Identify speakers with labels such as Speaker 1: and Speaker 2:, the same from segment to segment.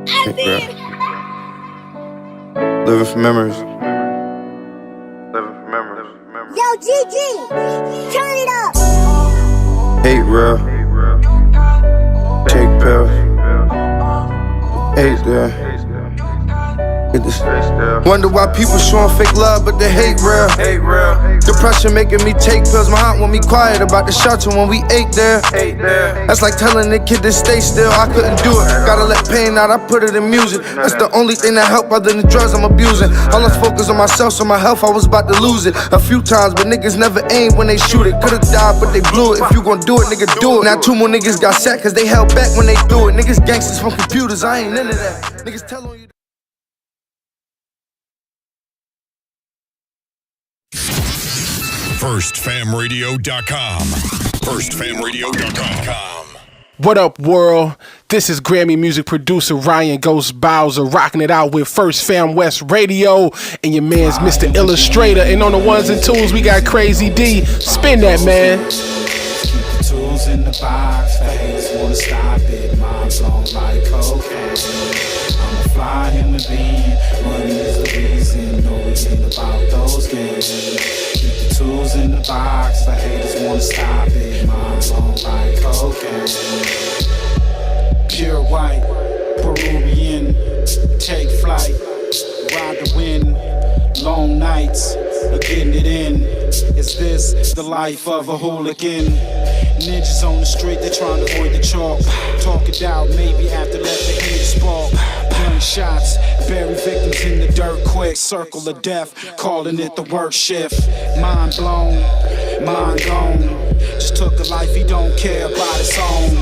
Speaker 1: Hey, bro. Living for memories.
Speaker 2: Yo, GIGI, turn it up.
Speaker 1: Hate real. Take pills. Hate there. Wonder why people showing fake love, but they hate real. Depression making me take pills. My heart want me quiet about the shelter when we ate there. That's like telling the kid to stay still. I couldn't do it. Gotta let pain out. I put it in music. That's the only thing that help other than drugs I'm abusing. I lost focus on myself, so my health I was about to lose it a few times, but niggas never aim when they shoot it. Could've died, but they blew it. If you gon' do it, nigga, do it. Now 2 more niggas got set, cause they held back when they threw it. Niggas gangsters from computers. I ain't into that. Niggas tell on you.
Speaker 3: FirstFamRadio.com. FirstFamRadio.com.
Speaker 4: What up, world? This is Grammy music producer Ryan Ghost Bowser rocking it out with First Fam West Radio and your man's Mr. Illustrator. And on the ones and twos, we got Crazy D. Spin that, man.
Speaker 5: Keep the tools in the box, the haters wanna stop it. Mom's long like cocaine. I'm a fly human being, money is the reason. No, it ain't about those games. Keep the tools in the box, the haters wanna stop it. Mom's long like cocaine. Pure white, Peruvian, take flight, ride the wind, long nights, getting it in. Is this the life of a hooligan? Ninjas on the street, they trying to avoid the chalk. Talk it out, maybe after let the haters spark. Gunshots, bury victims in the dirt quick. Circle of death, calling it the work shift. Mind blown, mind gone. Just took a life he don't care about his own.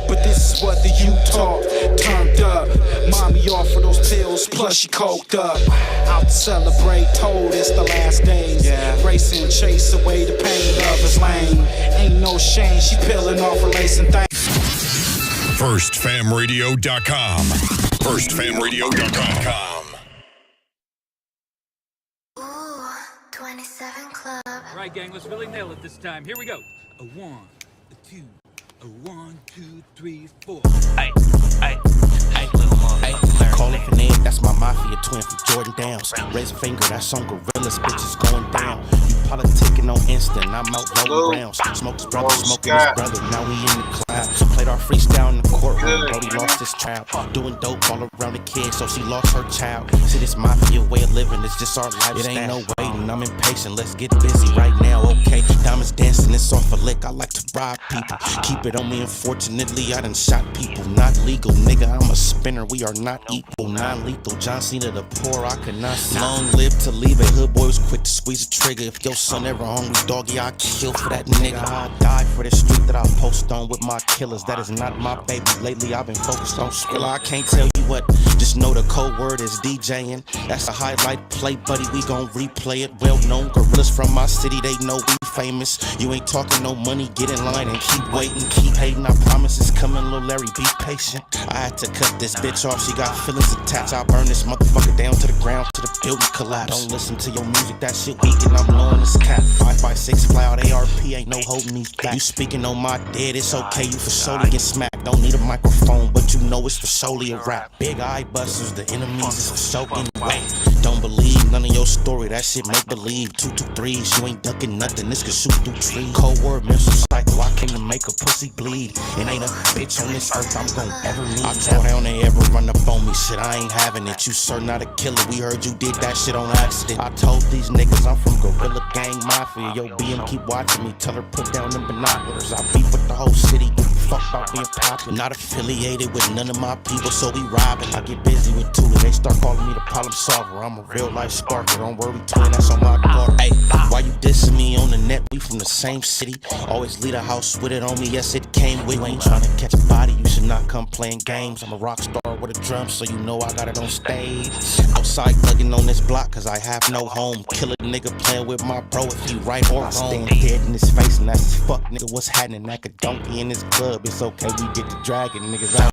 Speaker 5: But this is what the youth taught, turned up. Mommy offered those pills, plus she coked up. Out to celebrate, told it's the last days. Racing, chase away the pain of his lane. Ain't no shame, she peeling off her lace and things.
Speaker 3: FirstFamRadio.com. FirstFamRadio.com.
Speaker 2: Ooh, 27 Club.
Speaker 6: Right, gang, let's really nail it this time. Here we go. A 1, a 2, a 1, 2, 3, 4.
Speaker 7: Ay, ay, ay, ay. Call it Finette, that's my mafia twin from Jordan Downs. Raise a finger, that's on Gorillas, bitches going down. You politicking on instant, I'm out rolling rounds. Smoke his brother, smoking his brother, now we in the cloud. Played our freestyle in the courtroom, Brody lost his child. Doing dope all around the kid, so she lost her child. See, this mafia way of living, it's just our lifestyle. It ain't no waiting, I'm impatient, let's get busy right now, okay? Diamonds dancing, it's off a lick, I like to bribe people. Keep it on me, unfortunately, I done shot people. Not legal, nigga, I'm a spinner, we are not equal. Non-lethal, John Cena the poor, I could not see. Long live to leave it, hood boy was quick to squeeze a trigger. If your son ever hungry, doggy, I'd kill for that nigga. I die for the street that I post on with my killers. That is not my baby, lately I've been focused on Skrilla. I can't tell you what, just know the code word is DJing. That's a highlight play, buddy, we gon' replay it. Well known gorillas from my city, they know we famous. You ain't talking no money, get in line and keep waiting. Keep hating, I promise it's coming, Lil Larry, be patient. I had to cut this bitch off, she got feelings attached. I burn this motherfucker down to the ground, to the building collapse. Don't listen to your music, that shit weak and I'm knowing it's cap. 5.56 fly out ARP, ain't no holding these back. You speaking on my dead, it's okay, you for sure to get smacked. Don't need a microphone, but you know it's for solely a rap. Big eye busters, the enemies is for soaking wet. Don't believe none of your story, that shit make believe. 2 2 3s, you ain't ducking nothing, this could shoot through trees. Cold word, mental cycle, I came to make a pussy bleed. It ain't a bitch on this earth I'm gon' ever need. I draw down and ever run up on me, shit, I ain't having it. You sir not a killer, we heard you did that shit on accident. I told these niggas I'm from Gorilla Gang Mafia. Yo, BM keep watching me, tell her put down them binoculars. I beef with the whole city, give a fuck about being popular. Not affiliated with none of my people, so we robbing. I get busy with Tula, they start calling me the problem solver. I'm a real life sparker, don't worry twin, that's on my guard. Hey, why you dissing me on the net? We from the same city, always leave a house with it on me, yes it came with me. Ain't trying to catch a body, you should not come playing games. I'm a rock star with a drum, so you know I got it on stage. Outside thugging on this block, cause I have no home. Kill a nigga playing with my bro if he right or wrong. Stand dead in his face and that's his fuck nigga, what's happening? Like a donkey in his club, it's okay, we get to dragging niggas out.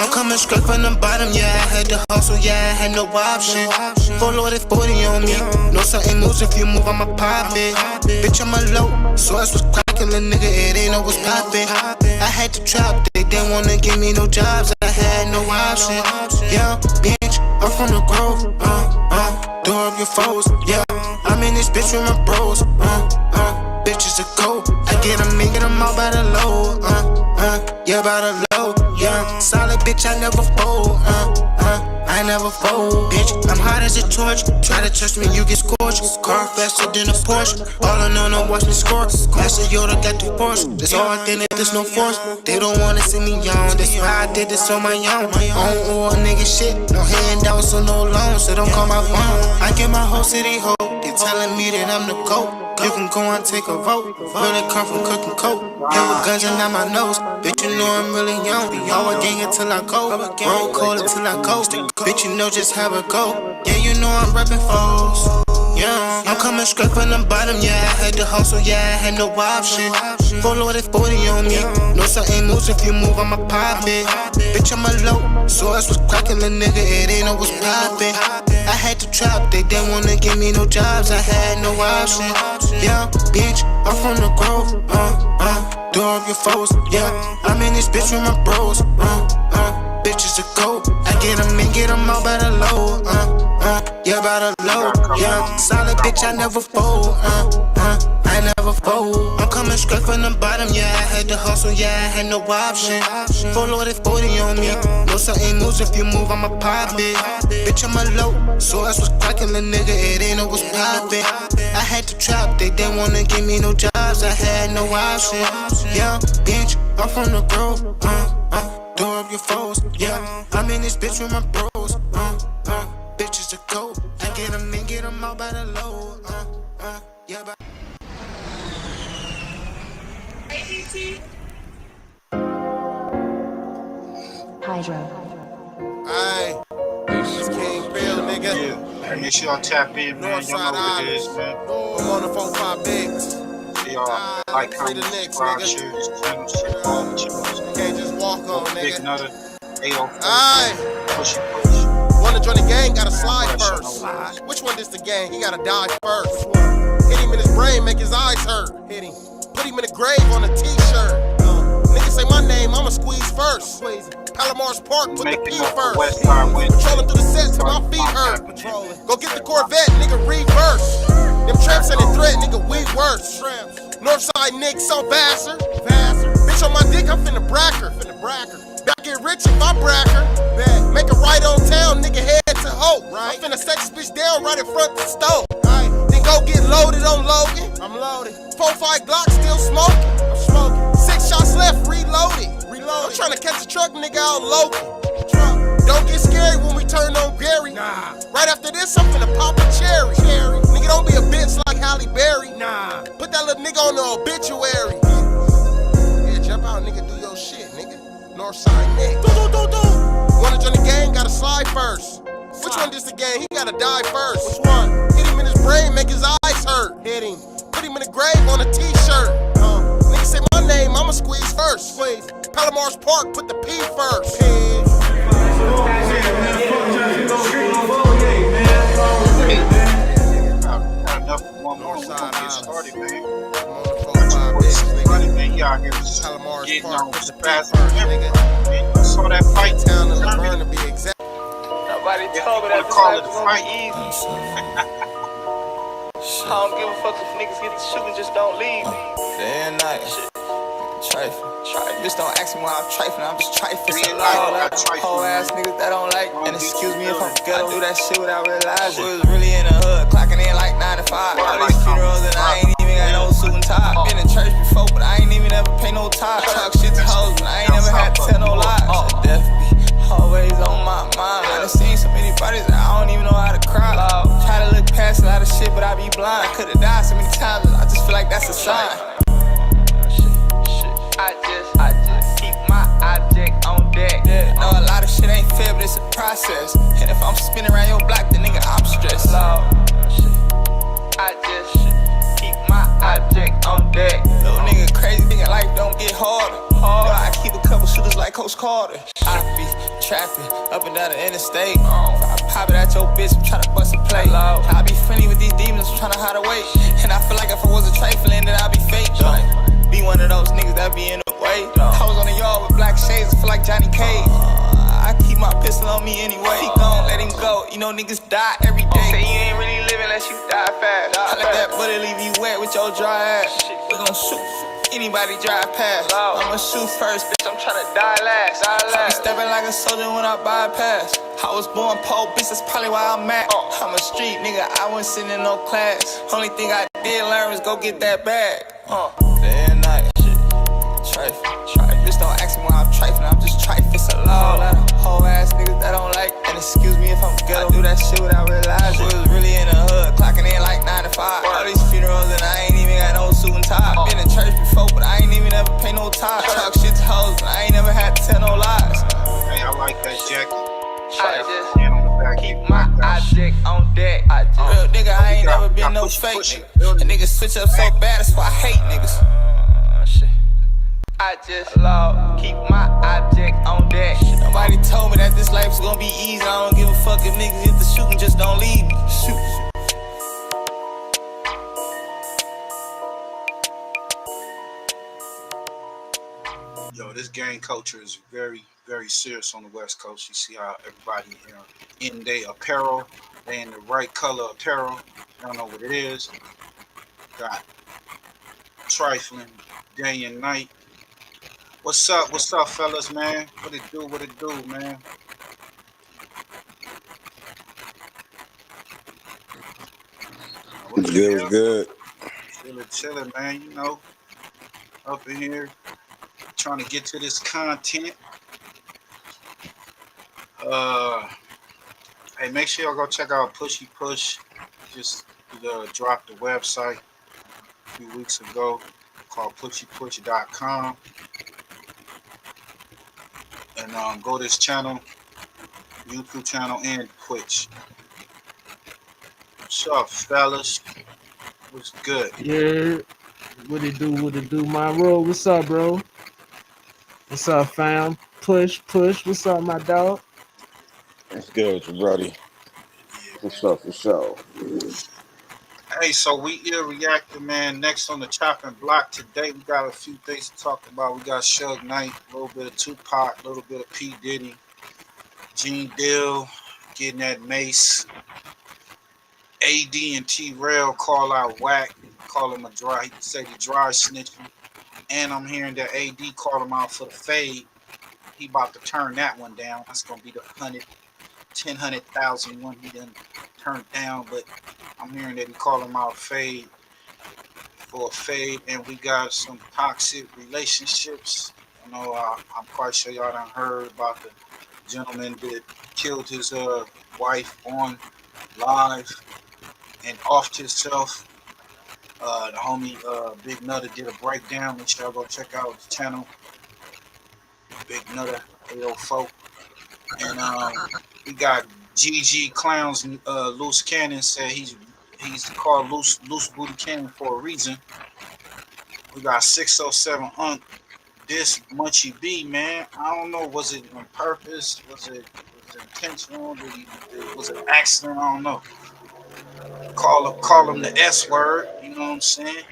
Speaker 7: I'm coming straight from the bottom, yeah. I had to hustle, yeah. I had no option. Full loaded 40 on me. No certain moves, if you move, I'ma pop it. Bitch, I'm a low. Source was cracking, little nigga, it ain't no was poppin'. I had to trap, they didn't wanna give me no jobs. I had no option. Yeah, bitch, I'm from the Grove. Door up your foes, yeah. I'm in this bitch with my bros. Bitches a go. I get them all by the low. Yeah, by the low. Yeah, solid bitch, I never fold. I never fold, bitch. I'm hot as a torch. Try to touch me, you get scorched. Car faster than a Porsche. All I know, no watch me score. Master Yoda got the force. There's all authentic, there's no force. They don't wanna see me young. That's why I did this on my own. Own or nigga shit. No handouts or no loans, so don't call my phone. I get my whole city hoe. They telling me that I'm the GOAT. You can go and take a vote. Where they come from cooking coke. Hit with guns and on my nose. Bitch, you know I'm really young. Always gang until I go. Roll cold until I coast. Bitch, you know just how it go. Yeah, you know I'm reppin' foes. Yeah, I'm coming straight from the bottom, yeah. I had to hustle, yeah. I had no option. Full loaded 40 on me. No certain moves, if you move, I'ma pop it. Bitch, I'm a low. Source was cracking, little nigga, it ain't no was poppin'. I had to trap, they didn't wanna give me no jobs. I had no option. Yeah, bitch, I'm from the Grove. Door up your foes, yeah. I'm in this bitch with my bros. Bitches a go. I get them all by the low. Yeah, by the low. Yeah, solid bitch, I never fold. I never fold. I'm coming straight from the bottom, yeah. I had to hustle, yeah. I had no option. Full loaded 40 on me. No certain moves, if you move, I'ma pop it. Bitch, I'm a low. Source was cracking, little nigga, it ain't no was poppin'. I had to trap, they didn't wanna give me no jobs. I had no option. Yeah, bitch, I'm from the Grove. Door up your foes, yeah. I'm in this bitch with my bros. Bitches a go. I get them all by the low. Yeah, by
Speaker 8: Hydro.
Speaker 9: Aye. This King Bill, nigga.
Speaker 10: Yeah. Make sure y'all tap in, man. Y'all know what it is, man.
Speaker 9: I'm on the 4-5 bigs.
Speaker 10: Y'all like, comment, subscribe, share this channel, share all the channels.
Speaker 9: Can't just walk on, nigga.
Speaker 10: Big Nutter, 804.
Speaker 9: Aye.
Speaker 10: Push.
Speaker 9: Wanna join the gang, gotta slide first. Which one is the gang? He gotta die first. Hit him in his brain, make his eyes hurt. Hit him. Put him in the grave on a t-shirt. Niggas say my name, I'ma squeeze first. Palomar's Park, put the P first. Patrolling through the set till my feet hurt. Go get the Corvette, nigga, reverse. Them tramps ain't a threat, nigga, we worse. Northside Nick, so Vassar. Bitch on my dick, I'm finna bracker. Back get rich if I bracker. Make a right on town, nigga, head to hope. I'm finna set this bitch down right in front of the stove. Then go get loaded on Logan. I'm loaded. 4-5 Glock still smoking. I'm smoking. 6 shots left, reloaded. I'm tryna catch a truck, nigga, out Logan. Don't get scary when we turn on Gary. Nah. Right after this, I'm finna pop a cherry. Nigga, don't be a bitch like Halle Berry. Nah. Put that little nigga on the obituary. Yeah, jump out, nigga, do your shit, nigga. Northside Nick. Wanna join the gang, gotta slide first. Which one is the gang? He gotta die first. Which one? Hit him in his brain, make his eyes hurt. Hit him. Put him in the grave on a t-shirt. Nigga say my name, I'ma squeeze first. Palomar's Park, put the P first.
Speaker 10: Enough for one more.
Speaker 9: Northside
Speaker 10: Get started, man.
Speaker 9: I'm on the 4-5 big,
Speaker 10: Man, y'all here was
Speaker 9: Palomar's
Speaker 10: getting
Speaker 9: Park,
Speaker 10: on
Speaker 9: put the P
Speaker 10: fast.
Speaker 9: first, nigga.
Speaker 10: I saw that fight
Speaker 9: Town in Laverne to be exact.
Speaker 11: Nobody told me that this
Speaker 10: call
Speaker 11: life
Speaker 10: it
Speaker 11: was
Speaker 10: a
Speaker 11: gonna
Speaker 10: fight.
Speaker 11: be easy. I don't give a fuck if niggas get the shooting, just don't leave me.
Speaker 12: Day and night, trifling. Bitch, don't ask me why I'm trifling, I'm just trifling. Whole ass niggas that don't like, and excuse me if I'm ghetto. Do that shit without realizing. Was really in the hood, clocking in like 9 to 5. All these funerals and I ain't even got no suit and tie. Been in church before, but I ain't even ever pay no tie. Talk shit to hoes, but I ain't never had to tell no lies. Death be always on my mind. I done seen so many bodies that I don't even know how to cry. Try to look past a lot of shit, but I be blind. I could've died so many times, I just feel like that's a sign. I just keep my object on deck. Know a lot of shit ain't fair, but it's a process. And if I'm spinning around your block, then nigga, I'm stressed. I just keep my object on deck. Little nigga crazy, thinking life don't get harder. I keep a couple shooters like Coach Carter. I be trapping up and down the interstate. I pop it at your bitch, I'm tryna bust a play. I be friendly with these demons, I'm tryna hide away. And I feel like if I was a trifling, then I'd be fake. Be one of those niggas that be in the way. I was on the yard with black shades, I feel like Johnny Cage. I keep my pistol on me anyway. He gon' let him go, you know niggas die every day. Say you ain't really living unless you die fast. I let that bullet leave you wet with your dry ass. We gon' shoot anybody drive past. I'ma shoot first, bitch, I'm tryna die last. I be stepping like a soldier when I bypass. I was born poor, bitch, that's probably why I'm at. I'm a street nigga, I wasn't sitting in no class. Only thing I did learn was go get that bag. Day and night, shit, trifling. Bitch, don't ask me why I'm trifling, I'm just trifling. It's a lot of whole ass niggas that don't like. And excuse me if I'm ghetto, I do that shit without realizing. We was really in the hood, clocking in like 9 to 5. All these funerals and I ain't even got no suit and tie. Been in church before, but I ain't even ever pay no tie. Talk shit to hoes, but I ain't never had to tell no lies.
Speaker 10: Hey, I like that jacket.
Speaker 12: I just keep my object on deck. Real nigga, I ain't never been no fake nigga. A nigga switch up so bad, that's why I hate niggas. I just keep my object on deck. Nobody told me that this life's gonna be easy. I don't give a fuck if niggas get the shooting, just don't leave me. Shoot.
Speaker 10: Yo, this gang culture is very, very serious on the West Coast. You see how everybody in their apparel, they in the right color apparel. I don't know what it is. Got trifling day and night. What's up, fellas, man? What it do, man?
Speaker 8: It's good.
Speaker 10: Chilling, man. You know, up in here trying to get to this content. Hey, make sure y'all go check out Pushy Push. Just dropped the website a few weeks ago called pushypush.com. And go to this channel, YouTube channel, and Twitch. What's up, fellas? What's good?
Speaker 13: Yeah, what it do, my road? What's up, bro? What's up, fam? Push. What's up, my dog?
Speaker 8: What's good, you buddy? What's up, for sure?
Speaker 10: Hey, so we here reacting, man. Next on the chopping block today, we got a few things to talk about. We got Suge Knight, a little bit of Tupac, a little bit of P. Diddy, Gene Dill getting that MASE. AD and Trell call out Wacc, call him a dry, he said he dry snitching. And I'm hearing that AD call him out for the fade. He about to turn that one down. That's gonna be the 100,000 one he done turned down, but I'm hearing that he called him out fade for a fade, and we got some toxic relationships. You know, I'm quite sure y'all done heard about the gentleman that killed his wife on live and offed himself. The homie Big Nutter did a breakdown. Make sure y'all go check out his channel, Big Nutter 804. And we got GIGI Clowns. Loose Cannon said he's called Loose Booty Cannon for a reason. We got 607 Unk. This Munchy B, man. I don't know. Was it on purpose? Was it intentional? Was it an accident? I don't know. Call him the S word. You know what I'm saying?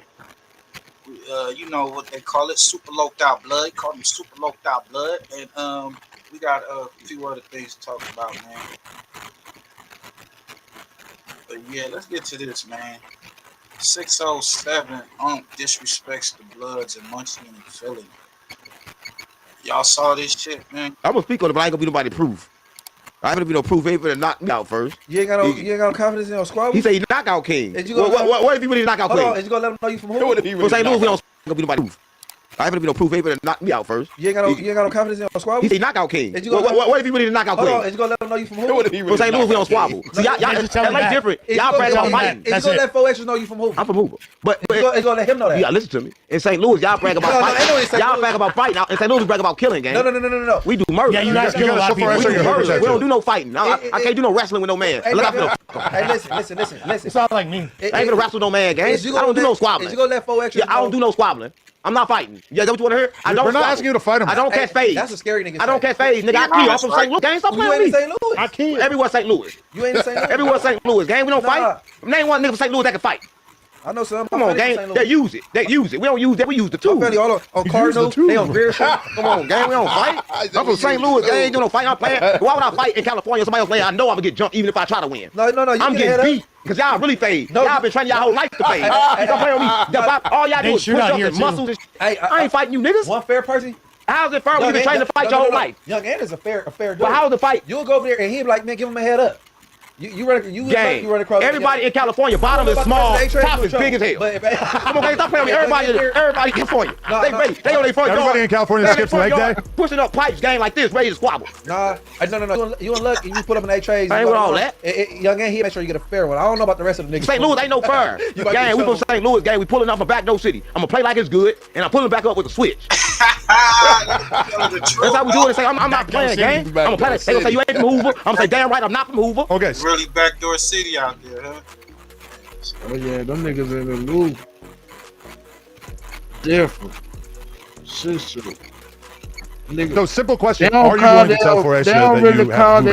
Speaker 10: You know what they call it? Super loped out blood. Call him super loped out blood. And we got a few other things to talk about, man. But yeah, let's get to this, man. 607 Unk disrespects the Bloods and Munchie in Philly. Y'all saw this shit, man.
Speaker 14: I'm gonna speak on it, but I ain't gonna be nobody proof. I ain't gonna be no proof. He better knock me out first.
Speaker 15: You ain't got no confidence in your squad.
Speaker 14: He say he knockout king. What if he really knockout king?
Speaker 15: Hold on, is you gonna let him know you from who?
Speaker 14: From St. Louis, we don't gonna be nobody proof. I ain't gonna be no proof. He better knock me out first.
Speaker 15: You ain't got no confidence in your squad.
Speaker 14: He say knockout king. What if he really knockout king?
Speaker 15: Hold on, is you gonna let him know you from who?
Speaker 14: From St. Louis, we don't squabble. See, y'all LA different. Y'all brag about fighting.
Speaker 15: Is you gonna let 4 extras know you from who?
Speaker 14: I'm from Hoover. But
Speaker 15: it's gonna let him know that.
Speaker 14: Yeah, listen to me. In St. Louis, y'all brag about fighting. Y'all brag about fighting. In St. Louis, we brag about killing, gang.
Speaker 15: No.
Speaker 14: We do murder.
Speaker 16: Yeah, you guys kill a lot of people.
Speaker 14: We don't do no fighting. I can't do no wrestling with no man.
Speaker 15: Hey, listen.
Speaker 16: It sounds like me.
Speaker 14: I ain't gonna wrestle no man, gang. I don't do no squabbling.
Speaker 15: Is you gonna let 4 extras?
Speaker 14: Yeah, I don't do no squabbling. I'm not fighting. Yeah, that's what you want to hear? I don't.
Speaker 16: We're not asking you to fight him.
Speaker 14: I don't catch fades.
Speaker 15: That's a scary nigga.
Speaker 14: I don't catch fades, nigga. I kill. I'm from St. Louis. Gang, stop
Speaker 15: You
Speaker 14: playing
Speaker 15: ain't
Speaker 14: with
Speaker 15: in
Speaker 14: me.
Speaker 15: St. Louis.
Speaker 14: I kill. Everywhere St. Louis.
Speaker 15: You ain't in St. Louis.
Speaker 14: Everywhere St. Louis. Gang, we don't fight. Name one nigga from St. Louis that can fight.
Speaker 15: I know some.
Speaker 14: Come on, gang. They use it. They use it. We don't use that. We use the tools.
Speaker 15: All on Cardinals. They on beer shop.
Speaker 14: Come on, gang. We don't fight. I'm from St. Louis. Gang, you don't fight. I'm playing. Why would I fight in California? Somebody else playing. I know I'm gonna get jumped even if I try to win.
Speaker 15: No.
Speaker 14: I'm getting beat because y'all really fade. Y'all been training y'all whole life to fade. Y'all playing with me. All y'all do is push up and muscles and shit. I ain't fighting you niggas.
Speaker 15: One fair person.
Speaker 14: How's it fair when you been training to fight your whole life?
Speaker 15: Young Ant is a fair dude.
Speaker 14: Well, how's the fight?
Speaker 15: You'll go over there and he'll be like, man, give him a head up. You run across.
Speaker 14: Everybody in California, bottom is small, top is big as hell. Come on, man, stop playing with me. Everybody in California. They on their front yard.
Speaker 16: Everybody in California skips leg day.
Speaker 14: Pushing up pipes, gang like this, ready to squabble.
Speaker 15: No. You in luck and you put up in A-trays.
Speaker 14: I ain't with all that.
Speaker 15: Young Ant, he make sure you get a fair one. I don't know about the rest of the niggas.
Speaker 14: St. Louis ain't no fair. Gang, we from St. Louis, gang. We pulling off a back door city. I'm gonna play like it's good, and I'm pulling back up with a switch. That's how we do it. Say, I'm not playing, gang. I'm gonna play like they gonna say you ain't from Hoover. I'm gonna say damn right, I'm not from Hoover.
Speaker 16: Okay.
Speaker 10: Really backdoor city out there, huh?
Speaker 13: Oh yeah, them niggas in the loop. Different. Shit.
Speaker 16: So simple question:
Speaker 13: They don't
Speaker 16: are you
Speaker 13: call
Speaker 16: going to tell for
Speaker 13: they don't really call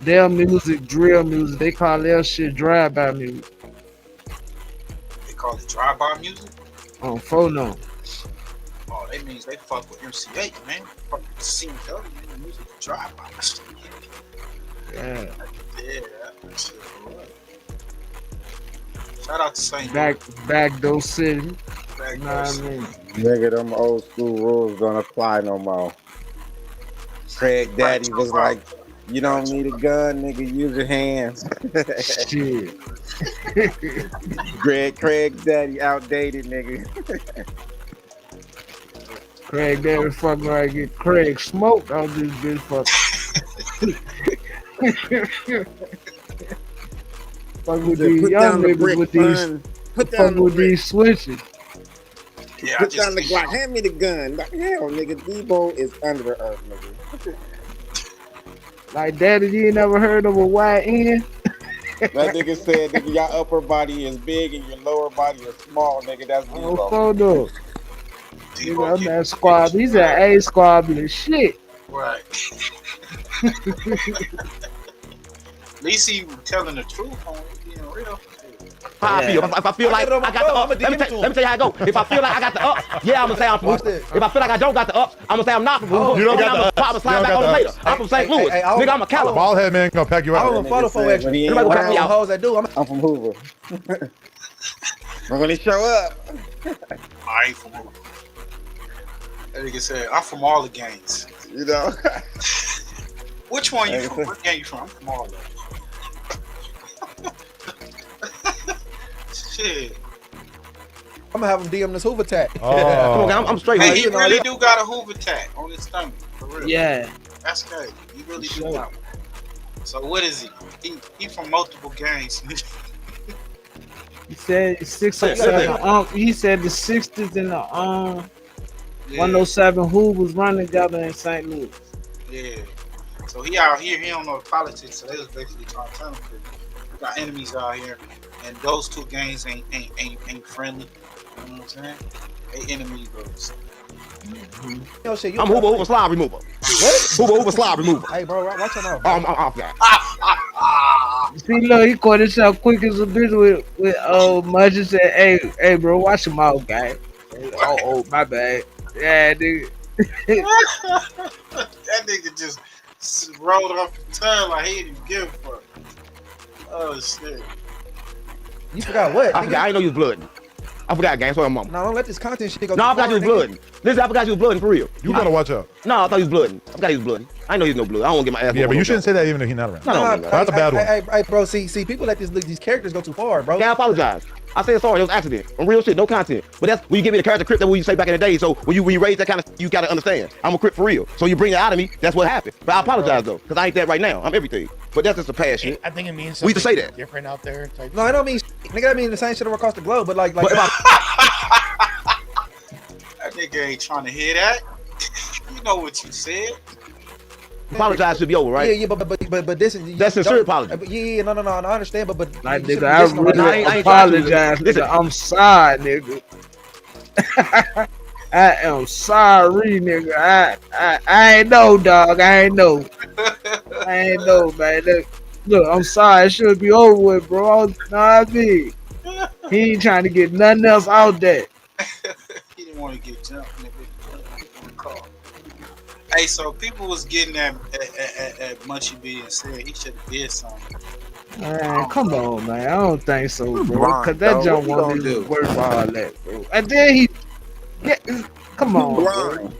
Speaker 13: their music drill music. They call their shit drive-by music.
Speaker 10: They call it drive-by music?
Speaker 13: On phone.
Speaker 10: Oh, that means they fuck with MC8, man. Fuck with CW, man. Music drive-by.
Speaker 13: Yeah.
Speaker 10: Shout out to St. Louis.
Speaker 13: Backdoor city.
Speaker 10: Backdoor
Speaker 13: You know what I mean?
Speaker 8: Nigga, them old school rules don't apply no more. Craig Daddy was like, you don't need a gun, nigga, use your hands.
Speaker 13: Shit.
Speaker 8: Craig Daddy outdated, nigga.
Speaker 13: Craig Daddy fucking like get Craig smoked on this bitch fuck with these young niggas with these these switches.
Speaker 8: Yeah, put down the Glock. Hand me the gun. Like, hell, nigga, Debo is under the earth, nigga.
Speaker 13: Like, Daddy, you ain't never heard of a YN?
Speaker 8: That nigga said, nigga, your upper body is big and your lower body is small, nigga. That's Debo.
Speaker 13: Oh, photo. Nigga, I'm that squab. He's an A squab and shit.
Speaker 10: Right. At least he was telling the truth on being real.
Speaker 14: How I feel. If I feel like I got the up, let me tell you how I go. If I feel like I got the up, yeah, I'm gonna say I'm from Hoover. If I feel like I don't got the up, I'm gonna say I'm not from Hoover.
Speaker 16: You don't
Speaker 14: and
Speaker 16: got
Speaker 14: I'm
Speaker 16: the
Speaker 14: gonna slide back on it later. I'm from St. Louis. Nigga, I'm a California.
Speaker 16: Bald head man gonna pack you out.
Speaker 15: I'm a photo for extra.
Speaker 8: Anybody
Speaker 15: gonna pack me out. Hoes that do.
Speaker 8: I'm from Hoover. I'm gonna show up.
Speaker 10: I ain't from Hoover. That nigga said, I'm from all the gangs.
Speaker 8: You know?
Speaker 10: Which one you from? What gang you from? I'm from all of them. Shit.
Speaker 15: I'm gonna have him DM this Hoover tag.
Speaker 16: Oh.
Speaker 14: Come on, I'm straight.
Speaker 10: Hey, he really do got a Hoover tag on his stomach. For real.
Speaker 13: Yeah.
Speaker 10: That's crazy. He really do got one. So what is he? He from multiple gangs.
Speaker 13: He said 607. He said the 60s and the 107 Hoovers running together in St. Louis.
Speaker 10: Yeah. So he out here, he don't know politics, so they was basically trying to tell him that we got enemies out here, and those two gangs ain't friendly. You know what I'm saying? They enemies, bros.
Speaker 15: Yo, shit,
Speaker 14: I'm Hoover slide remover. What? Hoover slide remover.
Speaker 15: Hey, bro, watch your mouth.
Speaker 14: I'm off that.
Speaker 13: See, look, he caught himself quick as a bitch with Mudge and said, hey, bro, watch your mouth, guy. Oh, my bad. Yeah, nigga.
Speaker 10: That nigga just rolled off the tongue like he didn't even give a fuck. Oh shit.
Speaker 15: You forgot what?
Speaker 14: I ain't know you was blooding. I forgot, gang. Sorry, mama.
Speaker 15: No, don't let this content shit go.
Speaker 14: No, I forgot you was blooding. Listen, I forgot you was blooding for real.
Speaker 16: You gotta watch out.
Speaker 14: No, I thought you was blooding. I forgot he was blooding. I know he's no blood. I don't want to get my ass.
Speaker 16: Yeah, but you shouldn't say that even if he's not around.
Speaker 14: No,
Speaker 16: that's a bad one.
Speaker 15: Hey, bro, see, people let these characters go too far, bro.
Speaker 14: Yeah, I apologize. I said sorry. It was an accident. On real shit, no content. But that's when you give me the character Crip that we used to say back in the day. So when you raise that kind of, you gotta understand. I'm a Crip for real. So you bring it out of me. That's what happened. But I apologize though, because I ain't that right now. I'm everything. But that's just a past shit.
Speaker 17: I think it means
Speaker 14: we used to say that.
Speaker 17: Different out there.
Speaker 15: No, I don't mean nigga. I mean the same shit across the globe. But like
Speaker 10: that nigga ain't trying to hear that. You know what you said.
Speaker 14: Apologize should be over, right?
Speaker 15: Yeah, but this is
Speaker 14: that's sincere apology.
Speaker 15: Yeah, no, I understand, but
Speaker 13: like nigga, I really apologize. Nigga, I'm sorry, nigga. I am sorry, nigga. I ain't know, dog. I ain't know. I ain't know, man. Look, I'm sorry. It should be over with, bro. Know what I mean? He ain't trying to get nothing else out there.
Speaker 10: He didn't want to get jumped, nigga. Hey, so people was getting at Munchie B and said he should have did something.
Speaker 13: Man, come on, man. I don't think so, bro. Cause that jump wasn't even worth all that, bro. And then come on, bro.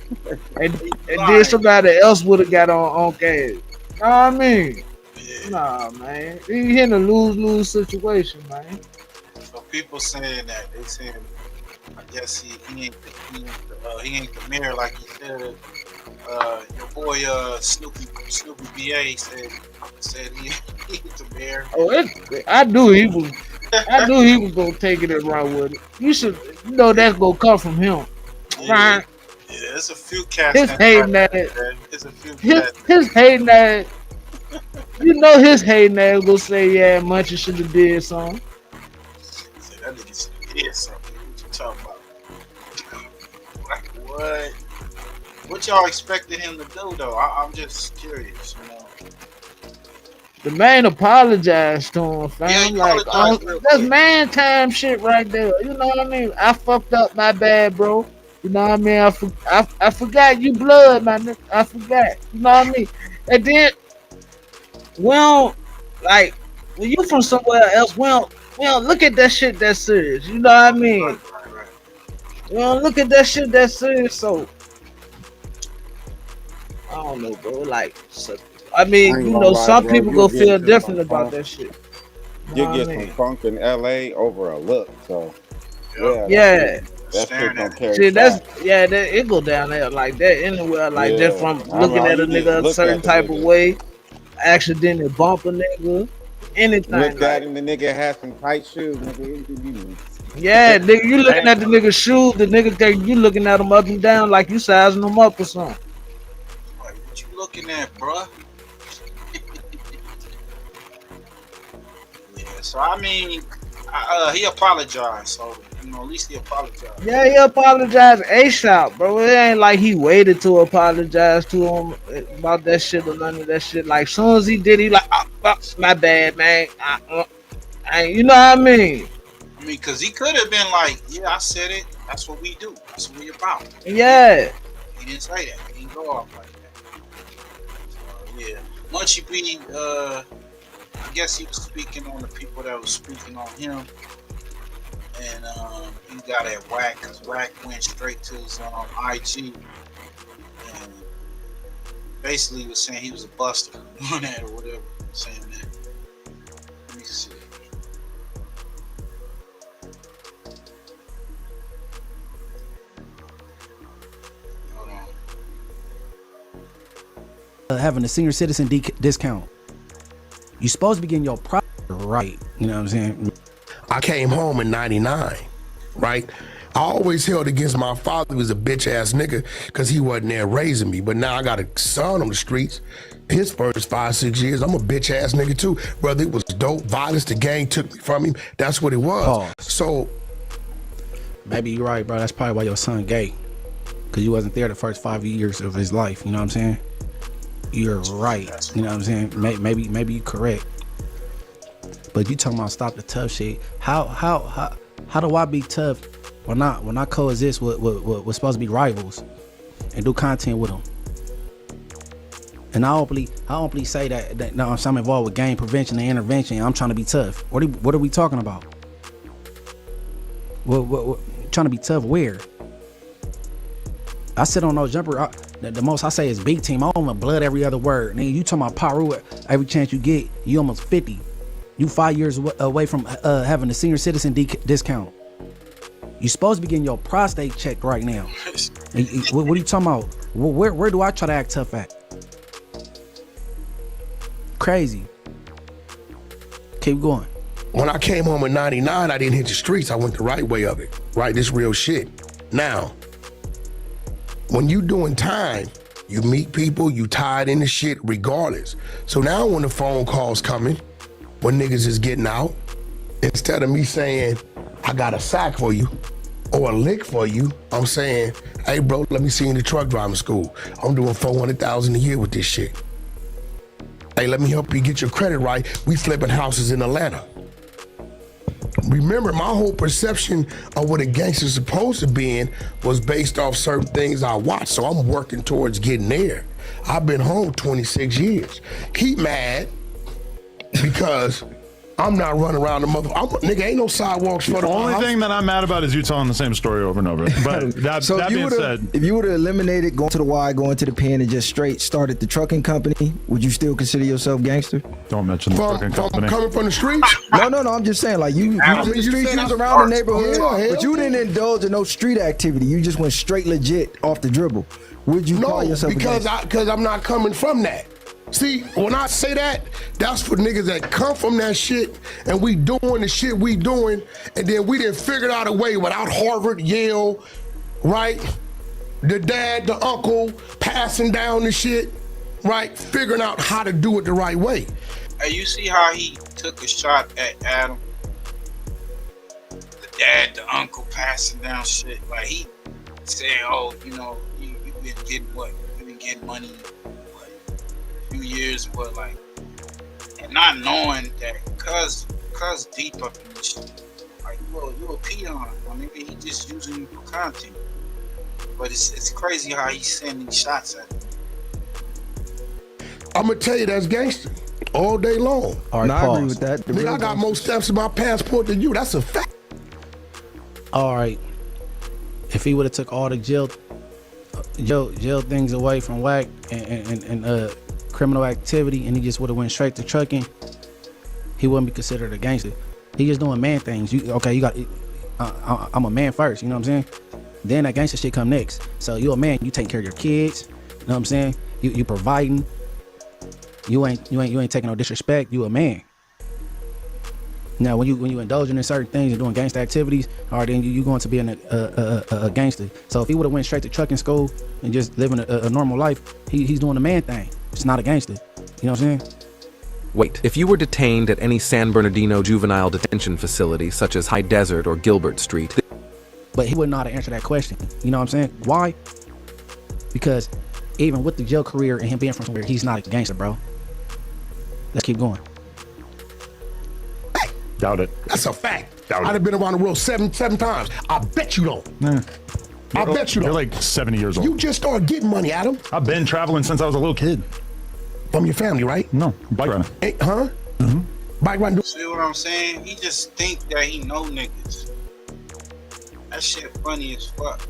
Speaker 13: And then somebody else would have got on gas. Know what I mean? Yeah. Nah, man. He in a lose-lose situation, man.
Speaker 10: So people saying that they saying, I guess he ain't the mayor like he said. Your boy Snoopy BA said he the mayor.
Speaker 13: Oh, I knew he was gonna take it and run with it. You know that's gonna come from him,
Speaker 10: yeah.
Speaker 13: right?
Speaker 10: Yeah, there's a few cats.
Speaker 13: His hating at it.
Speaker 10: There's a few
Speaker 13: his hating at it. You know his hating at it gonna say, yeah, Munchie should have did something.
Speaker 10: Say that nigga should have did something. What you talking about? What? What y'all expected him to do though? I'm just curious, you know.
Speaker 13: The man apologized to him, fam.
Speaker 10: Yeah,
Speaker 13: that's man time shit right there. You know what I mean? I fucked up, my bad, bro. You know what I mean? I forgot you blood, my nigga. I forgot. You know what I mean? And then, well, like when you from somewhere else, we don't look at that shit that serious. You know what I mean?
Speaker 10: Right.
Speaker 13: We don't look at that shit that serious. So I don't know, bro. Like, so, I mean, you know, some people go feel different about that shit.
Speaker 8: You get some funk in LA over a look, so
Speaker 13: yeah.
Speaker 8: That shit don't carry.
Speaker 13: See, it go down there like that anywhere, like that from looking at a nigga a certain type of way, accidentally bump a nigga, anything.
Speaker 8: Look at him, the nigga had some tight shoes, nigga.
Speaker 13: Yeah, nigga, you looking at the nigga's shoes, the nigga you looking at him up and down like you sizing them up or something.
Speaker 10: Like, what you looking at, bruh? Yeah, so I mean, he apologized, so you know, at least he apologized.
Speaker 13: Yeah, he apologized ASAP, bro. It ain't like he waited to apologize to him about that shit or none of that shit. Like, soon as he did, he like, my bad, man. You know what I mean?
Speaker 10: I mean, cause he could have been like, yeah, I said it. That's what we do. That's what we about.
Speaker 13: Yeah.
Speaker 10: He didn't say that. He didn't go off like that. So, yeah. Munchie B, I guess he was speaking on the people that was speaking on him. And he got at Wacc, because Wacc went straight to his IG. And basically he was saying he was a buster on that or whatever, saying that. Let me see.
Speaker 17: Having a senior citizen discount. You supposed to be getting your product right. You know what I'm saying?
Speaker 18: I came home in 99, right? I always held against my father. He was a bitch ass nigga because he wasn't there raising me. But now I got a son on the streets. His first 5-6 years, I'm a bitch ass nigga too. Whether it was dope, violence, the gang took me from him. That's what it was.
Speaker 17: Pause.
Speaker 18: So
Speaker 17: maybe you're right, bro. That's probably why your son gay. Because you wasn't there the first 5 years of his life. You know what I'm saying? You're right. You know what I'm saying? Maybe you're correct. But you talking about stop the tough shit. How do I be tough when I coexist with what's supposed to be rivals and do content with them? And I openly say that no, I'm involved with gang prevention and intervention. I'm trying to be tough. What are we talking about? What trying to be tough where? I sit on no jumper. The most I say is big team. I almost blood every other word. Nigga, you talking about Paru every chance you get. You almost 50. You 5 years away from having a senior citizen discount. You supposed to be getting your prostate checked right now. What are you talking about? Where do I try to act tough at? Crazy. Keep going.
Speaker 18: when I came home in 99, I didn't hit the streets. I went the right way of it, right? This real shit. Now, when you doing time, you meet people, you tied into shit regardless. So now when the phone calls coming, when niggas is getting out, instead of me saying, I got a sack for you, or a lick for you. I'm saying, hey, bro, let me see you in the truck driving school. I'm doing $400,000 a year with this shit. Hey, let me help you get your credit right. We flipping houses in Atlanta. Remember, my whole perception of what a gangster's supposed to be in was based off certain things I watched. So I'm working towards getting there. I've been home 26 years. He mad because I'm not running around the nigga, ain't no sidewalks for the
Speaker 16: only thing that I'm mad about is you telling the same story over and over. But that being said,
Speaker 19: if you would have eliminated going to the Y, going to the pen, and just straight started the trucking company, would you still consider yourself gangster?
Speaker 16: Don't mention the trucking company.
Speaker 18: Coming from the streets?
Speaker 19: No. I'm just saying, like you was in the streets, you was around the neighborhood, but you didn't indulge in no street activity. You just went straight legit off the dribble. Would you call yourself a gangster?
Speaker 18: Because I'm not coming from that. See, when I say that, that's for niggas that come from that shit and we doing the shit we doing, and then we didn't figure out a way without Harvard, Yale, right? The dad, the uncle, passing down the shit, right? Figuring out how to do it the right way.
Speaker 10: Hey, you see how he took a shot at Adam? The dad, the uncle passing down shit. Like he said, oh, you know, you been getting what? You been getting money years, but like, and not knowing that cuz deep up in this shit, like you a peon. I mean, he just using you for content. But it's crazy how he's sending shots at him.
Speaker 18: I'm gonna tell you that's gangster all day long.
Speaker 19: All right, I agree with that.
Speaker 18: Nigga, I got more steps in my passport than you. That's a fact.
Speaker 17: All right. If he would have took all the jail things away from Wacc and criminal activity, and he just would have went straight to trucking, he wouldn't be considered a gangster. He just doing man things. I'm a man first, you know what I'm saying? Then that gangster shit come next. So you a man, you taking care of your kids, you know what I'm saying? You providing. You ain't taking no disrespect. You a man. Now when you indulging in certain things and doing gangster activities, all right, then you going to be a gangster. So if he would have went straight to trucking school and just living a normal life, he's doing the man thing. It's not a gangster. You know what I'm saying?
Speaker 20: Wait, if you were detained at any San Bernardino juvenile detention facility, such as High Desert or Gilbert Street.
Speaker 17: But he wouldn't know how to answer that question. You know what I'm saying? Why? Because even with the jail career and him being from somewhere, he's not a gangster, bro. Let's keep going.
Speaker 16: Doubt it.
Speaker 18: That's a fact. I'd have been around the world seven times. I bet you don't. I bet you don't.
Speaker 16: You're like 70 years old.
Speaker 18: You just started getting money, Adam.
Speaker 16: I've been traveling since I was a little kid.
Speaker 18: From your family, right?
Speaker 16: No, bike riding.
Speaker 18: Hey, huh? Mm-hmm. Bike riding.
Speaker 10: See what I'm saying? He just think that he know niggas. That shit funny as fuck.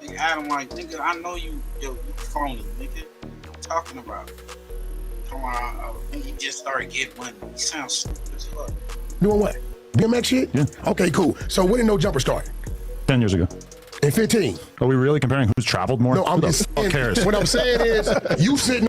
Speaker 10: Nigga Adam like, nigga, I know you phony, nigga. What you talking about? And he just started getting money. He sounds stupid as fuck.
Speaker 18: Doing what? BMX shit?
Speaker 16: Yeah.
Speaker 18: Okay, cool. So when did No Jumper start?
Speaker 16: 10 years ago.
Speaker 18: And 15.
Speaker 16: Are we really comparing who's traveled more?
Speaker 18: No, I'm just saying. Who cares? What I'm saying is, you sitting.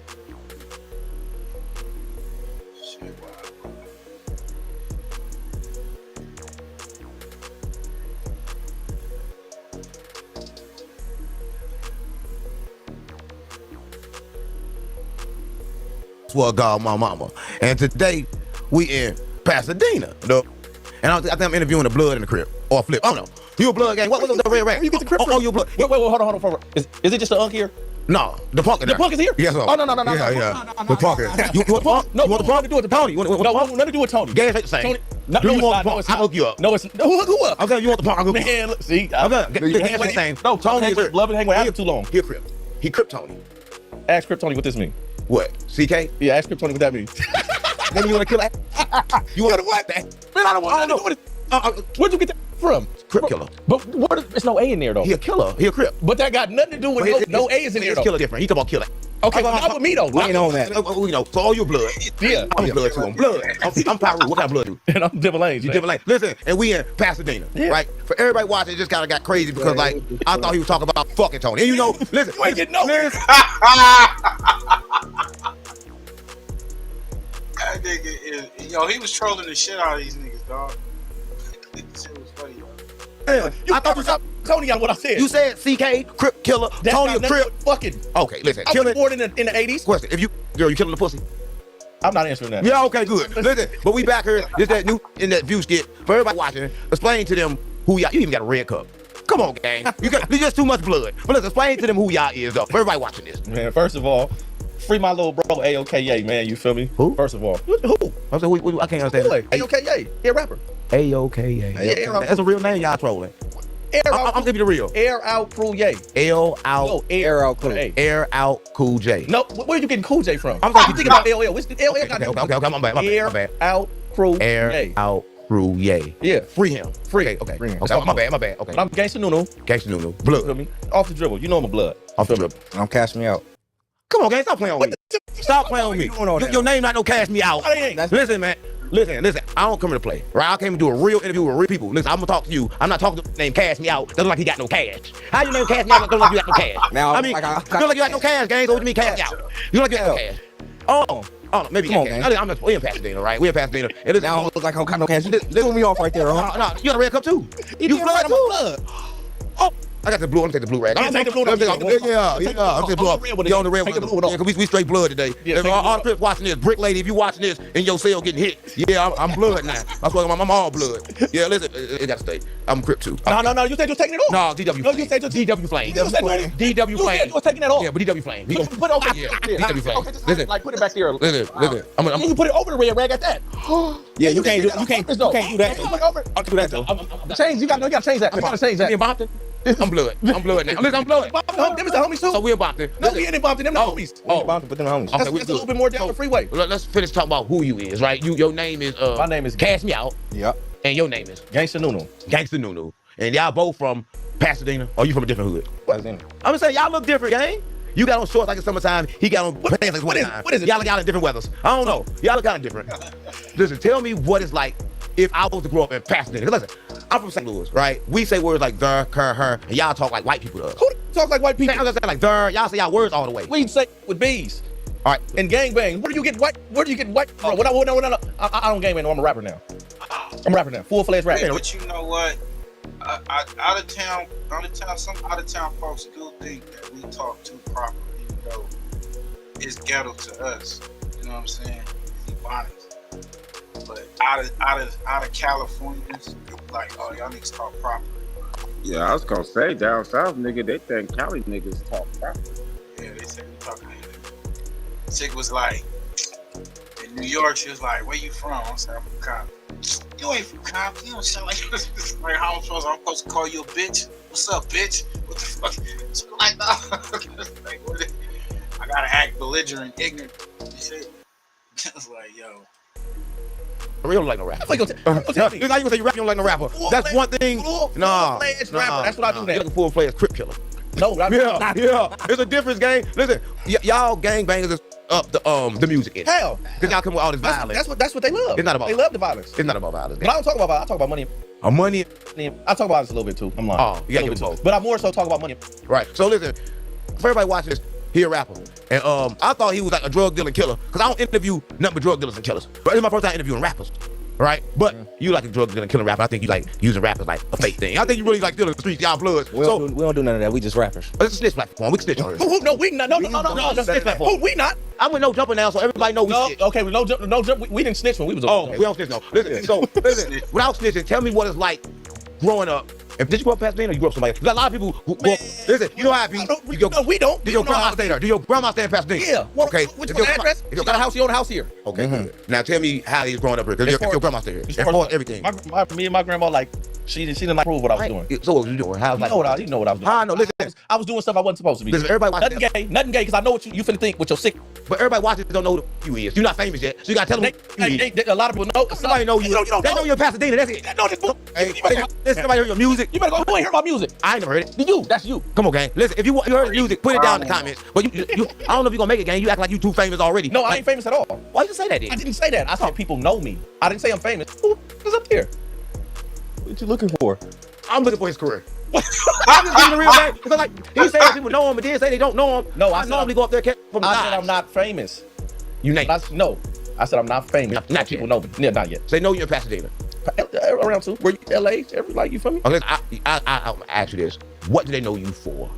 Speaker 14: Well, God, my mama. And today, we in Pasadena. And I think I'm interviewing the blood in the crib. Or flip. Oh, no. You a blood gang. What's the red rat?
Speaker 15: Where you get the crib from?
Speaker 14: Oh, you a blood.
Speaker 15: Wait, hold on. Is it just the unk here?
Speaker 14: No, the punk is there.
Speaker 15: The punk is here?
Speaker 14: Yes, sir.
Speaker 15: Oh, no.
Speaker 14: Yeah. The punk is. You want the punk?
Speaker 15: No,
Speaker 14: you want the punk?
Speaker 15: to do with Tony. No, nothing to do with Tony.
Speaker 14: Gas ain't the same.
Speaker 15: Tony.
Speaker 14: Do you want the punk? I'll hook you up.
Speaker 15: No, it's who up?
Speaker 14: I'm saying you want the punk. I'll hook you up.
Speaker 15: Man, look, see.
Speaker 14: I'm saying the gas ain't the same.
Speaker 15: No, Tony is love and hang with Adam too long.
Speaker 14: He a crip. He crip Tony.
Speaker 15: Ask Crip Tony what this means.
Speaker 14: What? CK?
Speaker 15: Yeah, ask Crip Tony what that means.
Speaker 14: Then you want to kill that? You want to what that?
Speaker 15: Man, I don't want to do it. Where'd you get that from?
Speaker 14: Crip killer.
Speaker 15: But there's no A in there though.
Speaker 14: He a killer. He a crip.
Speaker 15: But that got nothing to do with no A is in there though.
Speaker 14: Killer different. He talking about killer.
Speaker 15: Okay, not with me though.
Speaker 14: I ain't on that. You know, so all your blood.
Speaker 15: Yeah.
Speaker 14: I'm blood too. I'm blood. I'm Pyro. What kind of blood you?
Speaker 15: And I'm Devil Lane.
Speaker 14: You Devil Lane. Listen, and we in Pasadena, right? For everybody watching, it just kind of got crazy because like I thought he was talking about fucking Tony. And you know, listen,
Speaker 15: you ain't getting no.
Speaker 14: Listen.
Speaker 10: That nigga, yo, he was trolling the shit out of these niggas, dog. This shit was funny, yo.
Speaker 14: I thought you said
Speaker 15: Tony on what I said.
Speaker 14: You said CK, Crip killer,
Speaker 15: That's
Speaker 14: Tony a Crip.
Speaker 15: Fucking.
Speaker 14: Okay, listen.
Speaker 15: I was born in the 80s.
Speaker 14: Question: if you killing the pussy?
Speaker 15: I'm not answering that.
Speaker 14: Yeah, okay, good. Listen, but we back here. This that new in that view skit for everybody watching. Explain to them who you even got a red cup. Come on, gang. You just too much blood. But let's explain to them who y'all is, though. For everybody watching this.
Speaker 21: Man, first of all, free my little bro, AOKA, man. You feel me?
Speaker 14: Who?
Speaker 21: First of all.
Speaker 14: Who? I'm saying, I can't understand.
Speaker 21: AOKA. He a rapper.
Speaker 14: AOKA. That's a real name y'all trolling. I'm giving you the real.
Speaker 21: Air out Cool J.
Speaker 14: Air out Cool J.
Speaker 21: No, where are you getting Cool J from?
Speaker 14: I'm
Speaker 21: thinking about LL. What's the LL?
Speaker 14: Okay, my bad.
Speaker 21: Air out Cool J.
Speaker 14: Air out Cool J.
Speaker 21: Yeah.
Speaker 14: Free him.
Speaker 21: Okay.
Speaker 14: Free him. Okay, my bad. Okay.
Speaker 21: But I'm Gangsta Nunu.
Speaker 14: Blood.
Speaker 21: Feel me? Off the dribble. You know I'm a blood.
Speaker 14: Off the dribble.
Speaker 8: I'm Cash Me Out.
Speaker 14: Come on, gang. Stop playing with me. Stop playing with me. Your name not no Cash Me Out. Listen, man. Listen. I don't come here to play, right? I came to do a real interview with real people. Listen, I'm gonna talk to you. I'm not talking to the name Cash Me Out. Doesn't like he got no cash. How you name Cash Me Out? Don't like you got no cash.
Speaker 8: Now,
Speaker 14: I mean, you look like you got no cash, gang. So what do you mean Cash Me Out? You look like you got no cash. Oh, maybe you got cash. I'm just, we in Pasadena, right? We in Pasadena. And listen,
Speaker 8: now I don't look like I got no cash. This threw me off right there, huh?
Speaker 14: No, you got a red cup too. You blood too. Oh. I got the blue. I'm gonna take the blue rag.
Speaker 21: I'm take the blue.
Speaker 14: I'm taking the blue. You on the red one? Yeah, cause we straight blood today. All the Crips watching this, Brick Lady, if you watching this in your cell getting hit, yeah, I'm blood now. That's why I'm all blood. Yeah, listen, it gotta stay. I'm Crip too.
Speaker 21: No. You said you're taking it off.
Speaker 14: No, DW.
Speaker 21: No, you said you're
Speaker 14: DW Flame. DW Flame.
Speaker 21: You were taking that off.
Speaker 14: Yeah, but DW Flame.
Speaker 21: Put it over.
Speaker 14: Yeah, DW Flame.
Speaker 21: Listen, like put it back there.
Speaker 14: Listen.
Speaker 21: You put it over the red rag at that.
Speaker 8: Yeah, you can't do that. You can't do that.
Speaker 21: Put it over. I'll do that though. Change. You gotta change that. I'm trying to change that.
Speaker 14: I'm blood now. Listen, I'm blood.
Speaker 21: Them is the homies too.
Speaker 14: So we're Bompton.
Speaker 21: No, we ain't in Bompton. Them the homies.
Speaker 8: But them homies.
Speaker 21: That's a little bit more down the freeway.
Speaker 14: Let's finish talking about who you is, right? Your name is
Speaker 21: my name is
Speaker 14: Cash Me Out.
Speaker 8: Yep.
Speaker 14: And your name is
Speaker 21: Gangsta Nunu.
Speaker 14: And y'all both from Pasadena, or you from a different hood?
Speaker 8: Pasadena.
Speaker 14: I'm just saying y'all look different, gang. You got on shorts like it's summertime. He got on pants like it's wintertime.
Speaker 21: What is it?
Speaker 14: Y'all look out in different weathers. I don't know. Y'all look kind of different. Listen, tell me what it's like if I was to grow up in Pasadena. Listen, I'm from St. Louis, right? We say words like the, her, and y'all talk like white people does.
Speaker 21: Who talk like white people?
Speaker 14: I'm just saying like the, y'all say y'all words all the way.
Speaker 21: We say with B's.
Speaker 14: All right.
Speaker 21: And gangbang. Where do you get white from? I don't gangbang. No, I'm a rapper now. Full-fledged rapper.
Speaker 10: But you know what? Out of town, some out of town folks do think that we talk too proper, even though it's ghetto to us. You know what I'm saying? Be honest. But out of Californians, like, oh, y'all niggas talk proper.
Speaker 8: Yeah, I was gonna say down south, nigga, they think Cali niggas talk proper.
Speaker 10: Yeah, they say we talking. Chick was like, in New York, she was like, where you from? I said, I'm from Compton. You ain't from Compton. You don't sound like you. Like, how I'm supposed to call you a bitch? What's up, bitch? What the fuck? She was like, no. Like, I gotta act belligerent, ignorant. Shit. I was like, yo.
Speaker 14: You don't like no rapper.
Speaker 21: You're
Speaker 14: not even say you rap, you don't like no rapper. That's one thing. Nah.
Speaker 21: That's what I do now.
Speaker 14: You're a full-fledged Crip killer.
Speaker 21: No,
Speaker 14: yeah. It's a difference, gang. Listen, y'all gangbangers is up the music in.
Speaker 21: Hell,
Speaker 14: because y'all come with all this violence.
Speaker 21: That's what they love.
Speaker 14: It's not about.
Speaker 21: They love the violence.
Speaker 14: It's not about violence.
Speaker 21: But I don't talk about violence. I talk about money.
Speaker 14: Money.
Speaker 21: I talk about this a little bit too. I'm lying.
Speaker 14: Oh, you gotta give it both.
Speaker 21: But I more so talk about money.
Speaker 14: Right. So listen, for everybody watching this, he a rapper, and I thought he was like a drug dealing killer, because I don't interview nothing but drug dealers and killers. But it's my first time interviewing rappers. Right? But you like a drug dealer, killing rapper. I think you like using rappers like a fake thing. I think you really like stealing the streets, y'all bloods.
Speaker 8: We don't do none of that. We just rappers.
Speaker 14: It's a snitch platform. We can snitch on this.
Speaker 21: No, we not. No.
Speaker 14: Snitch platform.
Speaker 21: We not.
Speaker 14: I went no jumping now, so everybody know we snitch.
Speaker 21: Okay, no jump. We didn't snitch when we was over.
Speaker 14: We don't snitch, no. Listen, without snitching, tell me what it's like growing up. Did you grow up in Pasadena or you grew up somebody? There's a lot of people who grow up. Listen, you know how I be.
Speaker 21: No, we don't.
Speaker 14: Did your grandma stay there? Did your grandma stay in Pasadena?
Speaker 21: Yeah.
Speaker 14: Okay.
Speaker 21: Which address? You got a house. You own a house here.
Speaker 14: Okay. Good. Now tell me how he's growing up here. Because your grandma stay here. As far as everything.
Speaker 21: Me and my grandma, like, she didn't like prove what I was doing.
Speaker 14: So what was you doing? How was
Speaker 21: you know what I was doing.
Speaker 14: I know. Listen,
Speaker 21: I was doing stuff I wasn't supposed to be.
Speaker 14: Listen, everybody watching
Speaker 21: nothing gay, because I know what you finna think with your sick.
Speaker 14: But everybody watching don't know who you is. You're not famous yet, so you gotta tell them.
Speaker 21: A lot of people know.
Speaker 14: Somebody know you. They know you're in Pasadena. That's it.
Speaker 21: They know this book.
Speaker 14: Listen, somebody heard your music.
Speaker 21: You better go. Who ain't heard my music?
Speaker 14: I ain't never heard it.
Speaker 21: You. That's you.
Speaker 14: Come on, gang. Listen, if you heard the music, put it down in the comments. But you I don't know if you're gonna make it, gang. You act like you too famous already.
Speaker 21: No, I ain't famous at all.
Speaker 14: Why you say that then?
Speaker 21: I didn't say that. I said people know me. I didn't say I'm famous. Who is up here?
Speaker 8: What you looking for?
Speaker 14: I'm looking for his career. I'm just giving the real thing. Because like he said people know him, but then say they don't know him.
Speaker 21: No,
Speaker 14: I normally go up there from the
Speaker 21: I said I'm not famous.
Speaker 14: You name
Speaker 21: No. I said I'm not famous.
Speaker 14: Not
Speaker 21: people know me. Yeah, not yet.
Speaker 14: They know you're in Pasadena.
Speaker 21: Around two. Where you LA? Like you feel me?
Speaker 14: Okay, I'll ask you this. What do they know you for?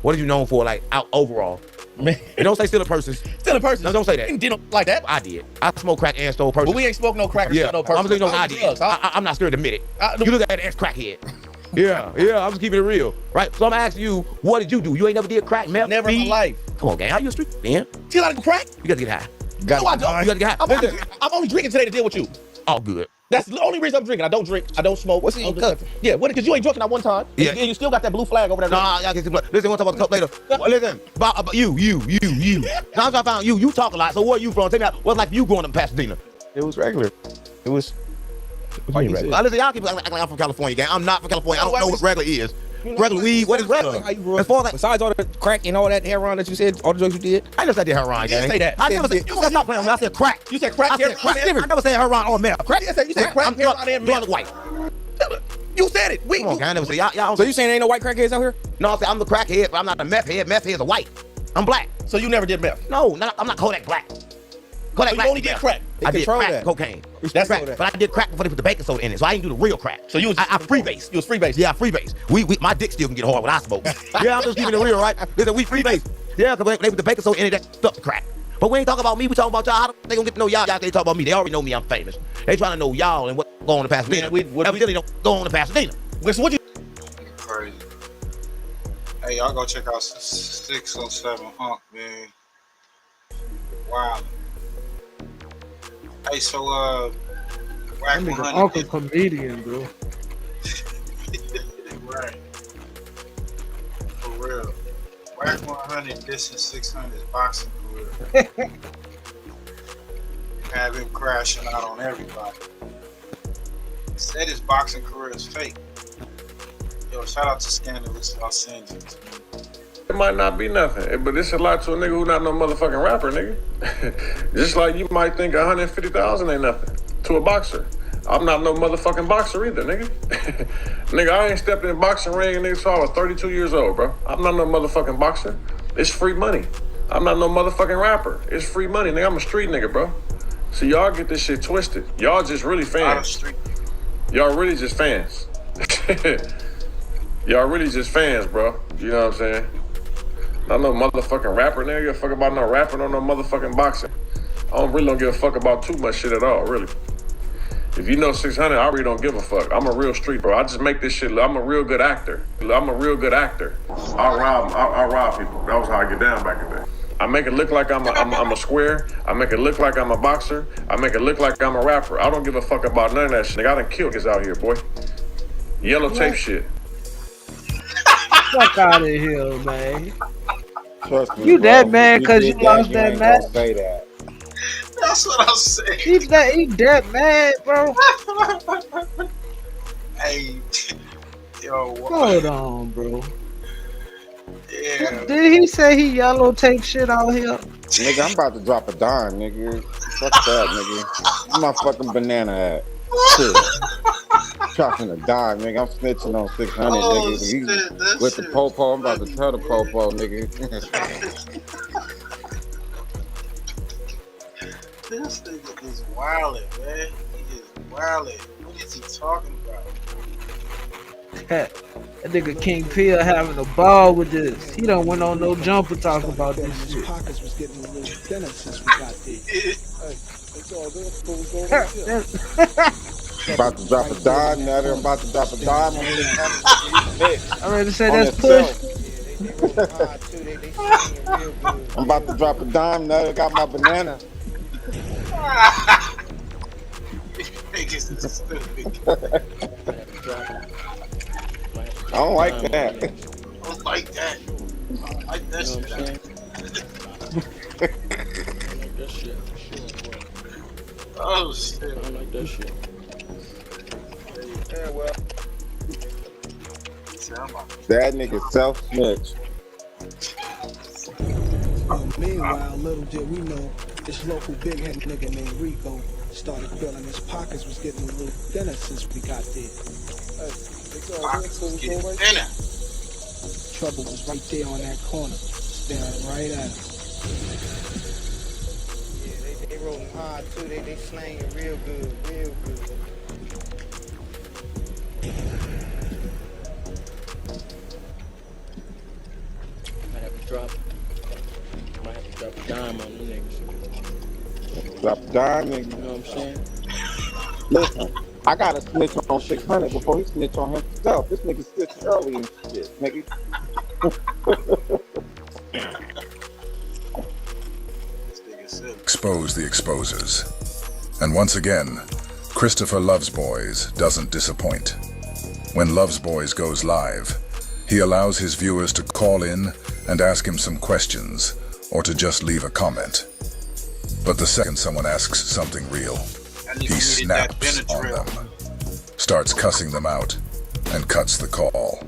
Speaker 14: What are you known for, like, out overall?
Speaker 21: Man.
Speaker 14: You don't say still a person.
Speaker 21: Still a person.
Speaker 14: No, don't say that.
Speaker 21: You didn't like that.
Speaker 14: I did. I smoked crack and stole person.
Speaker 21: But we ain't smoke no crack or no person.
Speaker 14: I'm gonna say no, I did. I'm not scared to admit it. You look at it as crackhead. Yeah, I'm just keeping it real, right? So I'm asking you, what did you do? You ain't never did crack, meth?
Speaker 21: Never in my life.
Speaker 14: Come on, gang. How you a street man?
Speaker 21: You like crack?
Speaker 14: You gotta get high.
Speaker 21: No, I don't.
Speaker 14: You gotta get high.
Speaker 21: I'm only drinking today to deal with you.
Speaker 14: All good.
Speaker 21: That's the only reason I'm drinking. I don't drink. I don't smoke.
Speaker 15: What's in your cup?
Speaker 21: Yeah, what? Because you ain't drunk that one time.
Speaker 14: Yeah.
Speaker 21: And you still got that blue flag over there.
Speaker 14: Nah, y'all get listen, we'll talk about the cup later. Well, listen, about you. Now I found you talk a lot. So where are you from? Tell me what's like you growing up in Pasadena?
Speaker 15: It was regular. It was.
Speaker 14: Listen, y'all keep acting like I'm from California, gang. I'm not from California. I don't know what regular is. Regular weed, what is regular? As far as
Speaker 15: besides all the crack and all that heroin that you said, all the drugs you did.
Speaker 14: I never said the heroin, gang.
Speaker 21: You didn't say that.
Speaker 14: I never said. You stop playing with me. I said crack.
Speaker 21: You said crack.
Speaker 14: I never said heroin or meth. Crack.
Speaker 21: You said crack, heroin, and meth.
Speaker 14: White.
Speaker 21: You said it.
Speaker 14: Come on, gang. I never said y'all.
Speaker 15: So you saying there ain't no white crackheads out here?
Speaker 14: No, I said I'm the crackhead, but I'm not the meth head. Meth heads are white. I'm black.
Speaker 21: So you never did meth?
Speaker 14: No, I'm not Kodak Black. Kodak
Speaker 21: So
Speaker 14: Black.
Speaker 21: you only did crack.
Speaker 14: I did crack,
Speaker 15: that.
Speaker 14: cocaine.
Speaker 21: That's
Speaker 14: crack, but I did crack before they put the baking soda in it, so I didn't do the real crack.
Speaker 21: So you was
Speaker 14: I freebase.
Speaker 21: You was freebase.
Speaker 14: Yeah, freebase. We my dick still can get hard when I smoke. Yeah, I'm just keeping it real, right? Listen, we freebase. Yeah, because they put the baking soda in it, that stuff the crack. But we ain't talking about me. We talking about y'all. How they gonna get to know y'all? Y'all can't talk about me. They already know me. I'm famous. They trying to know y'all and what go on in Pasadena.
Speaker 21: Man,
Speaker 14: Evidently don't go on in Pasadena.
Speaker 21: What you?
Speaker 10: Crazy. Hey, y'all go check out 607 Hunk, man. Wow. Hey, so
Speaker 13: That
Speaker 10: Wacc
Speaker 13: nigga
Speaker 10: 100.
Speaker 13: uncle comedian, bro.
Speaker 10: Right. For real. Wacc 100 dissing 600's boxing career. Have him crashing out on everybody. Said his boxing career is fake. Yo, shout out to Scandalous Los Angeles.
Speaker 1: It might not be nothing, but it's a lot to a nigga who not no motherfucking rapper, nigga. Just like you might think 150,000 ain't nothing to a boxer. I'm not no motherfucking boxer either, nigga. Nigga, I ain't stepped in a boxing ring, nigga, so I was 32 years old, bro. I'm not no motherfucking boxer. It's free money. I'm not no motherfucking rapper. It's free money, nigga. I'm a street nigga, bro. So y'all get this shit twisted. Y'all just really fans. Y'all really just fans. Y'all really just fans, bro. You know what I'm saying? Not no motherfucking rapper, nigga. Give a fuck about no rapper, no motherfucking boxing. I really don't give a fuck about too much shit at all, really. If you know 600, I really don't give a fuck. I'm a real street bro. I just make this shit. I'm a real good actor. I rob people. That was how I get down back in the day. I make it look like I'm a square. I make it look like I'm a boxer. I make it look like I'm a rapper. I don't give a fuck about none of that shit. Nigga, I done killed kids out here, boy. Yellow tape shit.
Speaker 13: Fuck out of here, man.
Speaker 8: Trust me,
Speaker 13: You
Speaker 8: bro.
Speaker 13: that mad because you
Speaker 8: did
Speaker 13: lost
Speaker 8: you
Speaker 13: that
Speaker 8: ain't
Speaker 13: match?
Speaker 8: gonna say that.
Speaker 10: That's what I'm saying.
Speaker 13: He that mad, bro.
Speaker 10: Hey, yo, what?
Speaker 13: Hold on, bro.
Speaker 10: Yeah.
Speaker 13: Did he say he yellow tape shit out here?
Speaker 8: Nigga, I'm about to drop a dime, nigga. Fuck that, nigga. Where my fucking banana at? Shit. Dropping a dime, nigga. I'm snitching on 600, nigga.
Speaker 10: Shit,
Speaker 8: With the popo, I'm about to tell the popo, nigga.
Speaker 10: This nigga is wildin', man. He is wildin'. What is he talking about?
Speaker 13: That nigga King Peel having a ball with this. He don't went on no jumper talking about this shit.
Speaker 22: Pockets was getting a little thinner since we got there. It's all good.
Speaker 8: About to drop a dime, Nutter. I'm about to drop a dime on this.
Speaker 13: I'm ready to say
Speaker 8: On
Speaker 13: that's
Speaker 8: itself.
Speaker 13: push.
Speaker 8: I'm about to drop a dime, Nutter. Got my banana.
Speaker 10: Niggas is stupid.
Speaker 8: I don't like that.
Speaker 10: I don't like that. I like that shit. Oh shit. I don't like that shit. Yeah, well.
Speaker 8: That nigga self-snitch.
Speaker 22: Meanwhile, little did we know, this local big head nigga named Rico started feeling his pockets was getting a little thinner since we got there.
Speaker 10: Pockets was getting thinner.
Speaker 22: Trouble was right there on that corner, staring right at him.
Speaker 23: Yeah, they rolling hard too. They slanging real good, real good.
Speaker 22: Might have to drop a dime on them niggas.
Speaker 8: Drop a dime, nigga.
Speaker 22: You know what I'm saying?
Speaker 8: Listen, I gotta snitch on 600 before he snitch on himself. This nigga snitched early and shit, nigga.
Speaker 3: Expose the exposers. And once again, Christopher Loves Boys doesn't disappoint. When Loves Boys goes live, he allows his viewers to call in and ask him some questions, or to just leave a comment. But the second someone asks something real, he snaps on them, starts cussing them out, and cuts the call.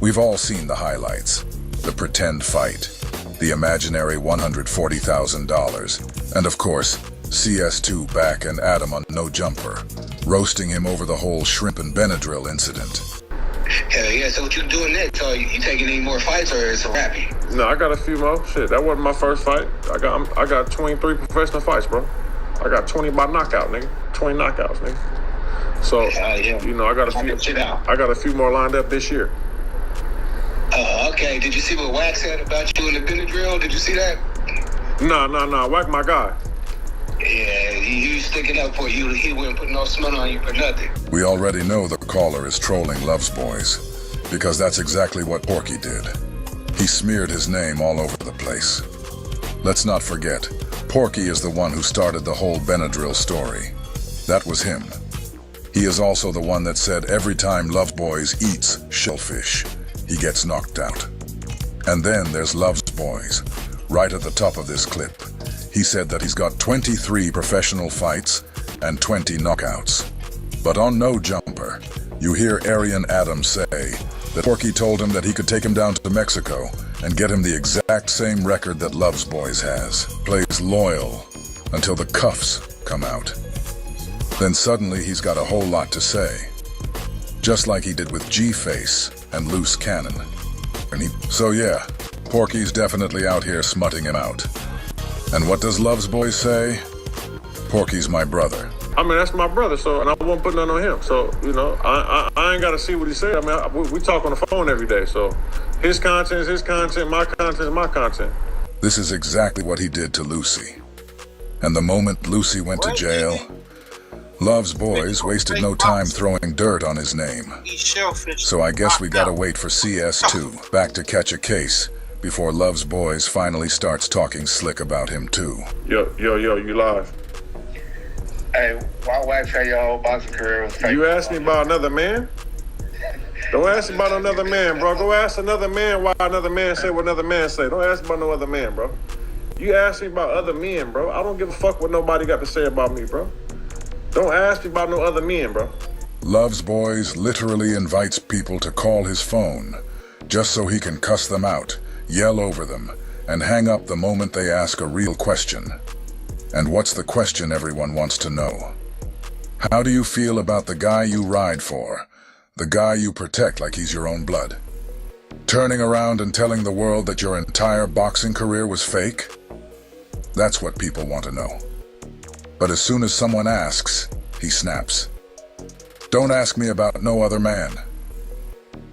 Speaker 3: We've all seen the highlights, the pretend fight, the imaginary $140,000, and of course, CS2 back and Adam on No Jumper, roasting him over the whole shrimp and Benadryl incident.
Speaker 4: Hell yeah, so what you doing next? So you taking any more fights or is it wrapping?
Speaker 1: No, I got a few more. Shit, that wasn't my first fight. I got 23 professional fights, bro. I got 20 by knockout, nigga. 20 knockouts, nigga. So, you know, I got a few more lined up this year.
Speaker 4: Oh, okay. Did you see what Wacc said about you in the Benadryl? Did you see that?
Speaker 1: No. Wacc my guy.
Speaker 4: Yeah, he was sticking up for you. He wouldn't put no smut on you for nothing.
Speaker 3: We already know the caller is trolling Loves Boys, because that's exactly what Porky did. He smeared his name all over the place. Let's not forget, Porky is the one who started the whole Benadryl story. That was him. He is also the one that said every time Loves Boys eats shellfish, he gets knocked out. And then there's Loves Boys, right at the top of this clip. He said that he's got 23 professional fights and 20 knockouts. But on No Jumper, you hear Aryan Adams say that Porky told him that he could take him down to Mexico and get him the exact same record that Loves Boys has. Plays loyal until the cuffs come out. Then suddenly he's got a whole lot to say. Just like he did with G-Face and Loose Cannon. So yeah, Porky's definitely out here smutting him out. And what does Loves Boys say? Porky's my brother.
Speaker 1: I mean, that's my brother, so, and I won't put none on him. So, you know, I ain't got to see what he said. I mean, we talk on the phone every day, so his content is his content, my content is my content.
Speaker 3: This is exactly what he did to Lucy. And the moment Lucy went to jail, Loves Boys wasted no time throwing dirt on his name. So I guess we gotta wait for CS2 back to catch a case before Loves Boys finally starts talking slick about him too.
Speaker 1: Yo, you live.
Speaker 4: Hey, why Wacc say your whole boxing career was fake?
Speaker 1: You asked me about another man? Don't ask me about another man, bro. Go ask another man why another man say what another man say. Don't ask about no other man, bro. You ask me about other men, bro. I don't give a fuck what nobody got to say about me, bro. Don't ask me about no other men, bro.
Speaker 3: Loves Boys literally invites people to call his phone just so he can cuss them out, yell over them, and hang up the moment they ask a real question. And what's the question everyone wants to know? How do you feel about the guy you ride for? The guy you protect like he's your own blood? Turning around and telling the world that your entire boxing career was fake? That's what people want to know. But as soon as someone asks, he snaps. Don't ask me about no other man.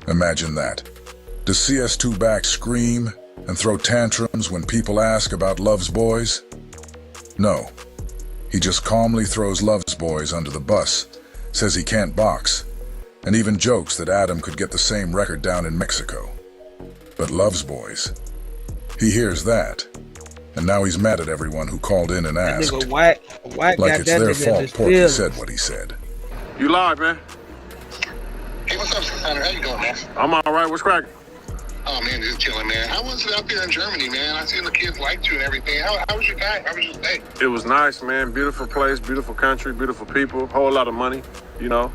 Speaker 3: Imagine that. Does CS2 back scream and throw tantrums when people ask about Loves Boys? No. He just calmly throws Loves Boys under the bus, says he can't box, and even jokes that Adam could get the same record down in Mexico. But Loves Boys, he hears that, and now he's mad at everyone who called in and asked,
Speaker 13: Wacc
Speaker 3: like it's their fault Porky said what he said.
Speaker 1: You live, man?
Speaker 4: Hey, what's up, Hunter? How you doing, man?
Speaker 1: I'm all right. What's cracking?
Speaker 4: Oh, man, just chilling, man. How was it out there in Germany, man? I seen the kids liked you and everything. How was your time? How was your stay?
Speaker 1: It was nice, man. Beautiful place, beautiful country, beautiful people, whole lot of money, you know.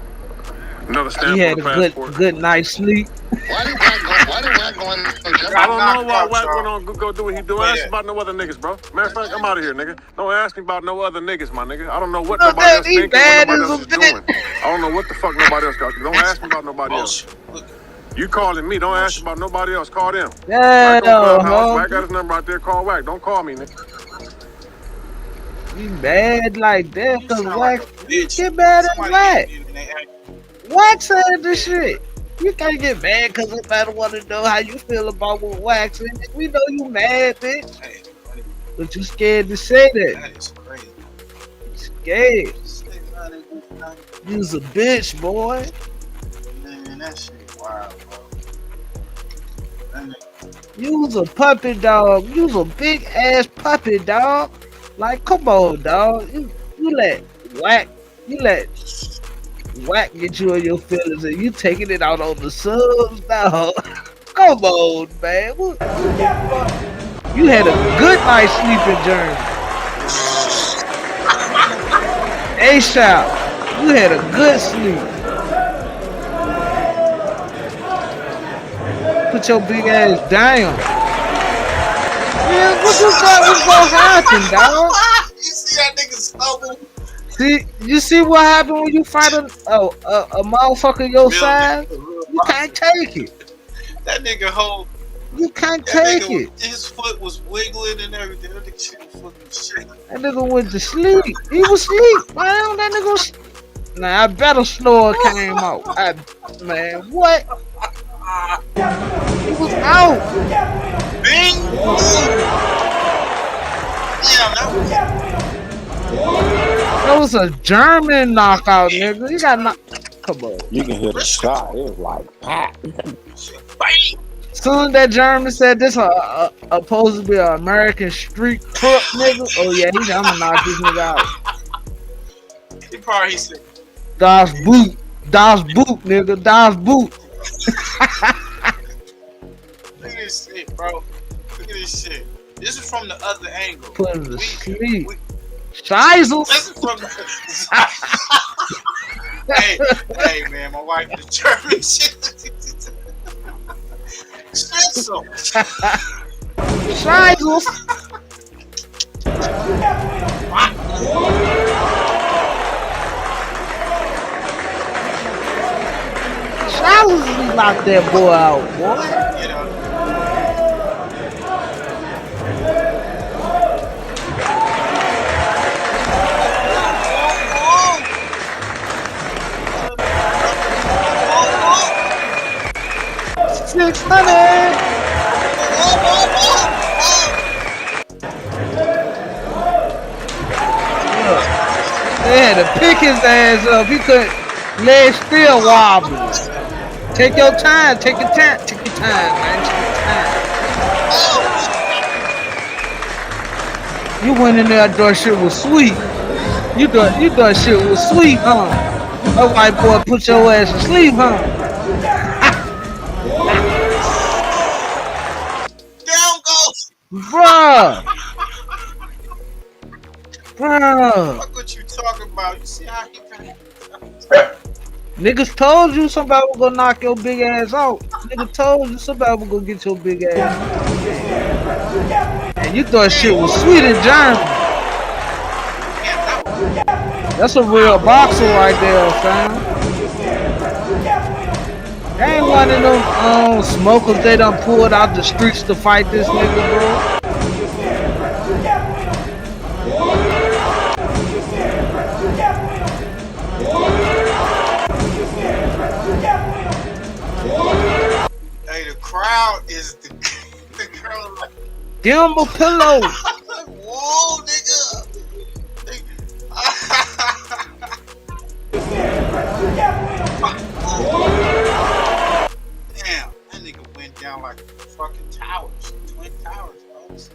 Speaker 1: Another stamp
Speaker 13: He had
Speaker 1: on the
Speaker 13: a
Speaker 1: passport.
Speaker 13: good night's sleep.
Speaker 4: Why did Wacc go on Germany?
Speaker 1: I don't know why Wacc went on go do what he do. Don't ask me about no other niggas, bro. Matter of fact, I'm out of here, nigga. Don't ask me about no other niggas, my nigga. I don't know what nobody else thinking, what nobody else is doing. I don't know what the fuck nobody else got. Don't ask me about nobody else. You calling me, don't ask me about nobody else. Call them.
Speaker 13: Yeah,
Speaker 1: Wacc got his number out there. Call Wacc. Don't call me, nigga.
Speaker 13: You mad like that because Wacc, get mad at Wacc. Wacc said this shit. You can't get mad because nobody want to know how you feel about what Wacc said. We know you mad, bitch. But you scared to say that.
Speaker 10: That is crazy.
Speaker 13: Scared. You's a bitch, boy.
Speaker 10: Man, that shit wild, bro.
Speaker 13: You was a puppy dog. You was a big ass puppy dog. Like, come on, dog. You let Wacc get you in your feelings, and you taking it out on the subs, dog. Come on, man. What the fuck? You had a good night's sleeping journey. A-Shop, you had a good sleep. Put your big ass down. Man, what you thought was gonna happen, dog?
Speaker 10: You see that nigga stumble?
Speaker 13: See, you see what happened when you fight a motherfucker your size? You can't take it.
Speaker 10: That nigga hold.
Speaker 13: You can't take it.
Speaker 10: His foot was wiggling and everything. That nigga shit was fucking shit.
Speaker 13: That nigga went to sleep. He was asleep. Man, that nigga was... Nah, I bet a snore came out. Man, what? He was out.
Speaker 10: Bing! Yeah,
Speaker 13: That was a German knockout, nigga. You got knocked. Come on.
Speaker 8: You can hear the shot. It was like, pop.
Speaker 13: Soon that German said this supposed to be an American street crook, nigga. Oh yeah, I'm gonna knock this nigga out.
Speaker 10: He probably said,
Speaker 13: Das Boot, nigga, Das Boot.
Speaker 10: Look at this shit, bro. Look at this shit. This is from the other angle.
Speaker 13: Put him to sleep. Scheisel.
Speaker 10: This is from the... hey, man, my wife is German shit. Schnitzel.
Speaker 13: Scheisel. Scheisel knocked that boy out, boy.
Speaker 10: You know.
Speaker 13: They had to pick his ass up. He couldn't. Legs still wobbling. Take your time. Take your time. Take your time, man. Take your time. You went in there. Thought shit was sweet. You thought shit was sweet, huh? That white boy put your ass to sleep, huh?
Speaker 10: Down goes.
Speaker 13: Bruh. Bruh.
Speaker 10: Fuck what you talking about? You see how he kind of...
Speaker 13: Niggas told you somebody was gonna knock your big ass out. Nigga told you somebody was gonna get your big ass. And you thought shit was sweet in Germany. That's a real boxer right there, fam. There ain't one of them smokers they done pulled out the streets to fight this nigga, bro.
Speaker 10: Hey, the crowd is the girl like...
Speaker 13: Give him a pillow.
Speaker 10: Whoa, nigga. Damn, that nigga went down like fucking towers, twin towers, folks.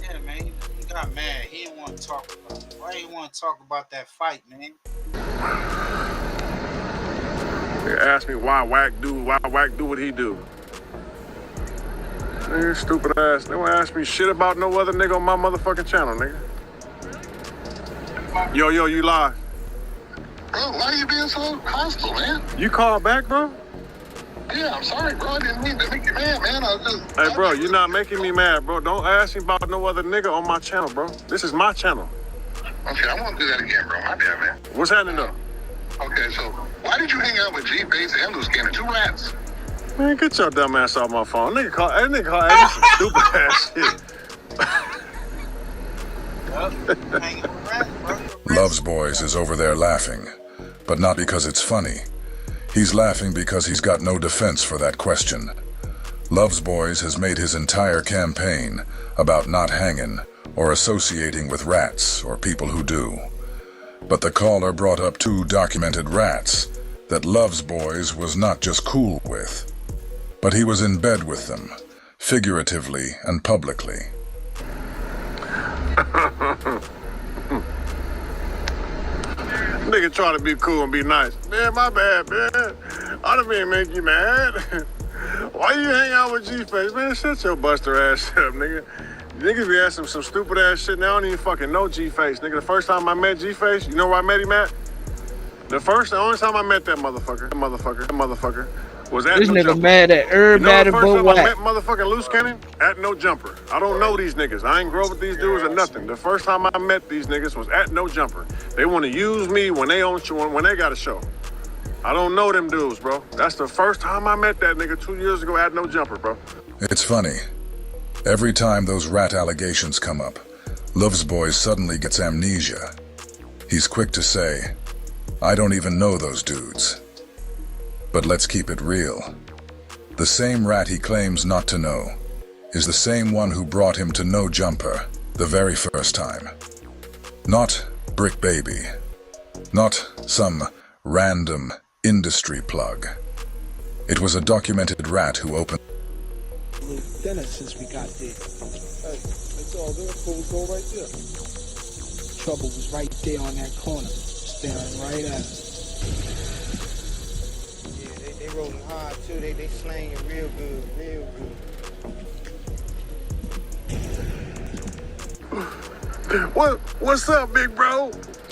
Speaker 10: Yeah, man, he got mad. He didn't want to talk about it. Why you want to talk about that fight, man?
Speaker 1: They asked me why Wacc do what he do. Nigga, stupid ass. They won't ask me shit about no other nigga on my motherfucking channel, nigga. Yo, you live.
Speaker 4: Bro, why are you being so hostile, man?
Speaker 1: You called back, bro?
Speaker 4: Yeah, I'm sorry, bro. I didn't mean to make you mad, man. I was just...
Speaker 1: Hey, bro, you're not making me mad, bro. Don't ask me about no other nigga on my channel, bro. This is my channel.
Speaker 4: Okay, I won't do that again, bro. My bad, man.
Speaker 1: What's happening, though?
Speaker 4: Okay, so why did you hang out with G, Bass, and LUCE, two rats?
Speaker 1: Man, get your dumb ass off my phone. Nigga call this some stupid ass shit.
Speaker 3: Loves Boys is over there laughing, but not because it's funny. He's laughing because he's got no defense for that question. Loves Boys has made his entire campaign about not hanging or associating with rats or people who do. But the caller brought up 2 documented rats that Love's Boys was not just cool with, but he was in bed with them, figuratively and publicly.
Speaker 1: Nigga try to be cool and be nice. Man, my bad, man. I done mean make you mad. Why you hang out with G-Face? Man, shut your buster ass up, nigga. Niggas be asking some stupid ass shit now. I don't even fucking know G-Face, nigga. The first time I met G-Face, you know where I met him at? The only time I met that motherfucker was at
Speaker 13: This
Speaker 1: No
Speaker 13: nigga
Speaker 1: Jumper.
Speaker 13: mad at everybody
Speaker 1: you know the first
Speaker 13: but
Speaker 1: time I
Speaker 13: Wacc.
Speaker 1: met motherfucking Loose Cannon? At No Jumper. I don't know these niggas. I ain't grow with these dudes or nothing. The first time I met these niggas was at No Jumper. They want to use me when they got a show. I don't know them dudes, bro. That's the first time I met that nigga 2 years ago at No Jumper, bro.
Speaker 3: It's funny. Every time those rat allegations come up, Love's Boys suddenly gets amnesia. He's quick to say, I don't even know those dudes. But let's keep it real. The same rat he claims not to know is the same one who brought him to No Jumper the very first time. Not Brick Baby. Not some random industry plug. It was a documented rat who opened
Speaker 22: dinner since we got there. Hey, it's all good. Before we go right there. Trouble was right there on that corner, staring right at us.
Speaker 23: Yeah, they rolling hard too. They slanging real good, real good.
Speaker 1: What's up, big bro?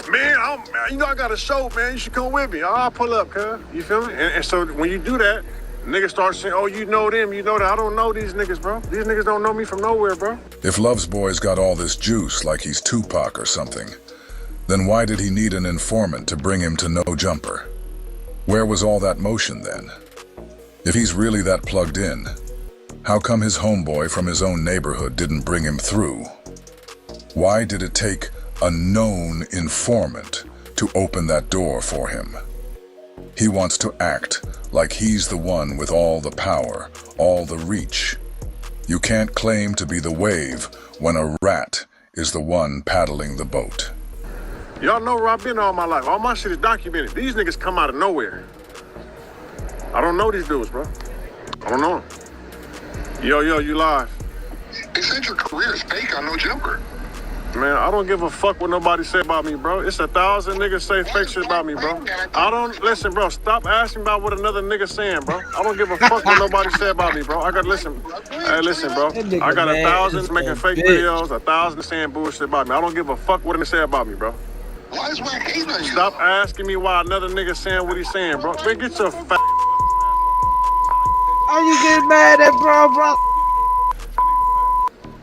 Speaker 1: Man, I got a show, man. You should come with me. I'll pull up, cuz. You feel me? And so when you do that, niggas start saying, oh, you know them, you know that. I don't know these niggas, bro. These niggas don't know me from nowhere, bro.
Speaker 3: If Love's Boys got all this juice like he's Tupac or something, then why did he need an informant to bring him to No Jumper? Where was all that motion then? If he's really that plugged in, how come his homeboy from his own neighborhood didn't bring him through? Why did it take a known informant to open that door for him? He wants to act like he's the one with all the power, all the reach. You can't claim to be the wave when a rat is the one paddling the boat.
Speaker 1: Y'all know where I've been all my life. All my shit is documented. These niggas come out of nowhere. I don't know these dudes, bro. I don't know them. Yo, you live.
Speaker 4: They said your career is fake on No Jumper.
Speaker 1: Man, I don't give a fuck what nobody say about me, bro. It's 1,000 niggas say fake shit about me, bro. Listen, bro, stop asking about what another nigga saying, bro. I don't give a fuck what nobody say about me, bro. Listen, bro. I got 1,000 making fake videos, 1,000 saying bullshit about me. I don't give a fuck what they say about me, bro.
Speaker 4: Why is Wacc hating on you?
Speaker 1: Stop asking me why another nigga saying what he's saying, bro. Man, get your fat.
Speaker 13: How you getting mad at bro?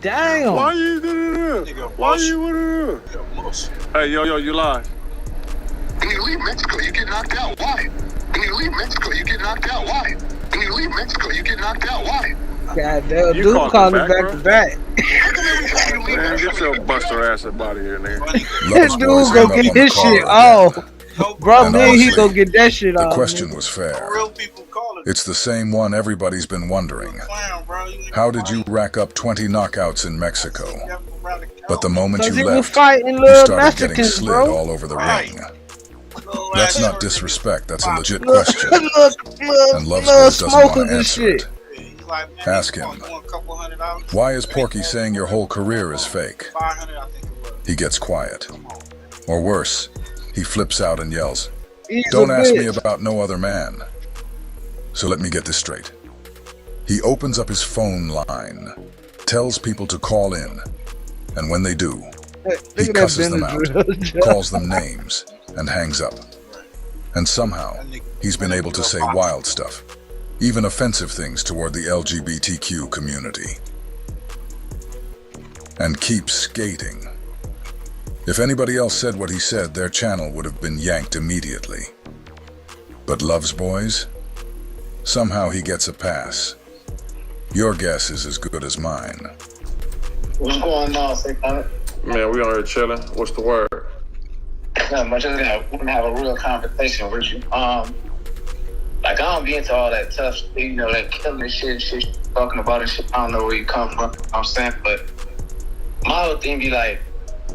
Speaker 13: Damn.
Speaker 1: Why you do that? Why you wanna do that? Hey, yo, you live.
Speaker 4: When you leave Mexico, you get knocked out. Why? When you leave Mexico, you get knocked out. Why? When you leave Mexico, you get knocked out. Why?
Speaker 13: God damn, dude calling back to back.
Speaker 1: Man, get your buster ass up out of here, nigga.
Speaker 13: This dude gonna get his shit off. Bro, man, he gonna get that shit off.
Speaker 3: The question was fair. It's the same one everybody's been wondering. How did you rack up 20 knockouts in Mexico? But the moment you left, you started getting slid all over the ring. That's not disrespect, that's a legit question. And Love's Boys doesn't want to answer it. Ask him, why is Porky saying your whole career is fake? He gets quiet. Or worse, he flips out and yells, don't ask me about no other man. So let me get this straight. He opens up his phone line, tells people to call in, and when they do, he cusses them out, calls them names, and hangs up. And somehow, he's been able to say wild stuff, even offensive things toward the LGBTQ community. And keeps skating. If anybody else said what he said, their channel would have been yanked immediately. But Love's Boys? Somehow he gets a pass. Your guess is as good as mine.
Speaker 23: What's going on, Sick?
Speaker 1: Man, we on here chilling. What's the word?
Speaker 23: Not much. I want to have a real conversation with you. Like, I don't be into all that tough shit, you know, that killing shit, talking about it, shit. I don't know where you come from, you know what I'm saying? But my whole thing be like,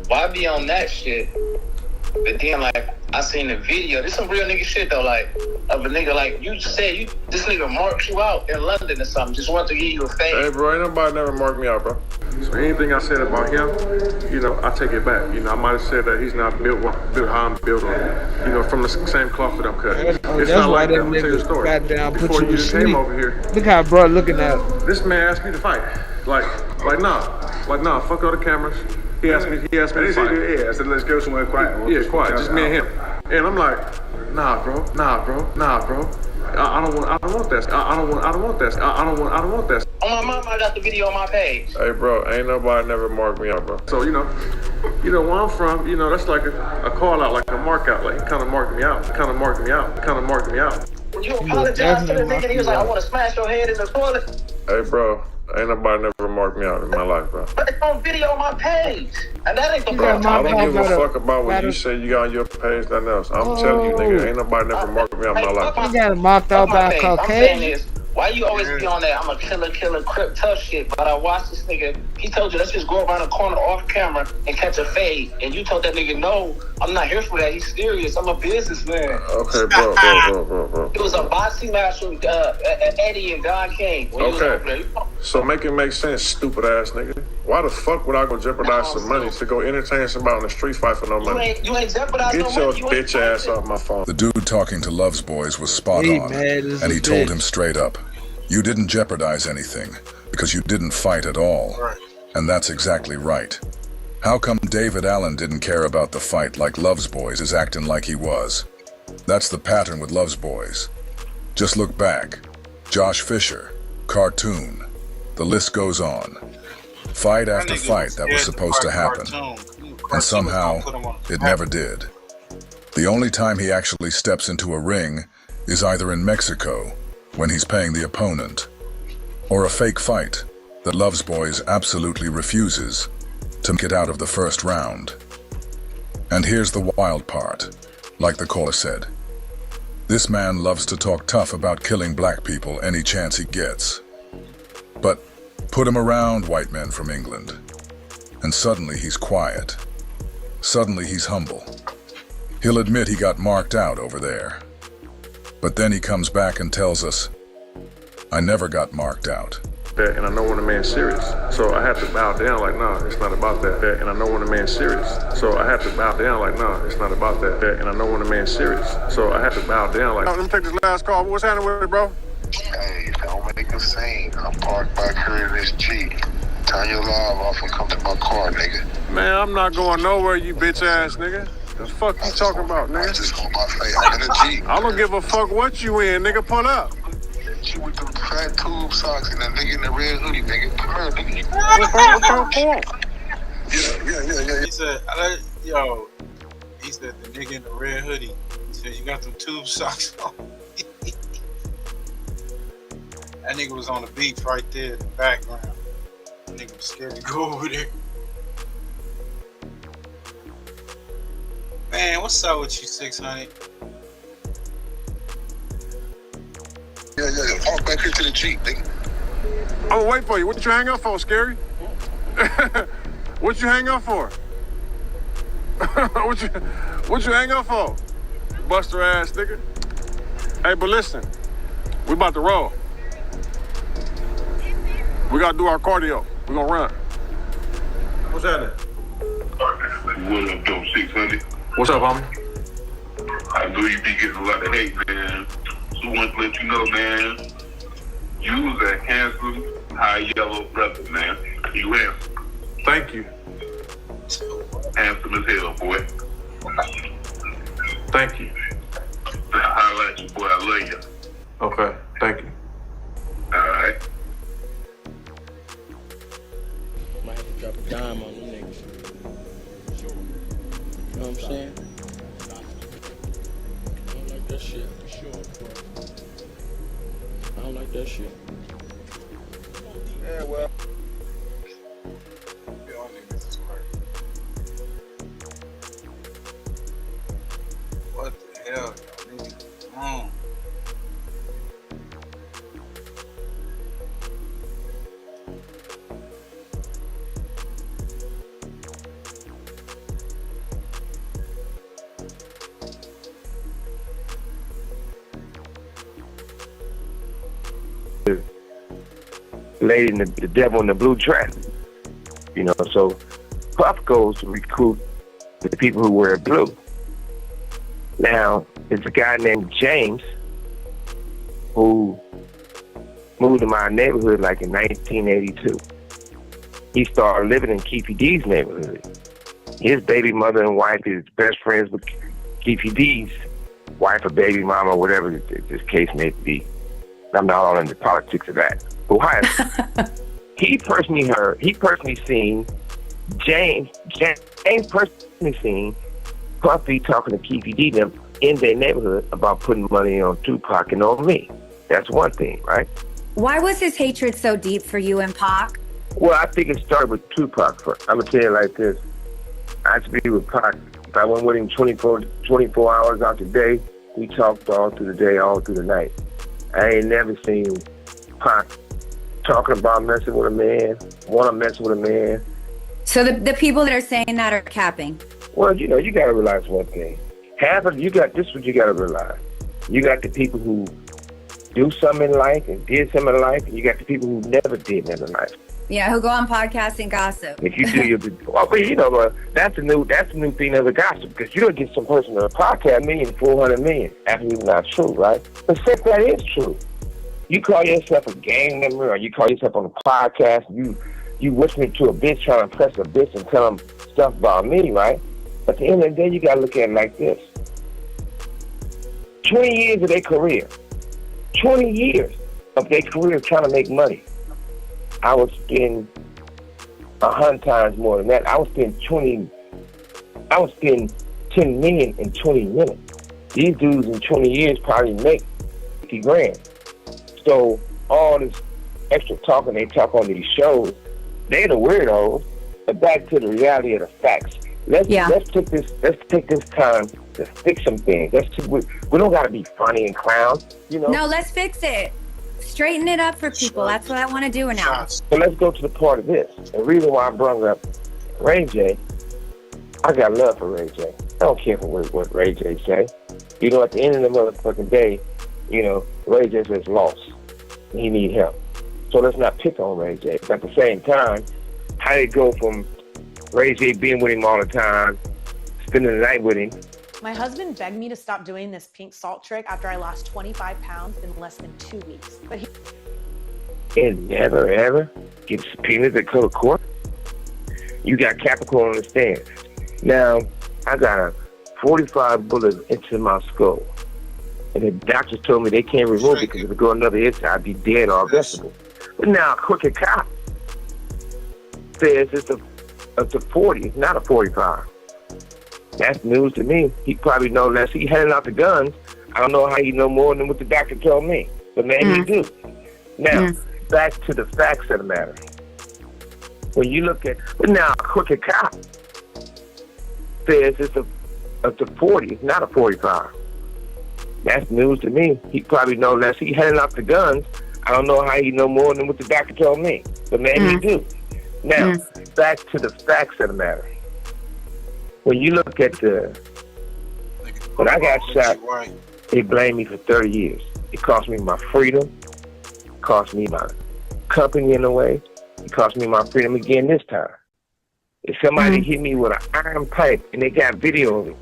Speaker 23: why be on that shit? But then, like, I seen the video. This some real nigga shit, though. Like, of a nigga, like, you said, this nigga marked you out in London or something. Just wanted to give you a fade.
Speaker 1: Hey, bro, ain't nobody never marked me out, bro. So anything I said about him, you know, I take it back. You know, I might have said that he's not built how I'm built on, you know, from the same cloth that I'm cut. It's
Speaker 13: That's
Speaker 1: not
Speaker 13: why
Speaker 1: like
Speaker 13: that
Speaker 1: that. I'm gonna tell you a
Speaker 13: nigga
Speaker 1: story.
Speaker 13: goddamn put
Speaker 1: Before
Speaker 13: you to
Speaker 1: just came
Speaker 13: sleep.
Speaker 1: over here,
Speaker 13: Look how bro looking at him.
Speaker 1: this man asked me to fight. Like nah, fuck all the cameras. He asked me to fight.
Speaker 2: Yeah, I said, let's go somewhere quiet.
Speaker 1: Yeah, quiet, just me and him. And I'm like, nah, bro. I don't want that. I don't want that.
Speaker 23: On my mom, I got the video on my page.
Speaker 1: Hey, bro, ain't nobody never marked me out, bro. So, you know where I'm from, you know, that's like a call out, like a mark out. Like, he kind of marked me out.
Speaker 23: When you apologize to the nigga, he was like, I want to smash your head in the toilet.
Speaker 1: Hey, bro, ain't nobody never marked me out in my life, bro.
Speaker 23: But it's on video on my page. And that ain't the problem.
Speaker 1: I don't give a fuck about what you say you got on your page, nothing else. I'm telling you, nigga, ain't nobody never marked me out in my life.
Speaker 13: You got mocked out by a
Speaker 23: I'm saying
Speaker 13: Caucasian.
Speaker 23: is, why you always be on that I'm a killer, crip, tough shit? But I watched this nigga, he told you, let's just go around the corner off camera and catch a fade. And you told that nigga, no, I'm not here for that. He's serious. I'm a businessman.
Speaker 1: Okay, bro.
Speaker 23: It was a boxing match with Eddie and Don King.
Speaker 1: Okay, so make it make sense, stupid ass nigga. Why the fuck would I go jeopardize some money to go entertain somebody in a street fight for no money?
Speaker 23: You ain't jeopardizing no money.
Speaker 1: Get your bitch ass off my phone.
Speaker 3: The dude talking to Love's Boys was spot on, and he told him straight up, you didn't jeopardize anything because you didn't fight at all. And that's exactly right. How come David Allen didn't care about the fight like Love's Boys is acting like he was? That's the pattern with Love's Boys. Just look back. Josh Fisher, cartoon. The list goes on. Fight after fight that was supposed to happen. And somehow, it never did. The only time he actually steps into a ring is either in Mexico, when he's paying the opponent, or a fake fight that Love's Boys absolutely refuses to get out of the first round. And here's the wild part, like the caller said. This man loves to talk tough about killing black people any chance he gets. But put him around white men from England, and suddenly he's quiet. Suddenly he's humble. He'll admit he got marked out over there. But then he comes back and tells us, I never got marked out.
Speaker 1: And I know when a man's serious. So I have to bow down like, nah, it's not about that. And I know when a man's serious. So I have to bow down like, nah, it's not about that. And I know when a man's serious. So I have to bow down like, let me take this last call. What's happening with it, bro?
Speaker 4: Hey, don't make a scene. I'm parked back here in this Jeep. Turn your live off and come to my car, nigga.
Speaker 1: Man, I'm not going nowhere, you bitch ass nigga. The fuck you talking about, nigga?
Speaker 4: I just want my face. I'm in a Jeep.
Speaker 1: I don't give a fuck what you in, nigga. Pull up.
Speaker 4: You with the fat tube socks and the nigga in the red hoodie, nigga. Come here, nigga. Yeah.
Speaker 10: He said, he said the nigga in the red hoodie. He said, you got them tube socks on. That nigga was on the beach right there in the background. That nigga was scared to go over there. Man, what's up with you, 600?
Speaker 4: Yeah. Walk back here to the Jeep, nigga.
Speaker 1: I'm gonna wait for you. What you hang up for, Scary? What you hang up for? What you hang up for? Buster ass nigga. Hey, but listen, we about to roll. We gotta do our cardio. We gonna run. What's happening?
Speaker 2: What up, though, 600?
Speaker 1: What's up, homie?
Speaker 2: I know you be getting a lot of hate, man. So I want to let you know, man, you was a handsome, high yellow brother, man. You handsome.
Speaker 1: Thank you.
Speaker 2: Handsome as hell, boy.
Speaker 1: Thank you.
Speaker 2: Holla at you, boy. I love you.
Speaker 1: Okay, thank you.
Speaker 2: All right.
Speaker 5: Might have to drop a dime on them niggas. You know what I'm saying? I don't like that shit. I don't like that shit.
Speaker 10: Yeah, well. Y'all niggas is crazy. What the hell, y'all niggas wrong?
Speaker 6: lady in the devil in the blue dress. You know, so Puff goes to recruit the people who wear blue. Now, it's a guy named James who moved to my neighborhood like in 1982. He started living in Keefy D's neighborhood. His baby mother and wife is best friends with Keefy D's wife or baby mama or whatever this case may be. I'm not all into politics of that. But why? He personally seen James personally seen Puffy talking to Keefy D them in their neighborhood about putting money on Tupac and on me. That's one thing, right?
Speaker 7: Why was his hatred so deep for you and Pac?
Speaker 6: Well, I think it started with Tupac first. I'm going to tell you like this. I used to be with Pac. If I went with him 24 hours out the day, we talked all through the day, all through the night. I ain't never seen Pac talking about messing with a man, want to mess with a man.
Speaker 7: So the people that are saying that are capping.
Speaker 6: Well, you know, you got to realize one thing. This is what you got to realize. You got the people who do something in life and did something in life, and you got the people who never did nothing in life.
Speaker 7: Yeah, who go on podcasts and gossip.
Speaker 6: If you do your, well, but you know, that's a new thing of the gossip, because you don't get some person on a podcast $1,400,000. Absolutely not true, right? But since that is true, you call yourself a gang member, or you call yourself on a podcast, you whispering to a bitch trying to impress a bitch and tell them stuff about me, right? At the end of the day, you gotta look at it like this: 20 years of their career, 20 years of their career trying to make money. I would spend 100 times more than that. I would spend 10 million in 20 minutes. These dudes in 20 years probably make 50 grand. So all this extra talking they talk on these shows, they the weirdos. But back to the reality of the facts. Let's take this time to fix some things. We don't gotta be funny and clowns, you know.
Speaker 7: No, let's fix it. Straighten it up for people. That's what I want to do now.
Speaker 6: So let's go to the part of this. The reason why I brought up Ray J, I got love for Ray J. I don't care for what Ray J say. You know, at the end of the motherfucking day, you know, Ray J is lost. He need help. So let's not pick on Ray J. But at the same time, how did it go from Ray J being with him all the time, spending the night with him?
Speaker 9: My husband begged me to stop doing this pink salt trick after I lost 25 pounds in less than 2 weeks. But
Speaker 6: And never, ever get subpoenaed to go to court? You got Capricorn on the stand. Now, I got a 45 bullets into my skull. And the doctors told me they can't remove it because if it go another inch, I'd be dead or arrestable. But now a crooked cop says it's a 40, it's not a 45. That's news to me. He probably know less. He handing out the guns. I don't know how he know more than what the doctor told me. But man, he do. Now, back to the facts of the matter. When you look at, but now a crooked cop says it's a 40, it's not a 45. That's news to me. He probably know less. He handing out the guns. I don't know how he know more than what the doctor told me. But man, he do. Now, back to the facts of the matter. When you look at when I got shot, they blamed me for 30 years. It cost me my freedom. It cost me my company in a way. It cost me my freedom again this time. If somebody hit me with an iron pipe and they got video of it,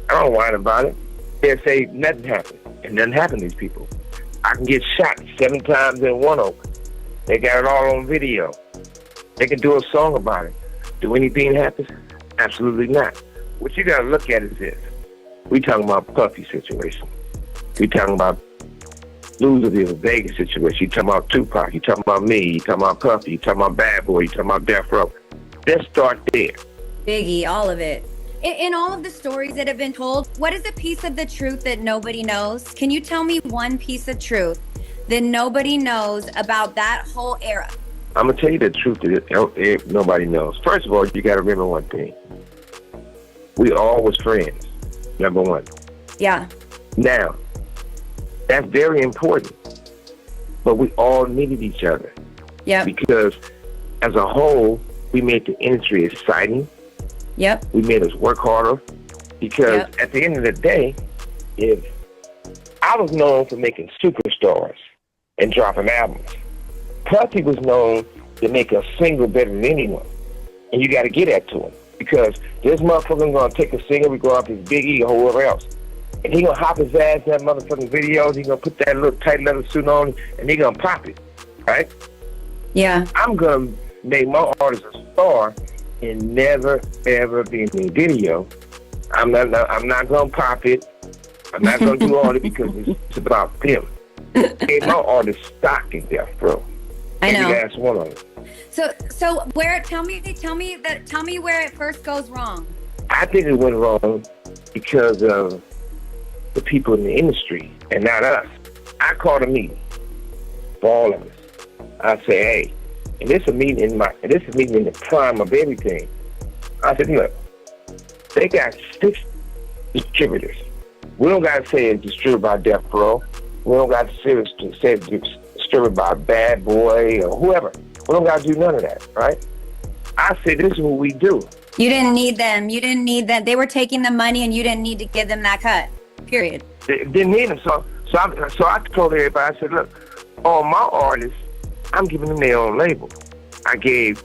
Speaker 6: I don't whine about it. They'll say nothing happened. And nothing happened to these people. I can get shot 7 times in one oak. They got it all on video. They can do a song about it. Do anything happen? Absolutely not. What you gotta look at is this. We talking about Puffy situation. We talking about Louisville, Vegas situation. You talking about Tupac. You talking about me. You talking about Puffy. You talking about Bad Boy. You talking about Death Row. Let's start there.
Speaker 7: Biggie, all of it. In all of the stories that have been told, what is a piece of the truth that nobody knows? Can you tell me one piece of truth that nobody knows about that whole era?
Speaker 6: I'm going to tell you the truth that nobody knows. First of all, you got to remember one thing. We all was friends, number one.
Speaker 7: Yeah.
Speaker 6: Now, that's very important. But we all needed each other.
Speaker 7: Yeah.
Speaker 6: Because as a whole, we made the industry exciting.
Speaker 7: Yep.
Speaker 6: We made us work harder. Because at the end of the day, if I was known for making superstars and dropping albums, Puffy was known to make a single better than anyone. And you got to get that to him. Because this motherfucker gonna take a single, we go up his Biggie or whoever else. And he gonna hop his ass in that motherfucking videos, he gonna put that little tight leather suit on, and he gonna pop it, right?
Speaker 7: Yeah.
Speaker 6: I'm gonna make my artist a star and never, ever be in a video. I'm not gonna pop it. I'm not gonna do all it because it's about them. And my artist stock in Death Row.
Speaker 7: I know.
Speaker 6: Every last one of them.
Speaker 7: So where? Tell me where it first goes wrong.
Speaker 6: I think it went wrong because of the people in the industry and not us. I called a meeting for all of us. I say, hey, and this is a meeting in the prime of everything. I said, look, they got 6 distributors. We don't got to say it's distributed by Death Row. We don't got to say it's distributed by Bad Boy or whoever. We don't got to do none of that, right? I said, this is what we do.
Speaker 7: You didn't need them. You didn't need them. They were taking the money, and you didn't need to give them that cut. Period.
Speaker 6: They didn't need them. So I told everybody, I said, look, all my artists, I'm giving them their own label. I gave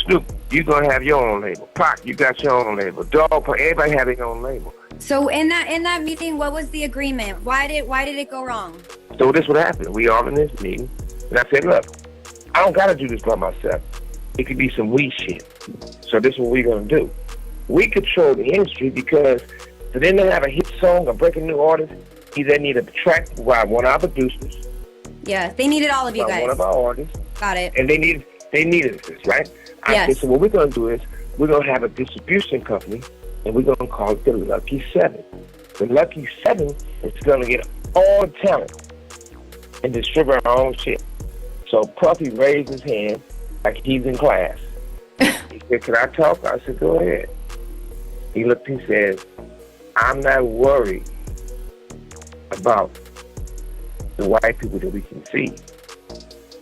Speaker 6: Snoop, you gonna have your own label. Pac, you got your own label. Dog, everybody have their own label.
Speaker 7: So in that meeting, what was the agreement? Why did it go wrong?
Speaker 6: So this what happened. We all in this meeting, and I said, look, I don't gotta do this by myself. It could be some we shit. So this is what we're gonna do. We control the industry because for them to have a hit song or break a new artist, they need a track by one of our producers.
Speaker 7: Yeah, they needed all of you guys.
Speaker 6: One of our artists.
Speaker 7: Got it.
Speaker 6: And they needed this, right?
Speaker 7: Yes.
Speaker 6: I said, so what we're going to do is we're going to have a distribution company, and we're going to call it the Lucky 7. The Lucky 7 is going to get all the talent and distribute our own shit. So Puffy raised his hand like he's in class. He said, can I talk? I said, go ahead. He looked, he said, I'm not worried about the white people that we can see.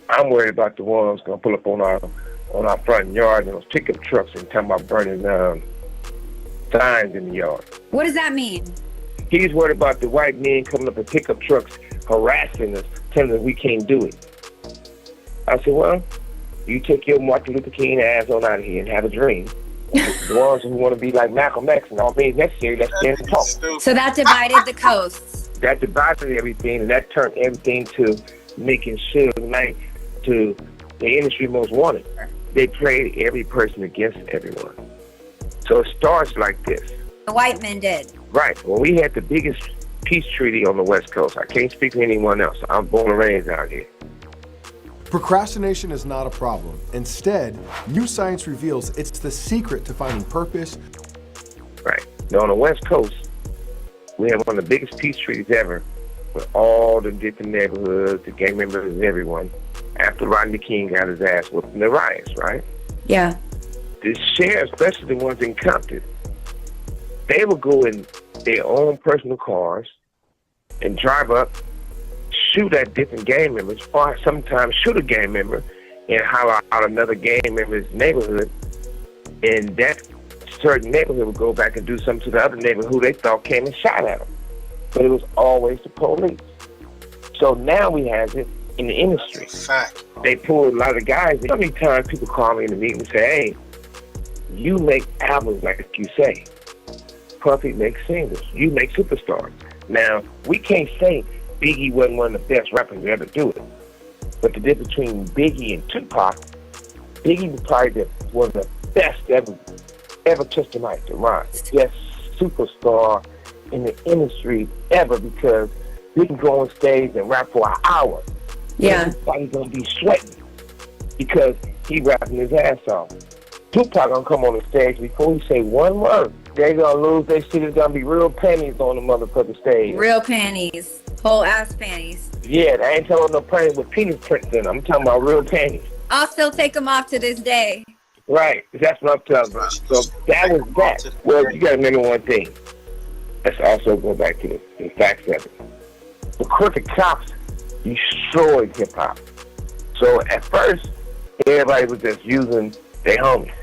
Speaker 6: I'm worried about the ones gonna pull up on our front yard and those pickup trucks and talking about burning signs in the yard.
Speaker 7: What does that mean?
Speaker 6: He's worried about the white men coming up in pickup trucks harassing us, telling us we can't do it. I said, well, you take your Martin Luther King ass on out of here and have a dream. The ones who want to be like Malcolm X and all things necessary, let's stand and talk.
Speaker 7: So that divided the coasts.
Speaker 6: That divided everything, and that turned everything to making sure tonight to the industry most wanted. They played every person against everyone. So it starts like this.
Speaker 7: The white men did.
Speaker 6: Right. Well, we had the biggest peace treaty on the West Coast. I can't speak for anyone else. I'm born and raised out here.
Speaker 11: Procrastination is not a problem. Instead, new science reveals it's the secret to finding purpose.
Speaker 6: Right. Now, on the West Coast, we have one of the biggest peace treaties ever with all the different neighborhoods, the gang members, and everyone. After Rodney King got his ass whooped in the riots, right?
Speaker 7: Yeah.
Speaker 6: The sheriffs, especially the ones in Compton, they would go in their own personal cars and drive up, shoot at different gang members, or sometimes shoot a gang member and holler out another gang member's neighborhood, and that certain neighborhood would go back and do something to the other neighborhood who they thought came and shot at them. But it was always the police. So now we have it in the industry.
Speaker 10: Fact.
Speaker 6: They pull a lot of guys. How many times people call me in the meeting and say, hey, you make albums like you say. Puffy makes singles. You make superstars. Now, we can't say Biggie wasn't one of the best rappers to ever do it. But the difference between Biggie and Tupac, Biggie was probably one of the best ever touched the mic to rhyme. Best superstar in the industry ever, because he can go on stage and rap for an hour.
Speaker 7: Yeah.
Speaker 6: Everybody's gonna be sweating because he rapping his ass off. Tupac gonna come on the stage before he say one word. They gonna lose their shit. It's gonna be real panties on the motherfucking stage.
Speaker 7: Real panties. Whole ass panties.
Speaker 6: Yeah, I ain't talking about no panties with penis prints in them. I'm talking about real panties.
Speaker 7: I'll still take them off to this day.
Speaker 6: Right, that's what I'm talking about. So that was that. Well, you gotta remember one thing. Let's also go back to the facts of it. The crooked cops destroyed hip-hop. So at first, everybody was just using their homies.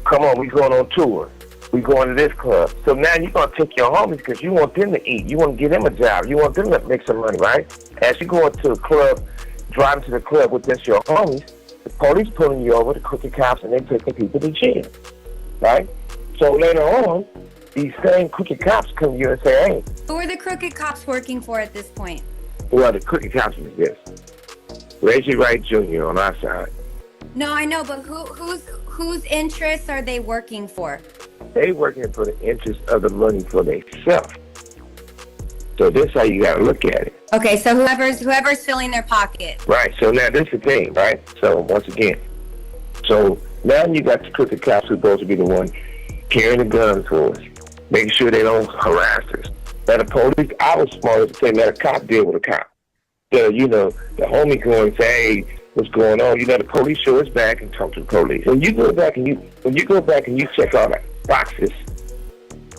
Speaker 6: Come on, we going on tour. We going to this club. So now you're going to take your homies because you want them to eat. You want to give them a job. You want them to make some money, right? As you go into a club driving to the club with just your homies, the police pulling you over, the crooked cops, and they taking people to jail, right? So later on, these same crooked cops come to you and say, hey.
Speaker 7: Who are the crooked cops working for at this point?
Speaker 6: Well, the crooked cops is this. Reggie Wright Jr. on our side.
Speaker 7: No, I know, but whose interests are they working for?
Speaker 6: They working for the interest of the money for themselves. So this is how you gotta look at it.
Speaker 7: Okay, so whoever's filling their pocket.
Speaker 6: Right, so now this is the thing, right? So once again, so now you got the crooked cops who's supposed to be the one carrying the guns for us, making sure they don't harass us. Now the police, I was smart to say, let a cop deal with a cop. The homie go and say, hey, what's going on? The police show us back and talk to the police. When you go back and you check all the boxes,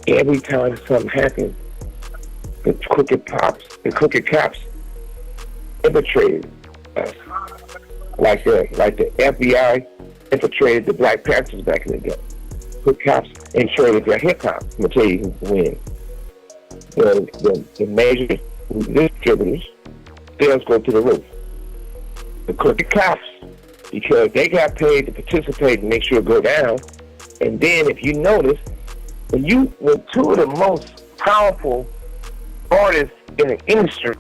Speaker 6: every time something happens, the crooked cops infiltrated us. Like the FBI infiltrated the Black Panthers back in the day. Crooked cops infiltrated their hip hop. I'm gonna tell you when. The major distributors, sales go to the roof. The crooked cops, because they got paid to participate and make sure it go down. And then if you notice, when two of the most powerful artists in the industry,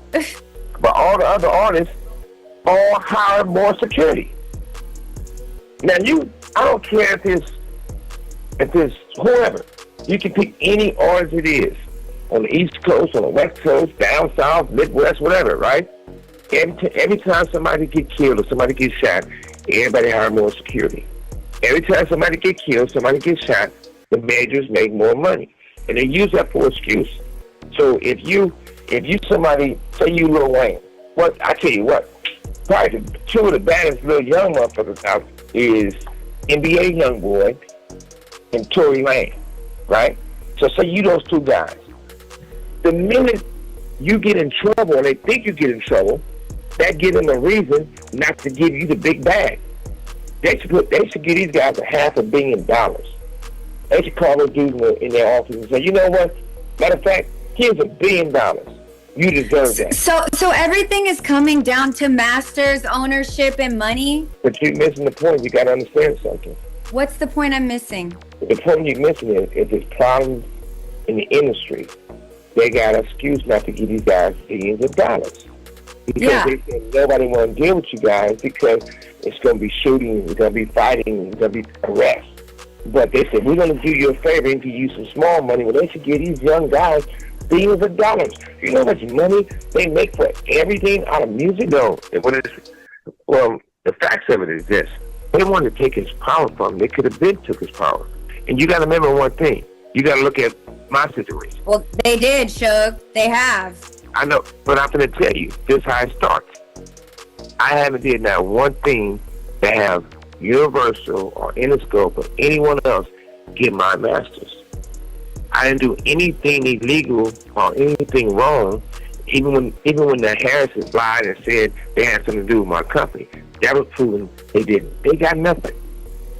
Speaker 6: but all the other artists all hire more security. Now I don't care if it's whoever. You can pick any artist it is. On the East Coast, on the West Coast, down South, Midwest, whatever, right? Every time somebody get killed or somebody gets shot, everybody hire more security. Every time somebody get killed, somebody gets shot, the majors make more money. And they use that for excuse. So if you somebody, say you Lil Wayne, I tell you what, probably two of the baddest little young motherfuckers out is NBA Youngboy and Tory Lanez, right? So say you those two guys. The minute you get in trouble, or they think you get in trouble, that gives them a reason not to give you the big bag. They should give these guys $500 million. They should call those dudes in their office and say, you know what? Matter of fact, here's $1 billion. You deserve that.
Speaker 7: So everything is coming down to masters, ownership, and money?
Speaker 6: But you're missing the point. You got to understand something.
Speaker 7: What's the point I'm missing?
Speaker 6: The point you're missing is if there's problems in the industry, they got an excuse not to give these guys billions of dollars. Because they said nobody want to deal with you guys because it's going to be shooting, it's going to be fighting, it's going to be arrests. But they said, we're going to do you a favor and give you some small money. Well, they should give these young guys billions of dollars. You know how much money they make for everything out of music? No. Well, the facts of it is this. They wanted to take his power from him. They could have been took his power. And you got to remember one thing. You got to look at my situation.
Speaker 7: Well, they did, Suge. They have.
Speaker 6: I know, but I'm going to tell you, this is how it starts. I haven't did not one thing to have Universal or Interscope or anyone else get my masters. I didn't do anything illegal or anything wrong, even when the Harrises lied and said they had something to do with my company. That was proven they didn't. They got nothing.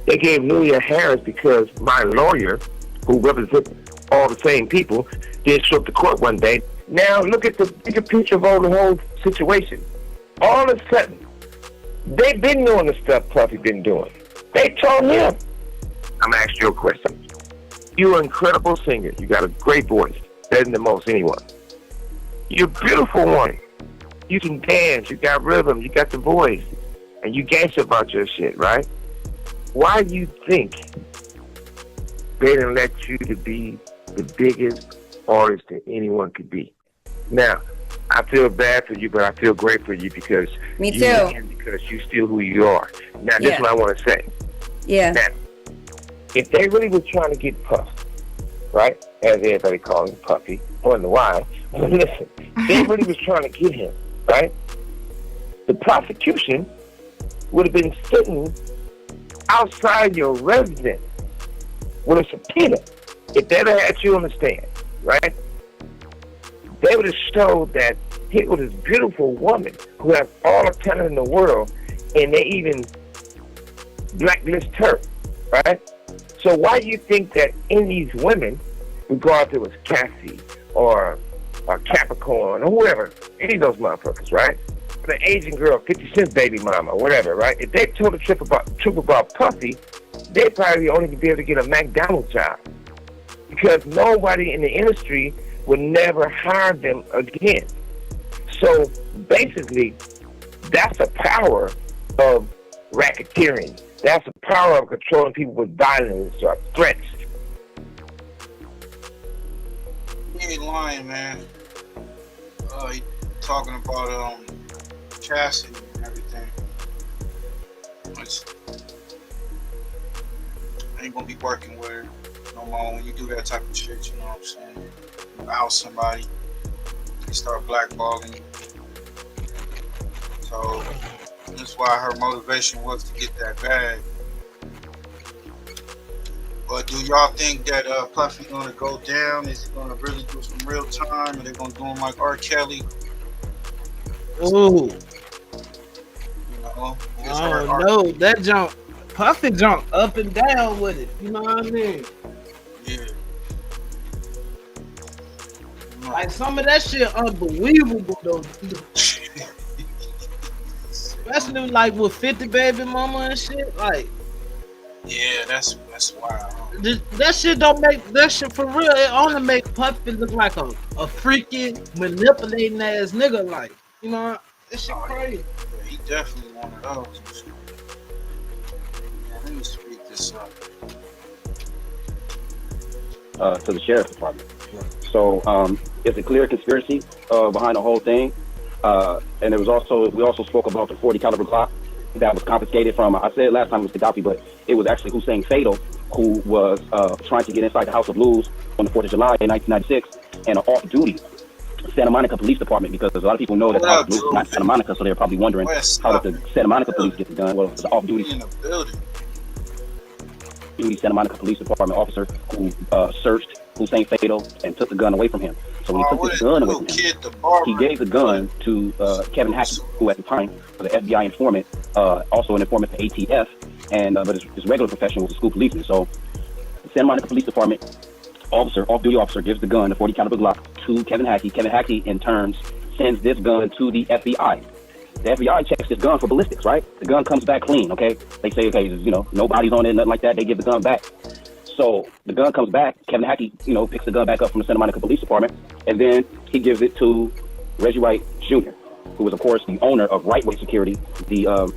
Speaker 6: They gave Louis a Harris because my lawyer, who represents all the same people, did show up to court one day. Now look at the bigger picture of the whole situation. All of a sudden, they've been doing the stuff Puffy been doing. They told him. I'm gonna ask you a question. You're an incredible singer. You got a great voice, better than most anyone. You're a beautiful one. You can dance. You got rhythm. You got the voice, and you gangster about your shit, right? Why do you think they didn't let you to be the biggest artist that anyone could be? Now, I feel bad for you, but I feel great for you because
Speaker 7: Me too.
Speaker 6: Because you still who you are. Now, this is what I want to say.
Speaker 7: Yeah.
Speaker 6: Now, if they really were trying to get Puff, right, as everybody calls him Puffy, I wonder why. But listen, they really was trying to get him, right? The prosecution would have been sitting outside your residence with a subpoena. If they ever had you on the stand, right? They would have showed that here was this beautiful woman who has all the talent in the world, and they even blacklist her, right? So why do you think that in these women, regardless if it was Cassie or Capricorn or whoever, any of those motherfuckers, right? the Asian girl, 50 Cent's baby mama, whatever, right? If they told the truth about Puffy, they'd probably only be able to get a McDonald's job. Because nobody in the industry would never hire them again. So basically, that's the power of racketeering. That's the power of controlling people with violence or threats.
Speaker 10: You ain't lying, man. You talking about Cassidy and everything. I ain't gonna be working with her no more when you do that type of shit, you know what I'm saying? You out somebody, they start blackballing you. So that's why her motivation was to get that bag. But do y'all think that Puffy gonna go down? Is he gonna really do some real time? Are they gonna do him like R. Kelly?
Speaker 13: Ooh.
Speaker 10: You know,
Speaker 13: I don't know. That jump, Puffy jump up and down with it. You know what I mean?
Speaker 10: Yeah.
Speaker 13: Like some of that shit unbelievable though. Especially like with 50 baby mama and shit. Like,
Speaker 10: yeah, that's wild.
Speaker 13: That shit don't make that shit for real. It only make Puffy look like a freaking manipulating ass nigga. Like, you know, that shit crazy.
Speaker 10: Yeah, he definitely one of those. Yeah, let me speak this up.
Speaker 14: To the sheriff's department. So it's a clear conspiracy behind the whole thing. And there was we also spoke about the 40 caliber Glock that was confiscated from, I said last time it was Gaddafi, but it was actually Hussein Fatal, who was trying to get inside the House of Blues on the 4th of July in 1996 and an off-duty Santa Monica Police Department, because a lot of people know that the House of Blues is not Santa Monica, so they're probably wondering how did the Santa Monica Police get the gun. Well, it's the off-duty Santa Monica Police Department officer who searched Hussein Fatal and took the gun away from him. So when he took the gun away from him, he gave the gun to Kevin Hackett, who at the time was an FBI informant, also an informant for ATF, and but his regular profession was a school policeman. So the Santa Monica Police Department officer, off-duty officer, gives the gun, the 40 caliber Glock, to Kevin Hackett. Kevin Hackett, in turn, sends this gun to the FBI. The FBI checks this gun for ballistics, right? The gun comes back clean, okay? They say, okay, you know, no bodies on it, nothing like that. They give the gun back. So the gun comes back. Kevin Hackett, you know, picks the gun back up from the Santa Monica Police Department, and then he gives it to Reggie White Jr., who was, of course, the owner of Rightway Security, the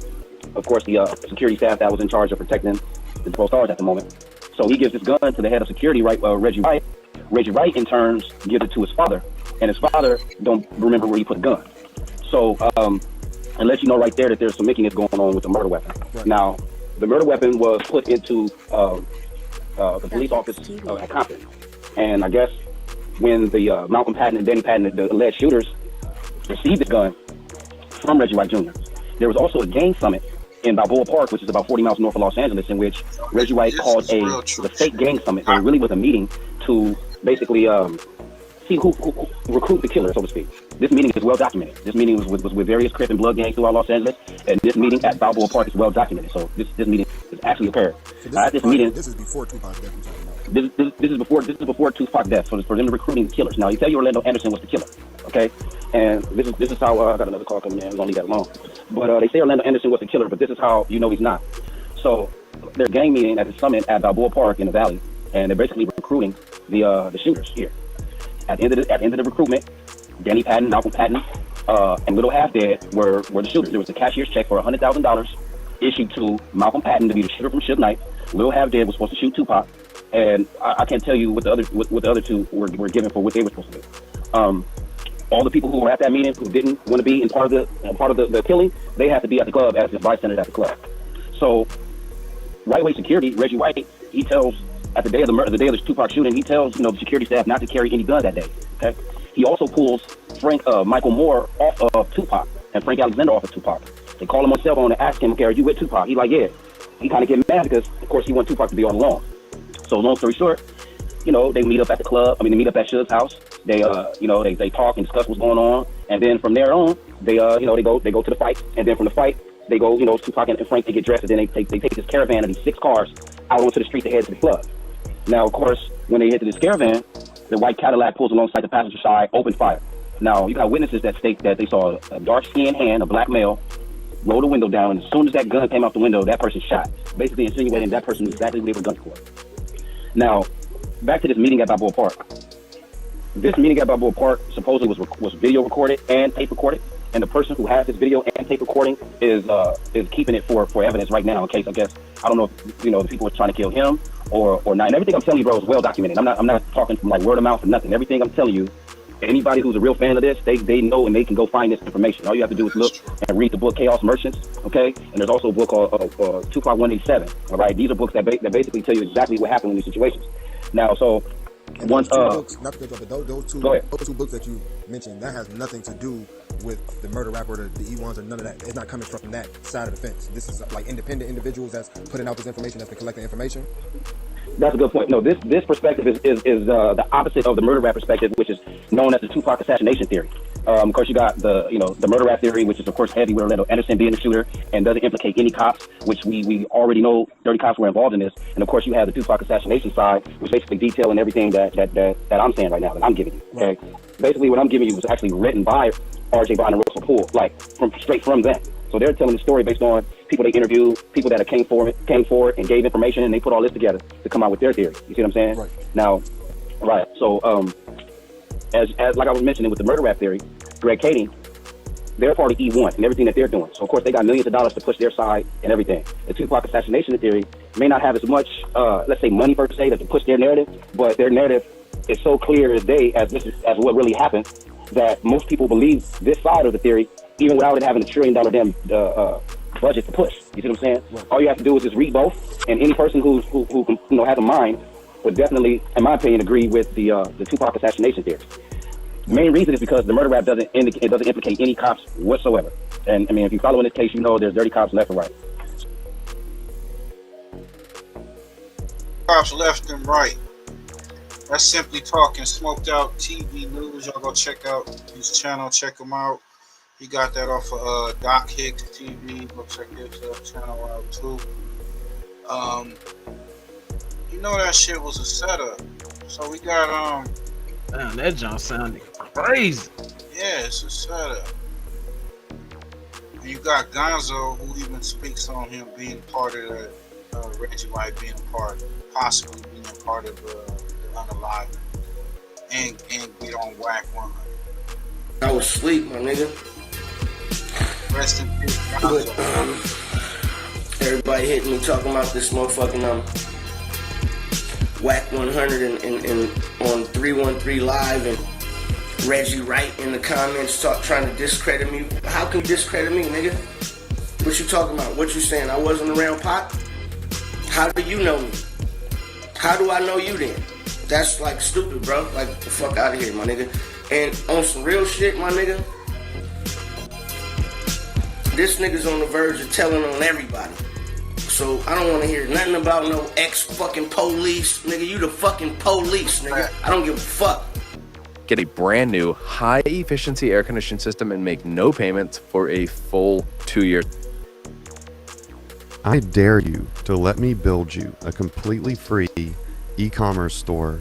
Speaker 14: security staff that was in charge of protecting the Pro Stars at the moment. So he gives this gun to the head of security, Reggie White. Reggie White, in turn, gives it to his father, and his father don't remember where he put the gun. So, and let you know right there that there's some making going on with the murder weapon. Right. Now, the murder weapon was put into the police office at Compton, and I guess when the Malcolm Patton and Danny Patton, the alleged shooters, received the gun from Reggie White Jr., there was also a gang summit in Balboa Park, which is about 40 miles north of Los Angeles, in which Reggie White called the fake gang summit. So it really was a meeting to basically see who recruit the killer, so to speak. This meeting is well documented. This meeting was with various Crip and Blood gangs throughout Los Angeles, and this meeting at Balboa Park is well documented. So this meeting is actually occurred.
Speaker 12: So
Speaker 14: At this meeting,
Speaker 12: this is before Tupac death.
Speaker 14: this is before Tupac death. So it's for them recruiting the killers. Now you tell you Orlando Anderson was the killer, okay? And this is how I got another call coming in. I'm gonna leave that alone. But they say Orlando Anderson was the killer, but this is how you know he's not. So they're gang meeting at the summit at Balboa Park in the Valley, and they're basically recruiting the shooters here. At the end of the recruitment, Danny Patton, Malcolm Patton, and Little Half Dead were the shooters. There was a cashier's check for $100,000 issued to Malcolm Patton to be the shooter from Suge Knight. Little Half Dead was supposed to shoot Tupac, and I can't tell you what the other two were given for what they were supposed to do. All the people who were at that meeting who didn't want to be in part of the killing, they had to be at the club as the bystanders at the club. So, Rightway Security, Reggie White, he tells at the day of the Tupac shooting, he tells the security staff not to carry any guns that day. Okay, he also pulls Michael Moore off of Tupac and Frank Alexander off of Tupac. They call him on cell phone and ask him, "Okay, are you with Tupac?" He's like, "Yeah." He kind of get mad because, of course, he wants Tupac to be all alone. So, long story short, they meet up at the club. They meet up at Suge's house. They they talk and discuss what's going on, and then from there on, they go to the fight, and then from the fight, they go, Tupac and Frank, they get dressed, and then they take this caravan of these 6 cars out onto the street to head to the club. Now, of course, when they hit to this caravan, the white Cadillac pulls alongside the passenger side, open fire.
Speaker 12: Now, you got witnesses that state that they saw a dark-skinned hand, a black male, roll the window down, and as soon as that gun came out the window, that person shot, basically insinuating that person was exactly who they were gunning for. Now, back to this meeting at Balboa Park. This meeting at Balboa Park supposedly was video recorded and tape recorded, and the person who has this video and tape recording is keeping it for evidence right now in case, I guess, I don't know if, the people were trying to kill him or not. And everything I'm telling you, bro, is well documented. I'm not talking from like word of mouth or nothing. Everything I'm telling you, anybody who's a real fan of this, they know and they can go find this information. All you have to do is look and read the book Chaos Merchants, okay? And there's also a book called Tupac 187, all right? These are books that basically tell you exactly what happened in these situations. Now, so
Speaker 19: and
Speaker 12: once
Speaker 19: books, not to cut you off, but those two books that you mentioned, that has nothing to do with the murder rap or the E1s or none of that. It's not coming from that side of the fence. This is like independent individuals that's putting out this information, that's been collecting information.
Speaker 12: That's a good point. No, this perspective is the opposite of the murder rap perspective, which is known as the Tupac assassination theory. Of course, you got the murder rap theory, which is of course heavy with Orlando Anderson being the shooter and doesn't implicate any cops, which we already know 30 cops were involved in this. And of course, you have the Tupac assassination side, which basically detailing everything that I'm saying right now, that I'm giving you. Okay, basically what I'm giving you was actually written by R.J. Brown and Russell Poole, like straight from them. So they're telling the story based on people they interviewed, people that came forward and gave information, and they put all this together to come out with their theory. You see what I'm saying? Right. Now, right. So, as like I was mentioning with the murder rap theory, Greg Kading, they're part of E1 and everything that they're doing. So of course they got millions of dollars to push their side and everything. The Tupac assassination theory may not have as much, let's say, money per se to push their narrative, but their narrative is so clear as day as what really happened that most people believe this side of the theory, even without it having $1 trillion damn budget to push. You see what I'm saying? Right. All you have to do is just read both, and any person who has a mind would definitely, in my opinion, agree with the Tupac assassination theory. The main reason is because the murder rap doesn't implicate any cops whatsoever. And I mean, if you follow in this case, you know there's dirty cops left and right.
Speaker 10: Cops left and right. That's Simply Talking, Smoked Out TV News. Y'all go check out his channel, check him out. He got that off of Doc Hicks TV. Go check his channel out too. You know that shit was a setup. So we got
Speaker 13: Damn, that jump sounded crazy.
Speaker 10: Yeah, it's a setup. And you got Gonzo, who even speaks on him being part of the Reggie White being possibly being part of the unalive and get on Wacc 100.
Speaker 20: I was asleep, my nigga.
Speaker 10: Rest in peace,
Speaker 20: Gonzo. Everybody hitting me talking about this motherfucking Wacc 100 and on 313 Live and Reggie Wright in the comments trying to discredit me. How can you discredit me, nigga? What you talking about? What you saying? I wasn't around Pop? How do you know me? How do I know you then? That's like stupid, bro. Like, the fuck out of here, my nigga. And on some real shit, my nigga, this nigga's on the verge of telling on everybody. So I don't want to hear nothing about no ex-fucking police. Nigga, you the fucking police, nigga. I don't give a fuck.
Speaker 24: Get a brand new high-efficiency air conditioning system and make no payments for a full 2 years.
Speaker 25: I dare you to let me build you a completely free e-commerce store.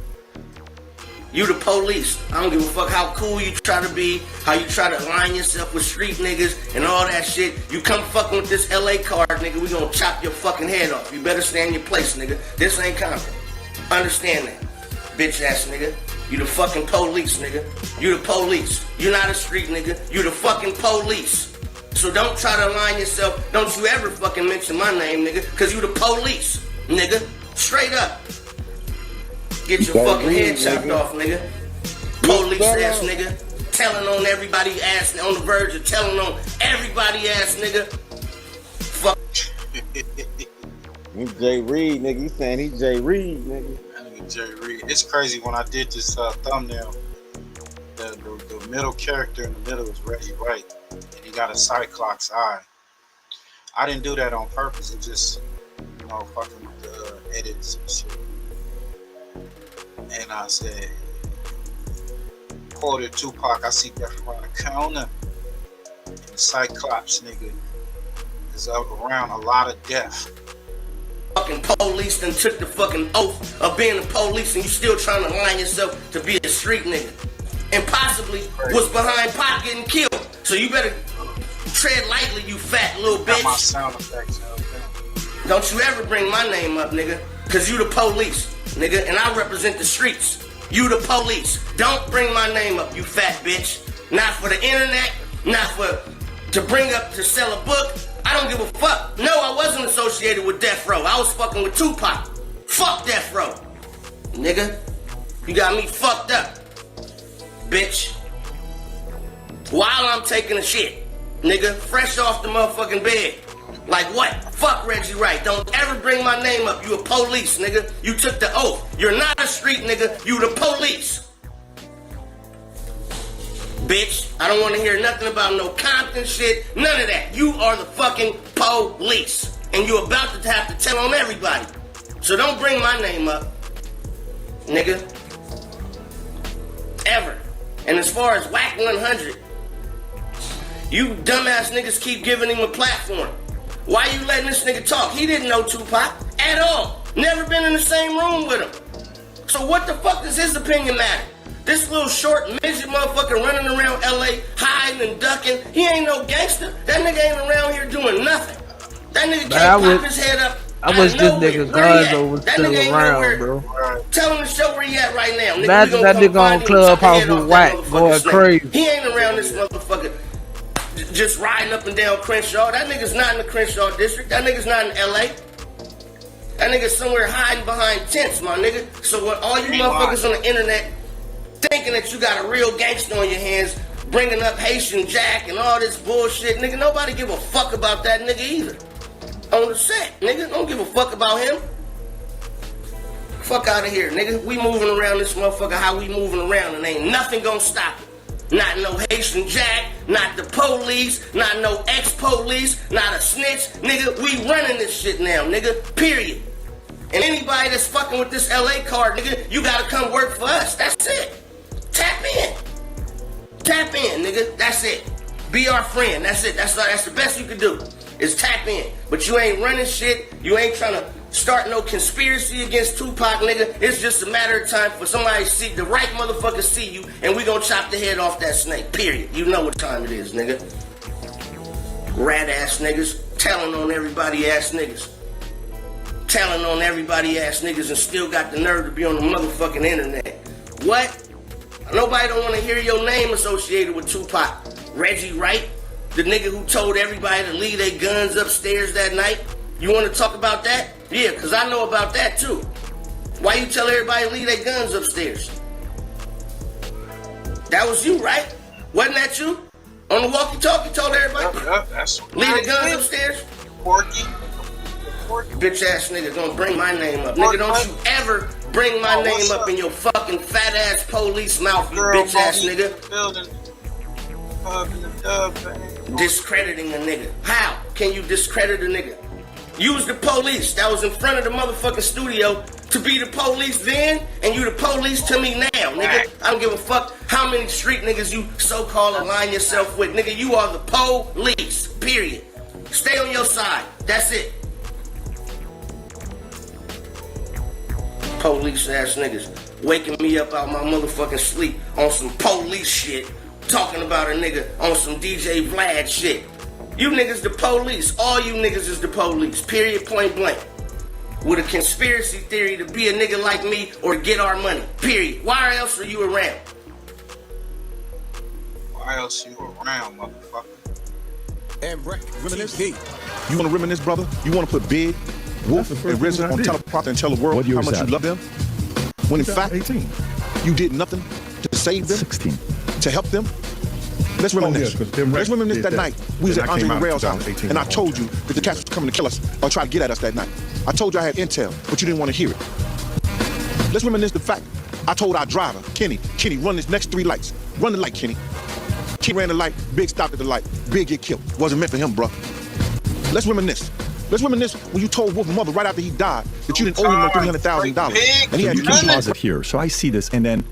Speaker 20: You the police. I don't give a fuck how cool you try to be, how you try to align yourself with street niggas and all that shit. You come fucking with this LA card, nigga, we gonna chop your fucking head off. You better stay in your place, nigga. This ain't Compton. Understand that, bitch ass nigga. You the fucking police, nigga. You the police. You not a street nigga. You the fucking police. So don't try to align yourself. Don't you ever fucking mention my name, nigga, cause you the police, nigga. Straight up. Get your fucking head chopped off, nigga. Police ass nigga. Telling on everybody ass, on the verge of telling on everybody ass nigga. Fuck.
Speaker 8: He's Jay Reed, nigga. You saying he's Jay Reed, nigga.
Speaker 10: That nigga Jay Reed. It's crazy when I did this thumbnail. The middle character in the middle is Reggie White. And he got a Cyclops eye. I didn't do that on purpose. It just, fucking with the edits and shit. And I said, quoted Tupac, I see death around the corner. And the Cyclops nigga is up around a lot of death.
Speaker 20: Fucking police done took the fucking oath of being a police and you still trying to align yourself to be a street nigga. and possibly was behind Pac getting killed. So you better tread lightly, you fat little
Speaker 10: Got my
Speaker 20: bitch.
Speaker 10: sound effects.
Speaker 20: Don't you ever bring my name up, nigga, cause you the police, nigga, and I represent the streets. You the police. Don't bring my name up, you fat bitch. Not for the internet, not for to bring up to sell a book. I don't give a fuck. No, I wasn't associated with Death Row. I was fucking with Tupac. Fuck Death Row. Nigga, you got me fucked up, bitch. While I'm taking a shit, nigga, fresh off the motherfucking bed. Like what? Fuck Reggie Wright. Don't ever bring my name up. You a police, nigga. You took the oath. You're not a street nigga. You the police. Bitch, I don't want to hear nothing about no Compton shit. None of that. You are the fucking police. And you're about to have to tell on everybody. So don't bring my name up, nigga. Ever. And as far as Wacc 100, you dumbass niggas keep giving him a platform. Why you letting this nigga talk? He didn't know Tupac at all. Never been in the same room with him. So what the fuck does his opinion matter? This little short midget motherfucker running around LA hiding and ducking. He ain't no gangster. That nigga ain't around here doing nothing. That nigga can't pop his head up.
Speaker 13: I wish this nigga Gonzo was still around, bro.
Speaker 20: Tell him to show where he at right now. Nigga,
Speaker 13: Imagine that nigga on Clubhouse with Wacc going crazy.
Speaker 20: He ain't around this motherfucker just riding up and down Crenshaw. That nigga's not in the Crenshaw district. That nigga's not in LA. That nigga's somewhere hiding behind tents, my nigga. So when all you motherfuckers on the internet thinking that you got a real gangster on your hands, bringing up Haitian Jack and all this bullshit, nigga, nobody give a fuck about that nigga either. On the set, nigga, don't give a fuck about him. Fuck out of here, nigga. We moving around this motherfucker how we moving around and ain't nothing gonna stop it. Not no Haitian Jack, not the police, not no ex-police, not a snitch. Nigga, we running this shit now, nigga, period. And anybody that's fucking with this LA card, nigga, you gotta come work for us. That's it. Tap in. Tap in, nigga. That's it. Be our friend. That's it. That's the best you can do is tap in. But you ain't running shit. You ain't trying to start no conspiracy against Tupac, nigga. It's just a matter of time for somebody to see, the right motherfucker see you, and we gonna chop the head off that snake, period. You know what time it is, nigga. Rat ass niggas, telling on everybody ass niggas. Telling on everybody ass niggas and still got the nerve to be on the motherfucking internet. What? Nobody don't want to hear your name associated with Tupac. Reggie Wright, the nigga who told everybody to leave their guns upstairs that night. You want to talk about that? Yeah, because I know about that too. Why you tell everybody to leave their guns upstairs? That was you, right? Wasn't that you? On the walkie-talkie told everybody?
Speaker 10: That's
Speaker 20: leave the guns upstairs?
Speaker 10: Porky.
Speaker 20: Bitch ass nigga, don't bring my name up. Nigga, don't you ever bring my name up in your fucking fat ass police mouth, you bitch ass nigga. Discrediting a nigga. How can you discredit a nigga? You was the police that was in front of the motherfucking studio to be the police then, and you the police to me now, nigga. I don't give a fuck how many street niggas you so-called align yourself with. Nigga, you are the police, period. Stay on your side. That's it. Police ass niggas waking me up out my motherfucking sleep on some police shit, talking about a nigga on some DJ Vlad shit. You niggas the police. All you niggas is the police. Period, point blank. With a conspiracy theory to be a nigga like me or get our money. Period. Why else are you around?
Speaker 10: Why else you around, motherfucker?
Speaker 15: And reminisce. You want to reminisce, brother? You want to put Big, Wolf, and RZA on teleprompter and tell the world how much you love them? When in fact, 18. You did nothing to save them? 16. To help them? Let's reminisce. Let's reminisce that night. We was at Andre Morel's house, and I told you that the cats was coming to kill us or try to get at us that night. I told you I had intel, but you didn't want to hear it. Let's reminisce the fact I told our driver, Kenny, run this next 3 lights. Run the light, Kenny. Kenny ran the light, Big stopped at the light. Big get killed. Wasn't meant for him, bro. Let's reminisce. Let's reminisce when you told Wolf's mother right after he died that you didn't owe him $300,000. And he had
Speaker 16: you can pause it here. So I see this, and then,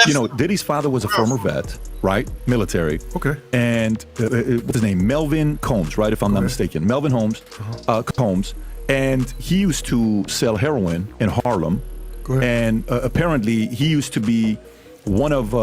Speaker 16: you know, Diddy's father was a former vet, right? Military. Okay. And what's his name? Melvin Combs, right? If I'm not mistaken. Melvin Combs. And he used to sell heroin in Harlem. And apparently he used to be one of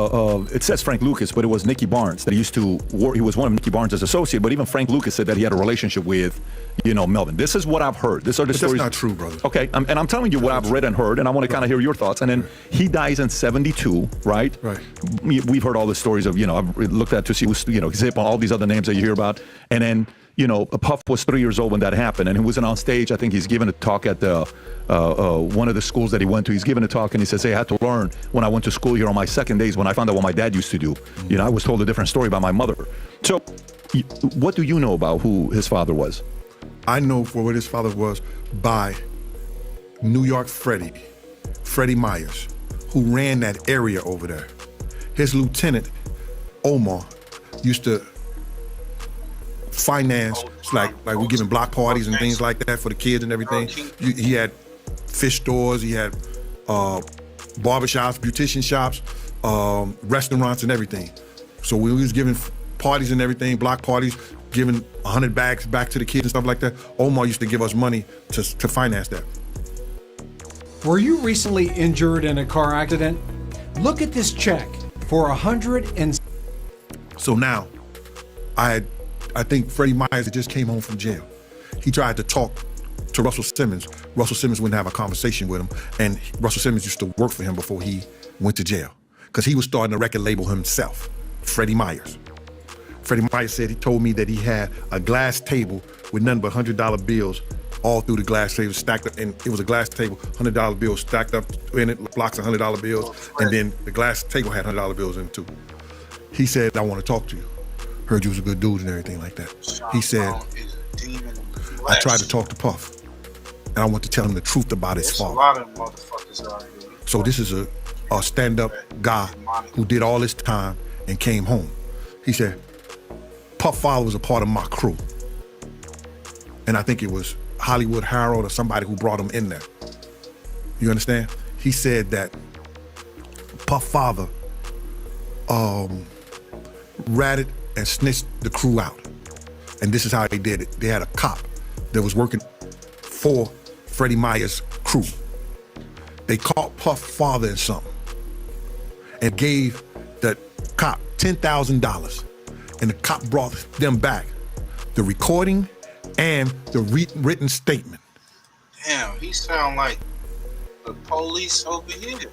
Speaker 16: it says Frank Lucas, but it was Nicky Barnes that he used to work. He was one of Nicky Barnes' associate, but even Frank Lucas said that he had a relationship with, Melvin. This is what I've heard. These are the stories.
Speaker 15: That's not true, brother.
Speaker 16: Okay, and I'm telling you what I've read and heard, and I want to kind of hear your thoughts. And then he dies in 72, right?
Speaker 15: Right.
Speaker 16: We've heard all the stories of, I've looked at to see who's, Zip, all these other names that you hear about, and then. Puff was 3 years old when that happened, and he wasn't on stage. I think he's given a talk at the one of the schools that he went to. He's given a talk, and he says, "Hey, I had to learn when I went to school here on my second days when I found out what my dad used to do. I was told a different story about my mother." So, what do you know about who his father was?
Speaker 15: I know for what his father was by New York Freddie Myers, who ran that area over there. His lieutenant, Omar, used to finance, like we're giving block parties and things like that for the kids and everything. He had fish stores, he had barbershops, beautician shops, restaurants and everything. So we was giving parties and everything, block parties, giving 100 bags back to the kids and stuff like that. Omar used to give us money to finance that.
Speaker 17: Were you recently injured in a car accident? Look at this check for 100 and...
Speaker 15: So now, I think Freddie Myers just came home from jail. He tried to talk to Russell Simmons. Russell Simmons wouldn't have a conversation with him, and Russell Simmons used to work for him before he went to jail, because he was starting a record label himself, Freddie Myers. Freddie Myers said he told me that he had a glass table with nothing but $100 bills all through the glass table stacked up, and it was a glass table, $100 bills stacked up in it, blocks of $100 bills, and then the glass table had $100 bills in it too. He said, "I want to talk to you. Heard you was a good dude and everything like that." He said, "I tried to talk to Puff, and I want to tell him the truth about his father."
Speaker 10: A lot of motherfuckers out here.
Speaker 15: So this is a stand-up guy who did all this time and came home. He said, "Puff father was a part of my crew." And I think it was Hollywood Harold or somebody who brought him in there. You understand? He said that Puff father ratted and snitched the crew out. And this is how they did it. They had a cop that was working for Freddie Myers' crew. They caught Puff father in something and gave the cop $10,000. And the cop brought them back the recording and the written statement.
Speaker 10: Damn, he sound like the police over here.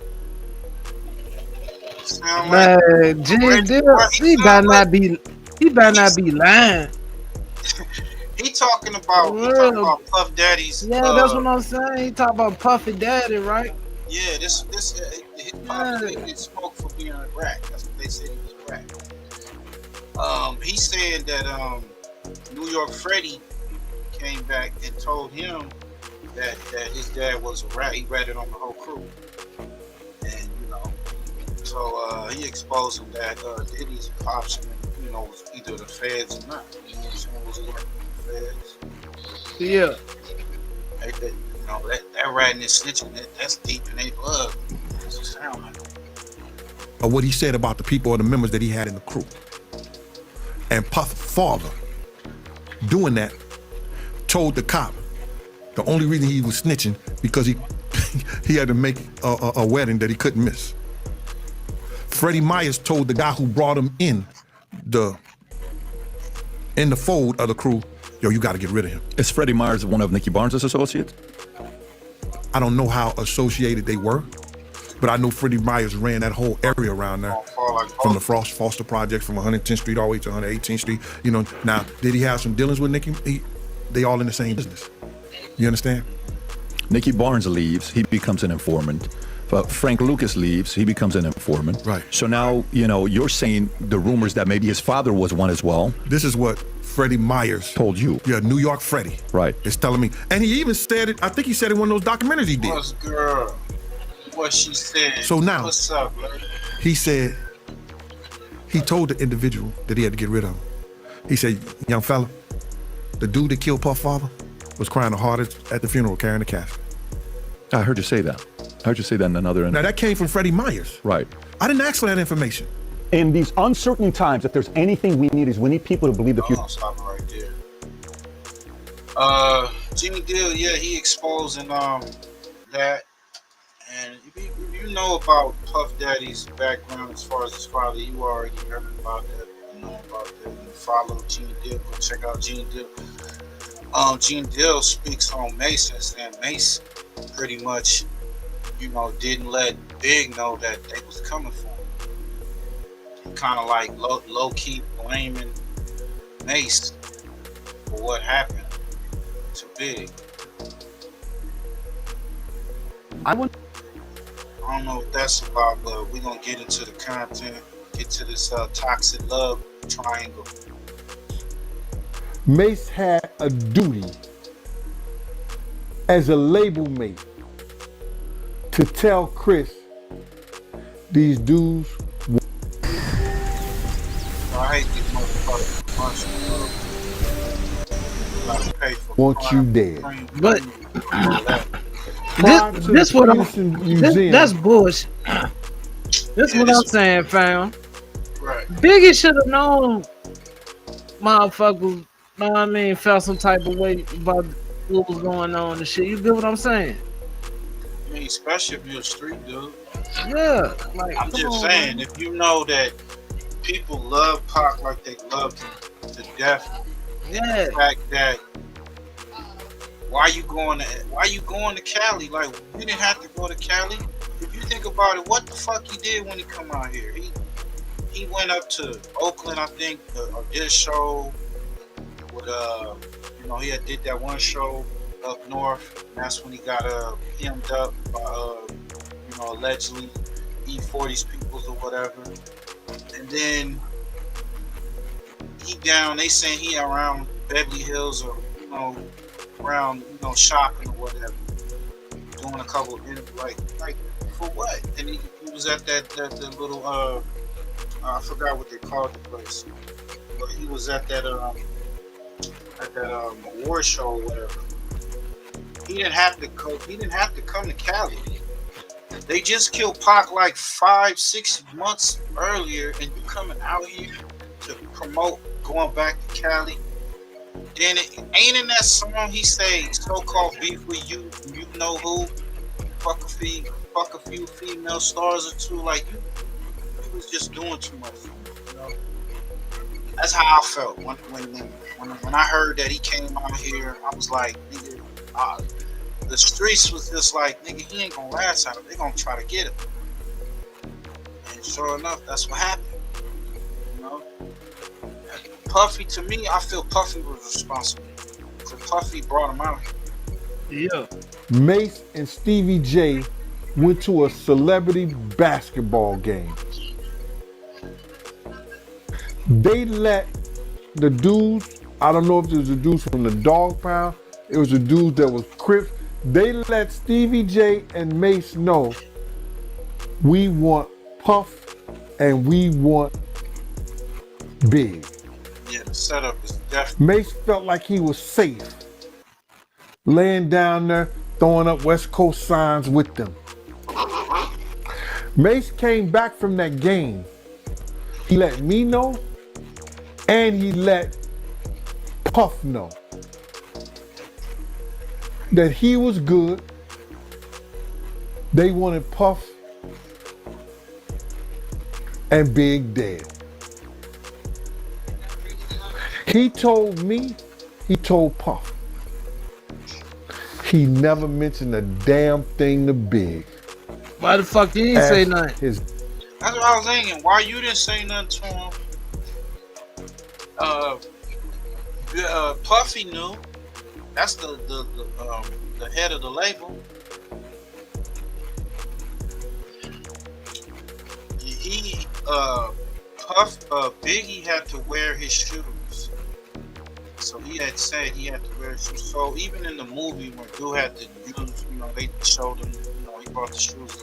Speaker 13: Man, Jim Dill, he better not be lying.
Speaker 10: He talking about Puff Daddy's.
Speaker 13: Yeah, that's what I'm saying. He talking about Puffy Daddy, right?
Speaker 10: Yeah, this Puff Daddy spoke for being a rat. That's what they said, he was a rat. He said that New York Freddie came back and told him that his dad was a rat. He ratted on the whole crew, and so he exposed him that Diddy's option, was either the feds or not. You know what I'm saying? Was he working for the feds?
Speaker 13: Yeah.
Speaker 10: That ratting and snitching, that's deep in their blood. That's what it sound like.
Speaker 15: What he said about the people or the members that he had in the crew. And Puff's father, doing that, told the cop the only reason he was snitching because he had to make a wedding that he couldn't miss. Freddie Myers told the guy who brought him in the fold of the crew, "Yo, you got to get rid of him."
Speaker 16: Is Freddie Myers one of Nicky Barnes' associates?
Speaker 15: I don't know how associated they were, but I know Freddie Myers ran that whole area around there, from the Foster Project, from 110th Street all the way to 118th Street. Now, did he have some dealings with Nicky? They all in the same business. You understand?
Speaker 16: Nicky Barnes leaves, he becomes an informant. Frank Lucas leaves, he becomes an informant.
Speaker 15: Right.
Speaker 16: So now, you're saying the rumors that maybe his father was one as well.
Speaker 15: This is what Freddie Myers
Speaker 16: told you.
Speaker 15: Yeah, New York Freddie.
Speaker 16: Right.
Speaker 15: Is telling me. And he even said it, I think he said it in one of those documentaries he did.
Speaker 10: What's girl? What she said.
Speaker 15: So now,
Speaker 10: what's up, man?
Speaker 15: He said, he told the individual that he had to get rid of him. He said, "Young fella, the dude that killed Puff's father was crying the hardest at the funeral carrying the casket."
Speaker 16: I heard you say that. I heard you say that in another interview.
Speaker 15: Now that came from Freddie Myers.
Speaker 16: Right.
Speaker 15: I didn't ask for that information.
Speaker 18: In these uncertain times, if there's anything we need, is we need people to believe the future.
Speaker 10: I'll stop it right there. Jimmy Dill, yeah, he exposing that, and if you you know about Puff Daddy's background as far as his father? You already heard about that. You know about that. You follow Gene Deal. Go check out Gene Deal. Gene Deal speaks on Mace and saying Mace pretty much, you know, didn't let Big know that they was coming for him. Kind of like low key blaming Mace for what happened to Big. I don't know what that's about, but we're gonna get into the content, get to this toxic love triangle.
Speaker 3: Mace had a duty as a label mate to tell Chris these dudes.
Speaker 10: I hate these motherfuckers.
Speaker 3: Want you dead.
Speaker 13: But this what that's bullshit. This what I'm saying, fam.
Speaker 10: Right.
Speaker 13: Biggie should have known motherfuckers, know what I mean, felt some type of way about what was going on and shit. You get what I'm saying?
Speaker 10: I mean, especially if you're a street dude.
Speaker 13: Yeah. Like,
Speaker 10: I'm just saying, man. If you know that people love Pac like they love him to death,
Speaker 13: yeah.
Speaker 10: The fact that why you going to Cali? Like, you didn't have to go to Cali. If you think about it, what the fuck he did when he come out here? He went up to Oakland, I think, did a show with you know, he had did that one show up north, and that's when he got hemmed up by you know, allegedly E40's peoples or whatever. And then he down, they saying he around Beverly Hills or, you know, around, you know, shopping or whatever, doing a couple of like for what? And he was at that little I forgot what they called the place, but he was at that award show or whatever. He didn't have to go. He didn't have to come to Cali. They just killed Pac like 5-6 months earlier, and you coming out here to promote going back to Cali. Then it ain't in that song he say so-called beef with you know who, fuck a few female stars or two. Like, you was just doing too much, you know. That's how I felt when I heard that he came out here. I was like, nigga, the streets was just like, nigga, he ain't gonna last out. They gonna try to get him. And sure enough, that's what happened. You know, Puffy, to me, I feel Puffy was responsible. So Puffy brought him out here.
Speaker 13: Yeah.
Speaker 3: Mace and Stevie J went to a celebrity basketball game. They let the dudes, I don't know if it was the dudes from the Dog Pound, it was the dudes that was Crips. They let Stevie J and Mace know, we want Puff and we want Big.
Speaker 10: Yeah, the setup is definitely.
Speaker 3: Mace felt like he was safe, laying down there, throwing up West Coast signs with them. Mace came back from that game. He let me know, and he let Puff know that he was good. They wanted Puff and Big dead. He told me, he told Puff. He never mentioned a damn thing to Big.
Speaker 13: Why the fuck you didn't say nothing?
Speaker 10: That's what I was thinking. Why you didn't say nothing to him? Puffy knew. That's the head of the label. He Biggie had to wear his shoes. So he had said he had to wear his shoes. So even in the movie when dude had to use, you know, they showed him, you know, he brought the shoes.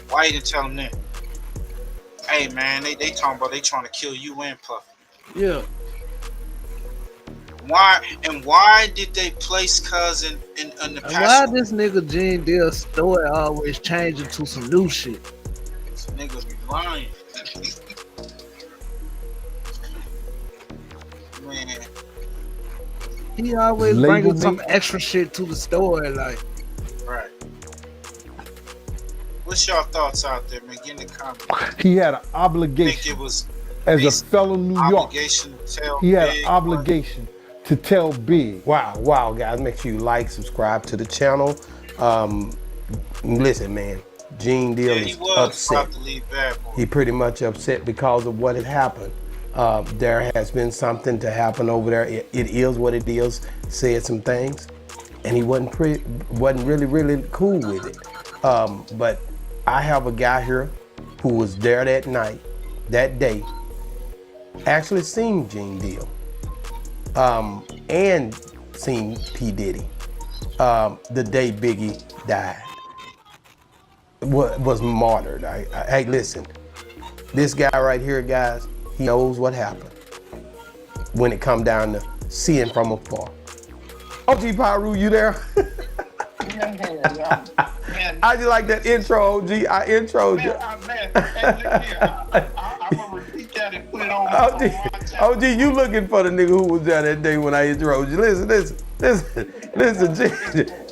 Speaker 10: Why he didn't tell him that? Hey man, they talking about they trying to kill you and Puffy.
Speaker 13: Yeah.
Speaker 10: Why did they place Cousin in the past?
Speaker 13: Why this nigga Gene Deal story always changing to some new shit?
Speaker 10: This nigga be lying. Man.
Speaker 13: He always bringing some extra shit to the story, like.
Speaker 10: Right. What's your thoughts out there, man? Get in the comments.
Speaker 3: He had an
Speaker 10: Think
Speaker 3: obligation
Speaker 10: it was
Speaker 3: as a fellow New York.
Speaker 10: obligation to tell
Speaker 3: He had
Speaker 10: Big,
Speaker 3: an obligation to tell Big.
Speaker 1: Wow, guys, make sure you like, subscribe to the channel. Listen, man, Gene Deal
Speaker 10: Yeah, he
Speaker 1: is
Speaker 10: was
Speaker 1: upset.
Speaker 10: about to leave Bad Boy.
Speaker 1: He pretty much upset because of what had happened. There has been something to happen over there. It is what it is. Said some things, and he wasn't really cool with it. But I have a guy here who was there that night, that day, actually seen Gene Deal, and seen P. Diddy the day Biggie died, was martyred. Hey, listen, this guy right here, guys, he knows what happened when it come down to seeing from afar. OG Pyru, you there? I just like that intro, OG. I introed you.
Speaker 4: I'm gonna repeat that and put it on.
Speaker 1: OG, you looking for the nigga who was there that day when I introed you.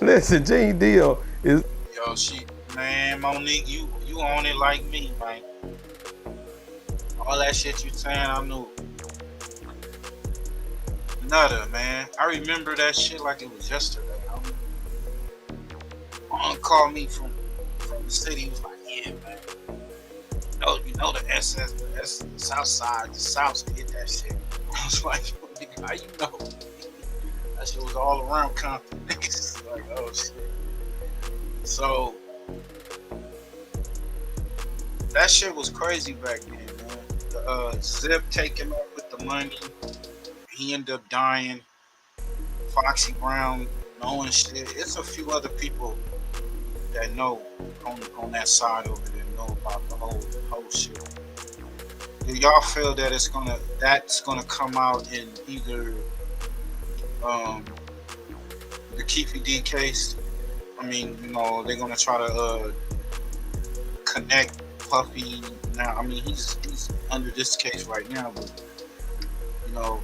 Speaker 1: Listen, Gene Deal is.
Speaker 10: Yo, man, Monique, you on it like me, man. All that shit you saying, I knew. Nutter, man. I remember that shit like it was yesterday. Mom called me from the city. He was like, yeah, man. You know the SS, the South Side, the South hit that shit. I was like, how you know? That shit was all around Compton. Niggas like, oh shit. So that shit was crazy back then, man. The Zip taking off with the money. He ended up dying. Foxy Brown knowing shit. It's a few other people that know on that side over there know about the whole shit. Do y'all feel that that's gonna come out in either the Keefe D case? I mean, you know, they're gonna try to connect Puffy now. I mean, he's under this case right now, but you know,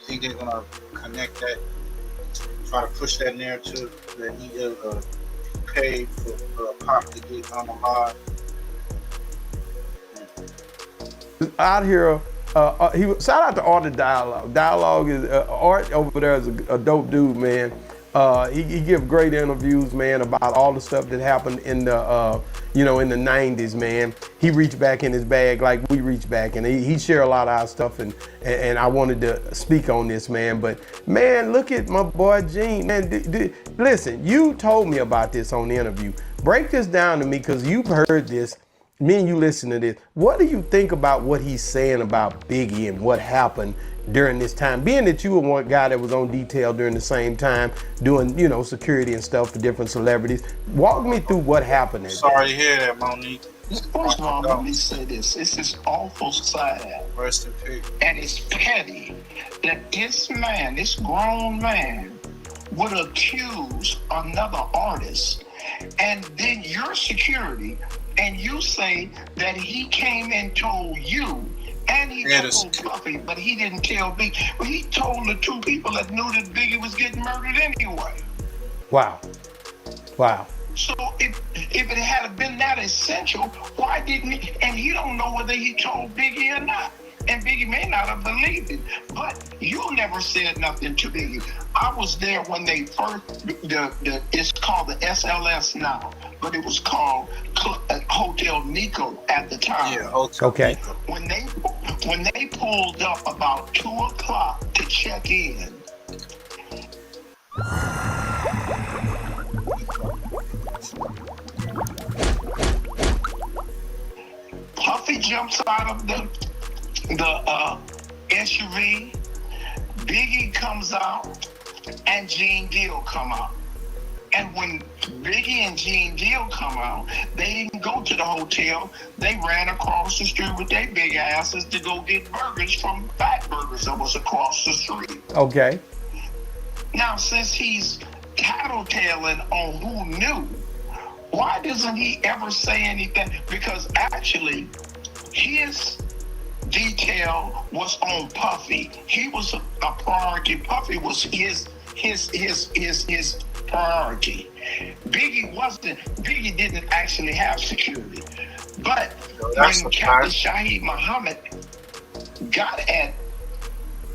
Speaker 10: I think they're gonna connect that, try to push that narrative that he paid for Pop to get on the hard.
Speaker 1: Out here, shout out to Art of Dialogue. Dialogue is Art over there is a dope dude, man. He give great interviews, man, about all the stuff that happened in the in the 90s, man. He reached back in his bag like we reached back, and he share a lot of our stuff, and I wanted to speak on this, man. But man, look at my boy Gene, man. Listen, you told me about this on the interview. Break this down to me, because you've heard this. Me and you listen to this. What do you think about what he's saying about Biggie and what happened during this time? Being that you were one guy that was on detail during the same time, doing, security and stuff for different celebrities. Walk me through what happened.
Speaker 10: Sorry to hear that, Monique.
Speaker 4: First of all, let me say this. This is awful sad.
Speaker 10: Rest in peace.
Speaker 4: And it's petty that this grown man, would accuse another artist, and then your security, and you say that he came and told you, and he told Puffy, but he didn't tell me. But he told the two people that knew that Biggie was getting murdered anyway.
Speaker 1: Wow.
Speaker 4: So if it had been that essential, why didn't he? And he don't know whether he told Biggie or not. And Biggie may not have believed it, but you never said nothing to Biggie. I was there when they first, it's called the SLS now, but it was called Hotel Nico at the time.
Speaker 10: Yeah, okay.
Speaker 4: When they pulled up about 2 o'clock to check in, Puffy jumps out of the SUV, Biggie comes out, and Gene Deal come out. And when Biggie and Gene Deal come out, they didn't go to the hotel. They ran across the street with their big asses to go get burgers from Fat Burgers that was across the street.
Speaker 1: Okay.
Speaker 4: Now, since he's tattletaling on who knew, why doesn't he ever say anything? Because actually, his detail was on Puffy. He was a priority. Puffy was his priority. Biggie wasn't. Biggie didn't actually have security, but
Speaker 10: that's
Speaker 4: when
Speaker 10: a
Speaker 4: Captain
Speaker 10: fact.
Speaker 4: Shaheed Muhammad got at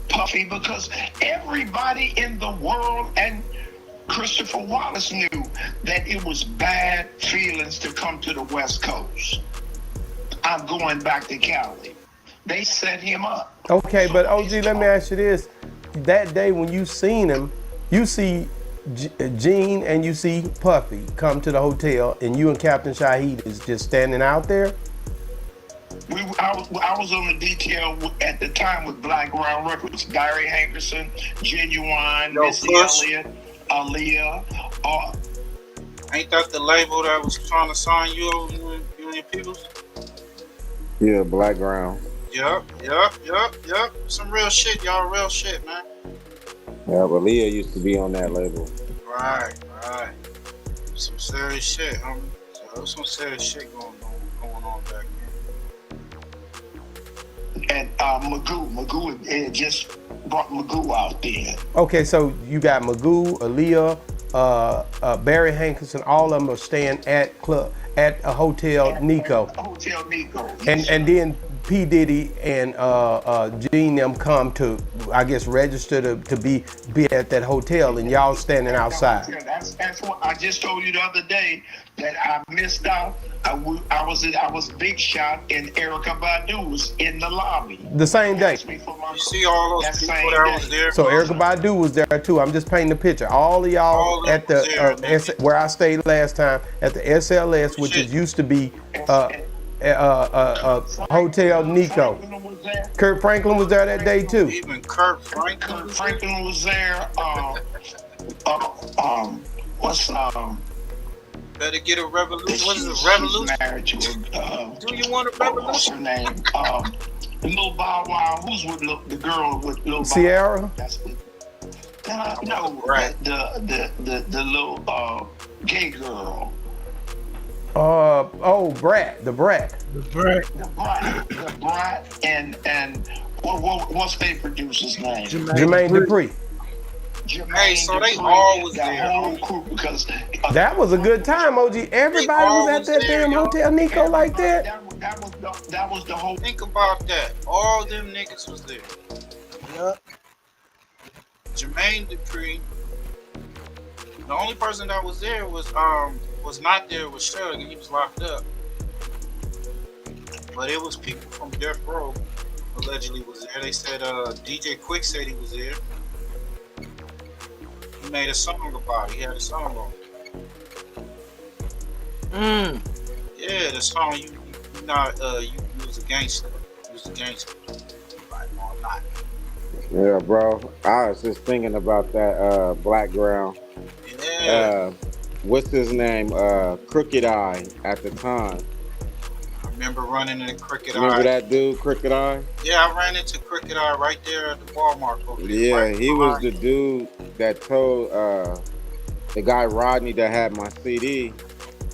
Speaker 4: Puffy, because everybody in the world and Christopher Wallace knew that it was bad feelings to come to the West Coast. I'm going back to Cali. They set him up.
Speaker 1: Okay, but OG, let me ask you this. That day when you seen him, you see Gene and you see Puffy come to the hotel, and you and Captain Shaheed is just standing out there?
Speaker 4: I was on the detail at the time with Black Ground Records. Barry Hankerson, Genuine, Missy Elliott, Aaliyah.
Speaker 10: Ain't that the label that was trying to sign you and your peoples?
Speaker 8: Yeah, Black Ground.
Speaker 10: Yup. Some real shit, y'all. Real shit, man.
Speaker 8: Yeah, but Leah used to be on that label.
Speaker 10: Right. Some serious shit, homie. So there was some serious shit going on back then.
Speaker 4: And Magoo had just brought Magoo out there.
Speaker 1: Okay, so you got Magoo, Aaliyah, Barry Hankerson, all of them are staying at a Hotel Nico.
Speaker 4: Hotel Nico.
Speaker 1: And then P. Diddy and Gene them come to, I guess, register to be at that hotel, and y'all standing outside.
Speaker 4: That's what I just told you the other day, that I missed out. I was Big Shot, and Erykah Badu was in the lobby.
Speaker 1: The same day.
Speaker 10: You see all those people that was there.
Speaker 1: So Erykah Badu was there too. I'm just painting the picture. All of y'all at the where I stayed last time at the SLS, which is used to be Hotel Nico. Kurt Franklin was there that day too.
Speaker 10: Even Kurt Franklin
Speaker 4: was there.
Speaker 10: Better get a revolution. What is it? Revolution?
Speaker 4: Marriage with,
Speaker 10: do you want a revolution?
Speaker 4: What's her name? Lil Bow Wow. Who's with the girl with Lil Bow Wow?
Speaker 1: Sierra?
Speaker 4: No, the little gay girl.
Speaker 1: Brat. The Brat,
Speaker 4: and what's their producer's name?
Speaker 1: Jermaine Dupri.
Speaker 10: Hey, so they all was there.
Speaker 4: Whole crew, because
Speaker 1: that was a good time, OG. Everybody was at that damn Hotel Nico like that.
Speaker 4: That was the whole.
Speaker 10: Think about that. All them niggas was there. Yep. Jermaine Dupri. The only person that was there was not there was Suge, and he was locked up. But it was people from Death Row allegedly was there. They said DJ Quick said he was there. He made a song about it. He had a song on it. Yeah, the song you was a gangster. You was a gangster. Like, no, I'm not.
Speaker 8: Yeah, bro. I was just thinking about that Black Ground.
Speaker 10: Yeah.
Speaker 8: What's his name? Crooked Eye at the time.
Speaker 10: I remember running into Crooked Eye.
Speaker 8: Remember that dude, Crooked Eye?
Speaker 10: Yeah, I ran into Crooked Eye right there at the Walmart.
Speaker 8: Yeah,
Speaker 10: right
Speaker 8: he was the dude that told the guy Rodney that had my CD.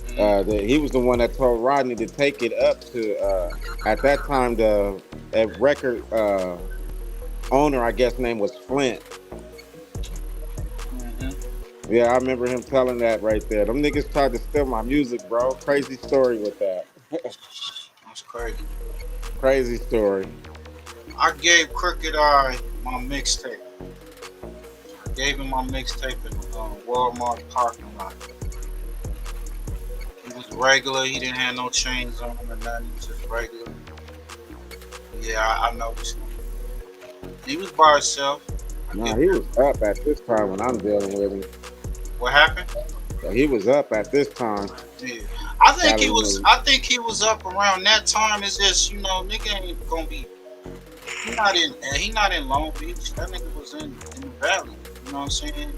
Speaker 8: He was the one that told Rodney to take it up to at that time the record owner, I guess name was Flint. Yeah, I remember him telling that right there. Them niggas tried to steal my music, bro. Crazy story with that.
Speaker 10: That's crazy.
Speaker 8: Crazy story.
Speaker 10: I gave Crooked Eye my mixtape. I gave him my mixtape in Walmart parking lot. He was regular. He didn't have no chains on him or nothing. He was just regular. Yeah, I noticed him. He was by himself.
Speaker 8: Nah, he was up at this time when I'm dealing with him.
Speaker 10: What happened?
Speaker 8: So he was up at this time.
Speaker 10: Yeah. I think he was up around that time. It's just, nigga ain't gonna be. He not in Long Beach. That nigga was in the valley. You know what I'm saying?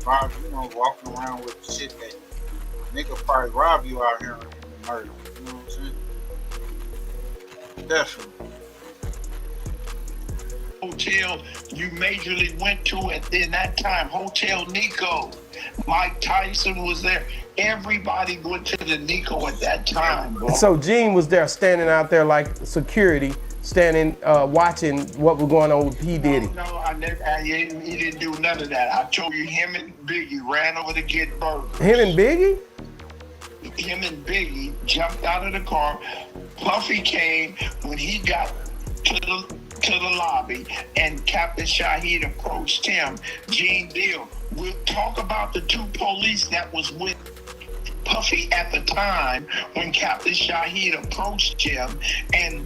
Speaker 10: Walking around with shit that nigga probably rob you out here and murder. You know what I'm saying? Definitely.
Speaker 4: Hotel you majorly went to at that time, Hotel Nico. Mike Tyson was there. Everybody went to the Nico at that time, bro.
Speaker 1: So Gene was there standing out there like security, standing watching what was going on with P. Diddy.
Speaker 4: No, he didn't do none of that. I told you him and Biggie ran over to get burgers.
Speaker 1: Him and Biggie?
Speaker 4: him and Biggie jumped out of the car. Puffy came when he got to the lobby, and Captain Shaheed approached him. Gene Deal. We'll talk about the two police that was with Puffy at the time when Captain Shaheed approached him, and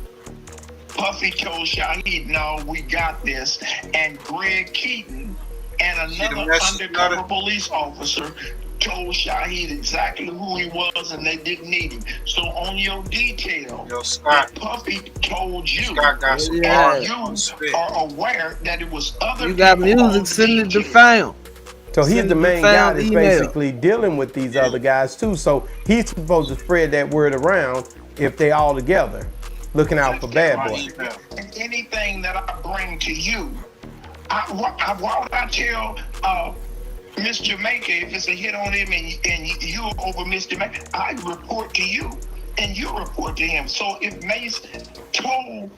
Speaker 4: Puffy told Shaheed, "No, we got this." And Greg Keaton and another undercover police officer told Shaheed exactly who he was, and they didn't need him. So on your detail, that Puffy told you, you are aware that it was other
Speaker 13: You got
Speaker 4: people
Speaker 13: music,
Speaker 4: on
Speaker 13: send it to
Speaker 4: detail.
Speaker 13: fam.
Speaker 1: So he's
Speaker 13: Send
Speaker 1: the
Speaker 13: it to
Speaker 1: main
Speaker 13: fam
Speaker 1: guy that's
Speaker 13: email.
Speaker 1: basically dealing with these other guys too. So he's supposed to spread that word around if they all together, looking out for Bad Boy.
Speaker 4: And anything that I bring to you, why would I tell Miss Jamaica if it's a hit on him and you over Miss Jamaica? I report to you and you report to him. So if Mace told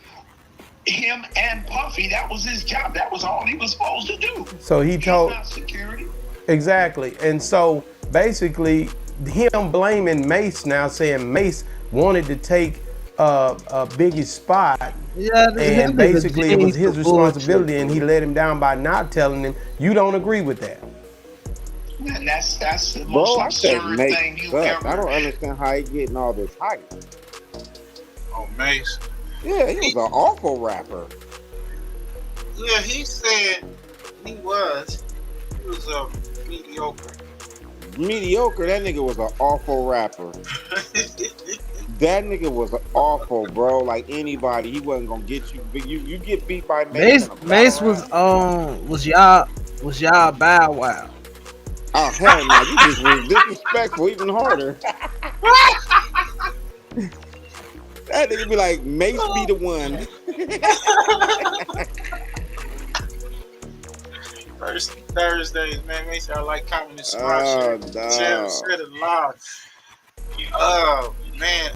Speaker 4: him and Puffy, that was his job. That was all he was supposed to do.
Speaker 1: So he told
Speaker 4: He's not security.
Speaker 1: exactly, and so basically him blaming Mace now, saying Mace wanted to take Biggie's spot.
Speaker 13: Yeah,
Speaker 1: and basically it was his responsibility, and he let him down by not telling him. You don't agree with that?
Speaker 4: And that's the
Speaker 8: Bro,
Speaker 4: most
Speaker 8: I think
Speaker 4: absurd
Speaker 8: Mace
Speaker 4: thing you
Speaker 8: sucks.
Speaker 4: ever.
Speaker 8: I don't understand how he getting all this hype.
Speaker 10: Oh, Mace.
Speaker 8: Yeah, he was an awful rapper.
Speaker 10: Yeah, he said he was mediocre.
Speaker 8: Mediocre, that nigga was an awful rapper. That nigga was awful, bro. Like anybody, he wasn't gonna get you. But you get beat by Mace.
Speaker 13: Mace was y'all Bow Wow.
Speaker 8: Oh hell no, you just was disrespectful even harder. That nigga be like, Mace be the one.
Speaker 10: First Thursdays, man. Make sure I like, comment, and subscribe. Share it loud. Man,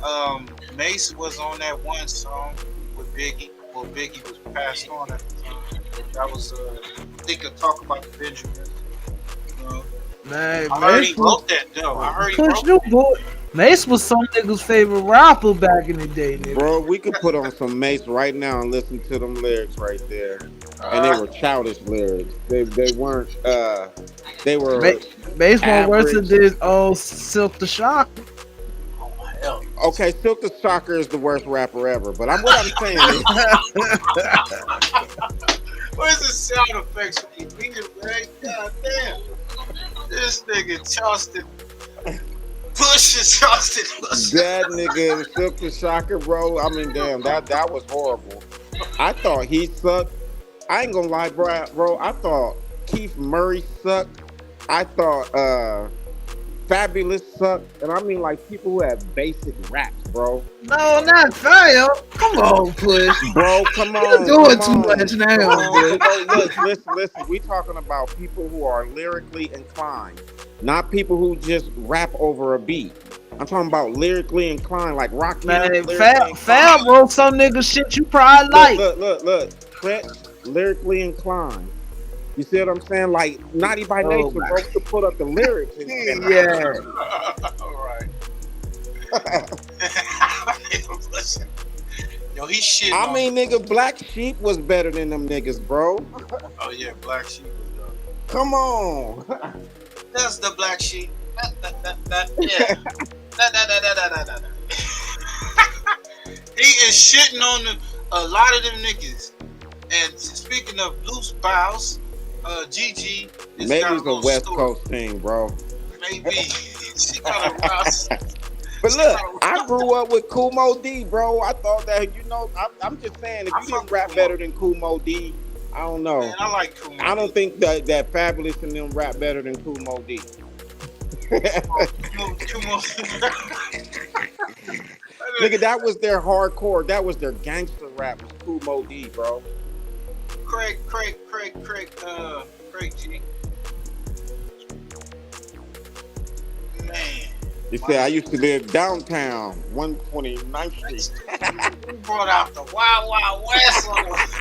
Speaker 10: Mace was on that one song with Biggie. Well, Biggie was passed on at the time. That was they could talk about the Benjamins.
Speaker 13: Man,
Speaker 10: I heard he wrote that though. I heard he wrote that.
Speaker 13: Mace was some nigga's favorite rapper back in the day, nigga.
Speaker 8: Bro, we could put on some Mace right now and listen to them lyrics right there. And they were childish lyrics. They weren't they were
Speaker 13: Mace more worse than this Silk the Shocker.
Speaker 8: Okay, Silk the Shocker is the worst rapper ever, but what I'm saying is
Speaker 10: where's the sound effects for you? Man? God damn. This nigga Charleston pushes Charleston.
Speaker 8: that nigga Silk the Shocker, bro. I mean, damn, that was horrible. I thought he sucked. I ain't gonna lie, bro. I thought Keith Murray sucked. I thought Fabulous sucked. And I mean like people who have basic raps, bro.
Speaker 13: No, not Fab. Come on, Push.
Speaker 8: Bro, come on.
Speaker 13: You're doing too much now.
Speaker 8: Listen. We talking about people who are lyrically inclined, not people who just rap over a beat. I'm talking about lyrically inclined, like Rock.
Speaker 13: Man, Fab wrote some nigga shit you probably like.
Speaker 8: Look. Lyrically inclined. You see what I'm saying? Like Naughty by Nature, bro, to put up the lyrics.
Speaker 13: Yeah.
Speaker 10: All right. Listen. Yo, he shit.
Speaker 8: I mean, nigga, Black Sheep was better than them niggas, bro.
Speaker 10: Oh yeah, Black Sheep was dope.
Speaker 8: Come on.
Speaker 10: That's the Black Sheep. Yeah. He is shitting on a lot of them niggas. And speaking of loose bows, GIGI is
Speaker 8: Maybe
Speaker 10: got
Speaker 8: it's
Speaker 10: a
Speaker 8: a
Speaker 10: little
Speaker 8: West
Speaker 10: story.
Speaker 8: Coast thing, bro.
Speaker 10: Maybe. She got a rouse.
Speaker 8: But look, I grew up with Kumo D, bro. I thought that, I'm just saying, if you didn't rap better than Kumo D, I don't know.
Speaker 10: Man, I like Kumo.
Speaker 8: I don't think that Fabulous and them rap better than Kumo D. Nigga, that was their hardcore. That was their gangster rap. Was Kumo D, bro.
Speaker 10: Craig G. Man.
Speaker 8: You say I used to live downtown, 129th Street.
Speaker 10: We brought out the Wild Wild West on us.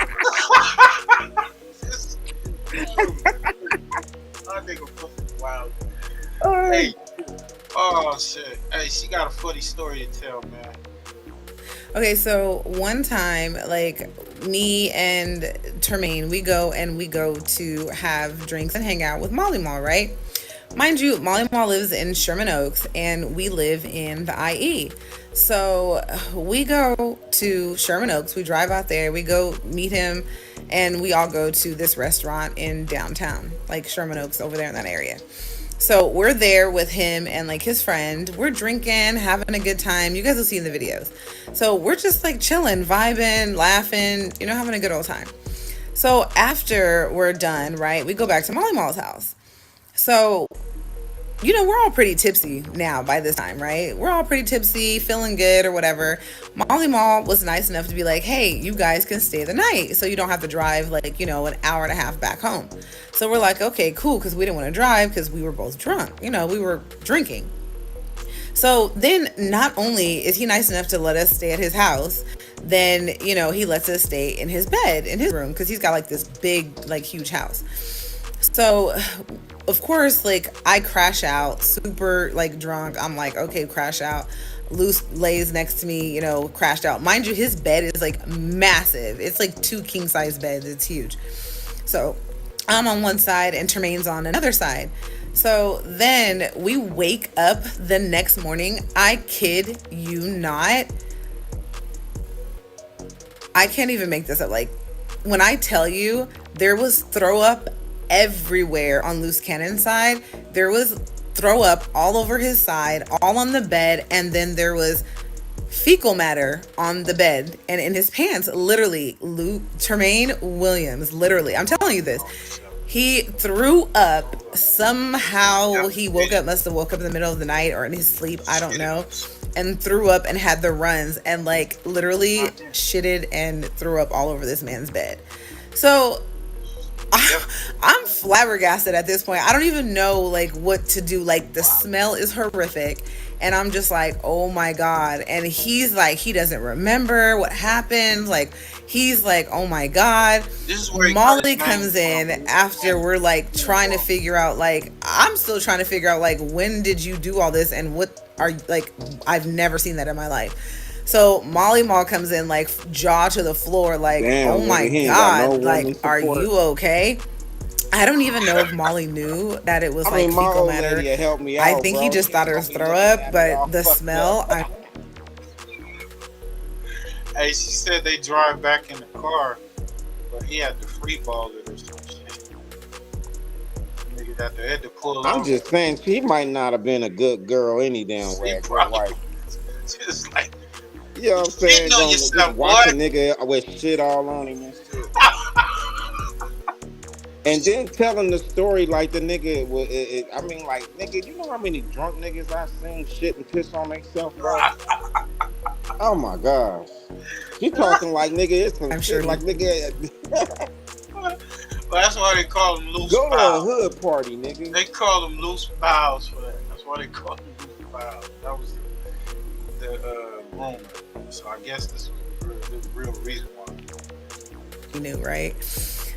Speaker 10: I think I'm fucking wild. Hey, Oh shit! Hey, she got a funny story to tell, man.
Speaker 2: Okay, so one time, like me and Termaine, we go to have drinks and hang out with Molly Mall, right? Mind you, Molly Mall lives in Sherman Oaks and we live in the IE. So we go to Sherman Oaks, we drive out there, we go meet him, and we all go to this restaurant in downtown, like Sherman Oaks over there in that area. So we're there with him and like his friend. We're drinking, having a good time. You guys will see in the videos. So we're just like chilling, vibing, laughing, you know, having a good old time. So after we're done, right, we go back to Molly Mall's house. So, you know, we're all pretty tipsy now by this time, right? We're all pretty tipsy, feeling good or whatever. Molly Mall was nice enough to be like, hey, you guys can stay the night so you don't have to drive like, you know, an hour and a half back home. So we're like, okay, cool, because we didn't want to drive because we were both drunk. You know, we were drinking. So then not only is he nice enough to let us stay at his house, then, you know, he lets us stay in his bed, in his room, because he's got like this big, like huge house. So, of course, like I crash out, super like drunk. I'm like, okay, crash out. Luce lays next to me, you know, crashed out. Mind you, his bed is like massive. It's like 2 king size beds. It's huge. So I'm on one side and Termaine's on another side. So then we wake up the next morning. I kid you not. I can't even make this up. Like when I tell you there was throw up everywhere on Luce Cannon's side, there was throw up all over his side, all on the bed, and then there was fecal matter on the bed and in his pants. Literally, Termaine Williams, literally, I'm telling you this. He threw up somehow. He woke up, must have woke up in the middle of the night or in his sleep, I don't know, and threw up and had the runs and like literally shitted and threw up all over this man's bed. So I'm flabbergasted at this point. I don't even know like what to do. Like the smell is horrific and I'm just like, oh my God. And he's like, he doesn't remember what happened. Like he's like, oh my God. Molly comes in after we're like trying to figure out, like I'm still trying to figure out like when did you do all this and what are like, I've never seen that in my life. So Molly Mall comes in like jaw to the floor, like, damn, oh my God, like, are you okay? I don't even know if Molly knew that it was like fecal matter. I think he just thought it was throw up, but the smell.
Speaker 10: Hey, she said they drive back in the car, but he had to free ball it or some shit. Niggas out there had to pull
Speaker 8: I'm
Speaker 10: over.
Speaker 8: just saying, she might not have been a good girl any damn way. Like,
Speaker 10: just like,
Speaker 8: you know what I'm saying?
Speaker 10: You know
Speaker 8: Don't
Speaker 10: yourself,
Speaker 8: just watch a
Speaker 10: boy.
Speaker 8: nigga with shit all on him and shit. And then telling the story like the nigga was, I mean, like, nigga, you know how many drunk niggas I've seen shit and piss on themselves, bro? Oh my gosh. She talking like, nigga, it's some shit like, nigga.
Speaker 10: Well, that's why they call them loose
Speaker 8: Go to
Speaker 10: bowels.
Speaker 8: a hood party, nigga.
Speaker 10: They call them loose bowels for that. That's why they call them loose bowels. That was the rumor. So I guess this was the real reason why.
Speaker 2: You knew, right?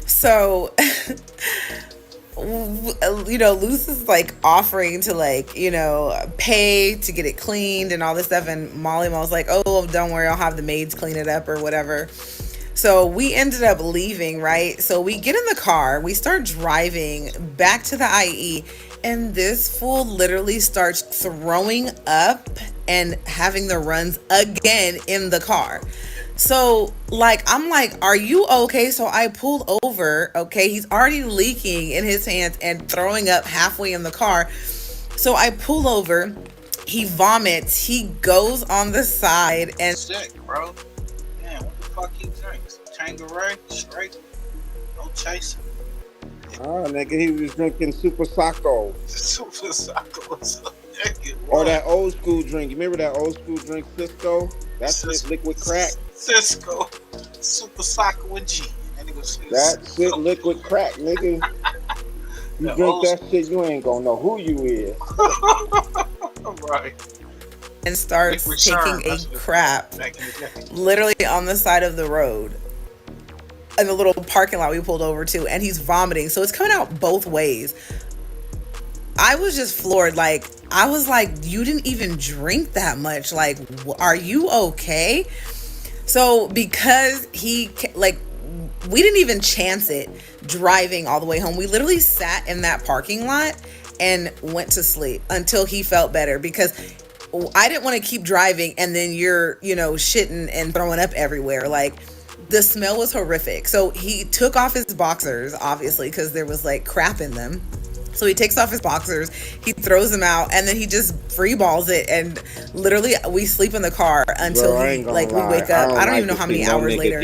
Speaker 2: So, you know, Luce is like offering to like, you know, pay to get it cleaned and all this stuff. And Molly Mall's like, oh, don't worry, I'll have the maids clean it up or whatever. So we ended up leaving, right? So we get in the car, we start driving back to the IE, and this fool literally starts throwing up and having the runs again in the car. So like, I'm like, are you okay? So I pulled over, okay? He's already leaking in his hands and throwing up halfway in the car. So I pull over, he vomits, he goes on the side and
Speaker 10: sick, bro. Damn, what the fuck he drinks? Tanqueray, straight, no chasing.
Speaker 8: Oh, nigga, he was drinking Super Sacco.
Speaker 10: Super Sacco.
Speaker 8: Or that old school drink. You remember that old school drink, Cisco? That's shit liquid crack.
Speaker 10: Cisco, Super Soccer with G.
Speaker 8: That shit liquid crack, nigga. You drink that shit, you ain't gonna know who you is.
Speaker 10: Right.
Speaker 2: And starts taking a crap literally on the side of the road in the little parking lot we pulled over to, and he's vomiting. So it's coming out both ways. I was just floored. Like, I was like, you didn't even drink that much. Like, are you okay? So because he, like, we didn't even chance it driving all the way home. We literally sat in that parking lot and went to sleep until he felt better, because I didn't want to keep driving and then you're, you know, shitting and throwing up everywhere. Like, the smell was horrific. So he took off his boxers, obviously, because there was like crap in them. So he takes off his boxers, he throws them out, and then he just free balls it. And literally, we sleep in the car until we wake up. I don't even know how many hours later.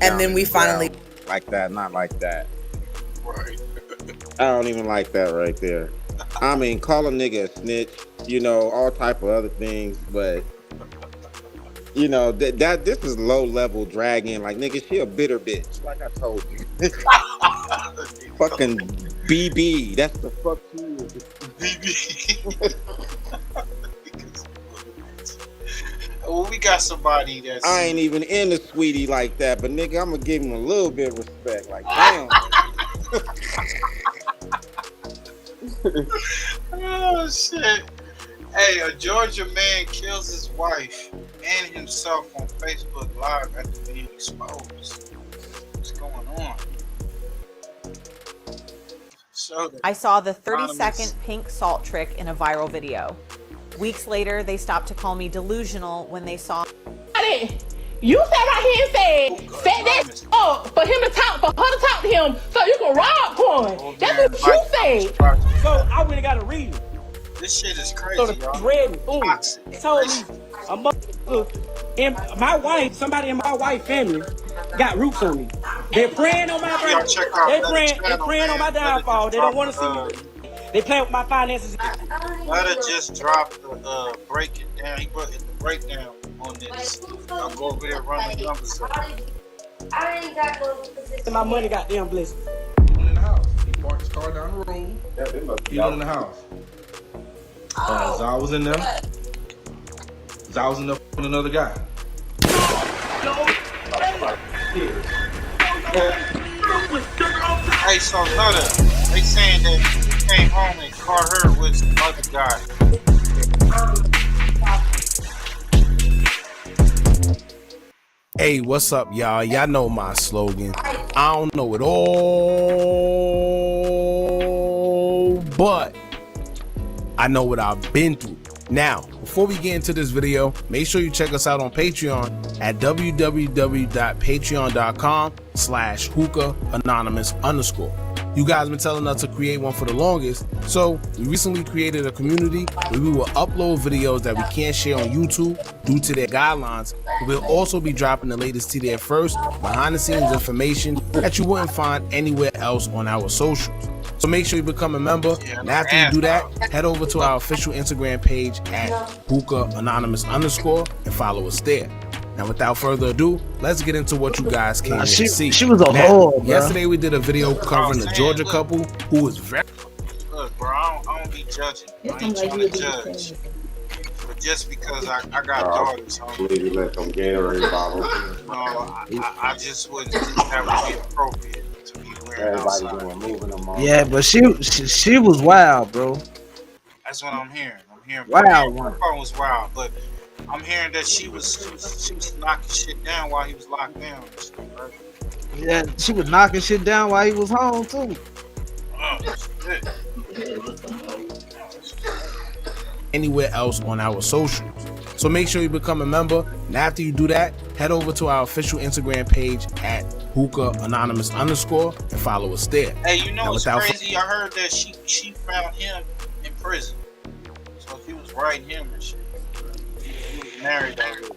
Speaker 2: And then we finally
Speaker 8: like that, not like that. Right. I don't even like that right there. I mean, call a nigga a snitch, you know, all type of other things, but you know that this is low level dragging. Like, nigga, she a bitter bitch. Like I told you. Fucking BB. That's the fuck she is.
Speaker 10: BB. Well, we got somebody that's.
Speaker 8: I ain't even in the sweetie like that, but nigga, I'm gonna give him a little bit of respect. Like, damn.
Speaker 10: Oh shit. Hey, a Georgia man kills his wife and himself on Facebook Live after being exposed. What's going on?
Speaker 5: I saw the 30-second pink salt trick in a viral video. Weeks later, they stopped to call me delusional when they saw.
Speaker 9: You sat right here and set that up for him to talk, for her to talk to him, so you can rob porn. That's what you said.
Speaker 21: So I went and got a reading.
Speaker 10: This shit is crazy,
Speaker 21: So the
Speaker 10: y'all.
Speaker 21: read told me a motherfucker, and my wife, somebody in my wife's family, got roots on me. They're praying on my They praying on my downfall. They don't want to see me. They playing with my finances.
Speaker 10: Letter just dropped the break it down. He put the breakdown on this. I'll go over there and run the numbers up.
Speaker 21: My money goddamn blessed.
Speaker 22: In the house. He parked his car down the road. He went in the house. Zal was in there. Zal was in there with another guy.
Speaker 10: Hey, so Nutter, they saying that he came home and caught her with some other guy.
Speaker 23: Hey, what's up, y'all? Y'all know my slogan. I don't know it all, but I know what I've been through. Now, before we get into this video, make sure you check us out on Patreon at www.patreon.com/hookah_anonymous. You guys been telling us to create one for the longest, so we recently created a community where we will upload videos that we can't share on YouTube due to their guidelines. We'll also be dropping the latest to there first, behind the scenes information that you wouldn't find anywhere else on our socials. So make sure you become a member, and after you do that, head over to our official Instagram page at hookah_anonymous and follow us there. Now, without further ado, let's get into what you guys came here to see.
Speaker 13: She was a
Speaker 23: Now,
Speaker 13: whore, bro.
Speaker 23: yesterday we did a video covering the Georgia couple who was very.
Speaker 10: Look, bro, I don't be judging. I ain't trying to judge. But just because I got daughters,
Speaker 8: Believe you let them Gatorade bottles.
Speaker 10: I just wouldn't that would be appropriate to be wearing
Speaker 8: Everybody
Speaker 10: outside.
Speaker 8: doing moving them on.
Speaker 13: Yeah, but she was wild, bro.
Speaker 10: That's what I'm hearing. I'm hearing
Speaker 13: Wild
Speaker 10: my
Speaker 13: one.
Speaker 10: phone was wild, but I'm hearing that she was knocking shit down while he was locked down. Right?
Speaker 13: Yeah, she was knocking shit down while he was home too.
Speaker 10: Oh, shit.
Speaker 23: Anywhere else on our socials. So make sure you become a member, and after you do that, head over to our official Instagram page at hookah_anonymous and follow us there.
Speaker 10: Hey, you know
Speaker 23: Now,
Speaker 10: what's
Speaker 23: without
Speaker 10: crazy? I heard that she found him in prison. So he was writing him and shit. He was married already.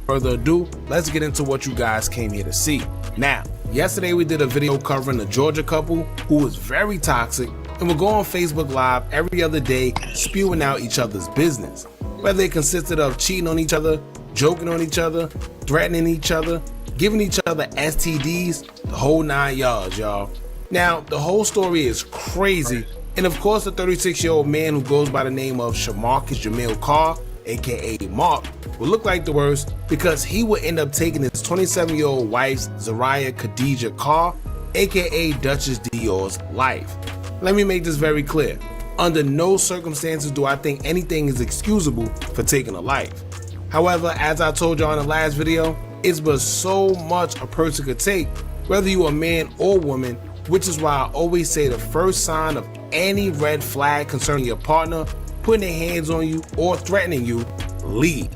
Speaker 23: further ado, let's get into what you guys came here to see. Now, yesterday we did a video covering the Georgia couple who was very toxic and would go on Facebook Live every other day spewing out each other's business. Whether it consisted of cheating on each other, joking on each other, threatening each other, giving each other STDs, the whole 9 yards, y'all. Now, the whole story is crazy, and of course the 36-year-old man who goes by the name of Shamarcus Jamil Carr, aka Mark, would look like the worst because he would end up taking his 27-year-old wife's Zariah Khadijah Carr, aka Duchess Dior's life. Let me make this very clear. Under no circumstances do I think anything is excusable for taking a life. However, as I told y'all in the last video, it's but so much a person could take, whether you a man or woman, which is why I always say the first sign of any red flag concerning your partner, putting their hands on you or threatening you, leave.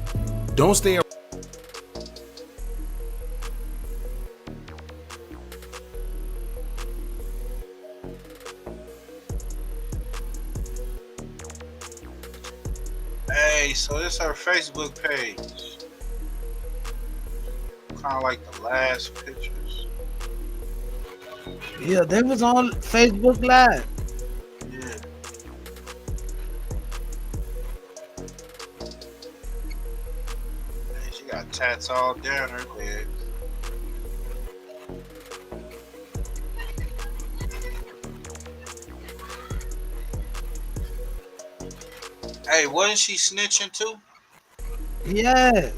Speaker 23: Don't stay around.
Speaker 10: Hey, so this her Facebook page. Kind of like the last pictures.
Speaker 13: Yeah, they was on Facebook Live.
Speaker 10: Yeah. And she got tats all down her legs. Hey, wasn't she snitching too?
Speaker 13: Yeah.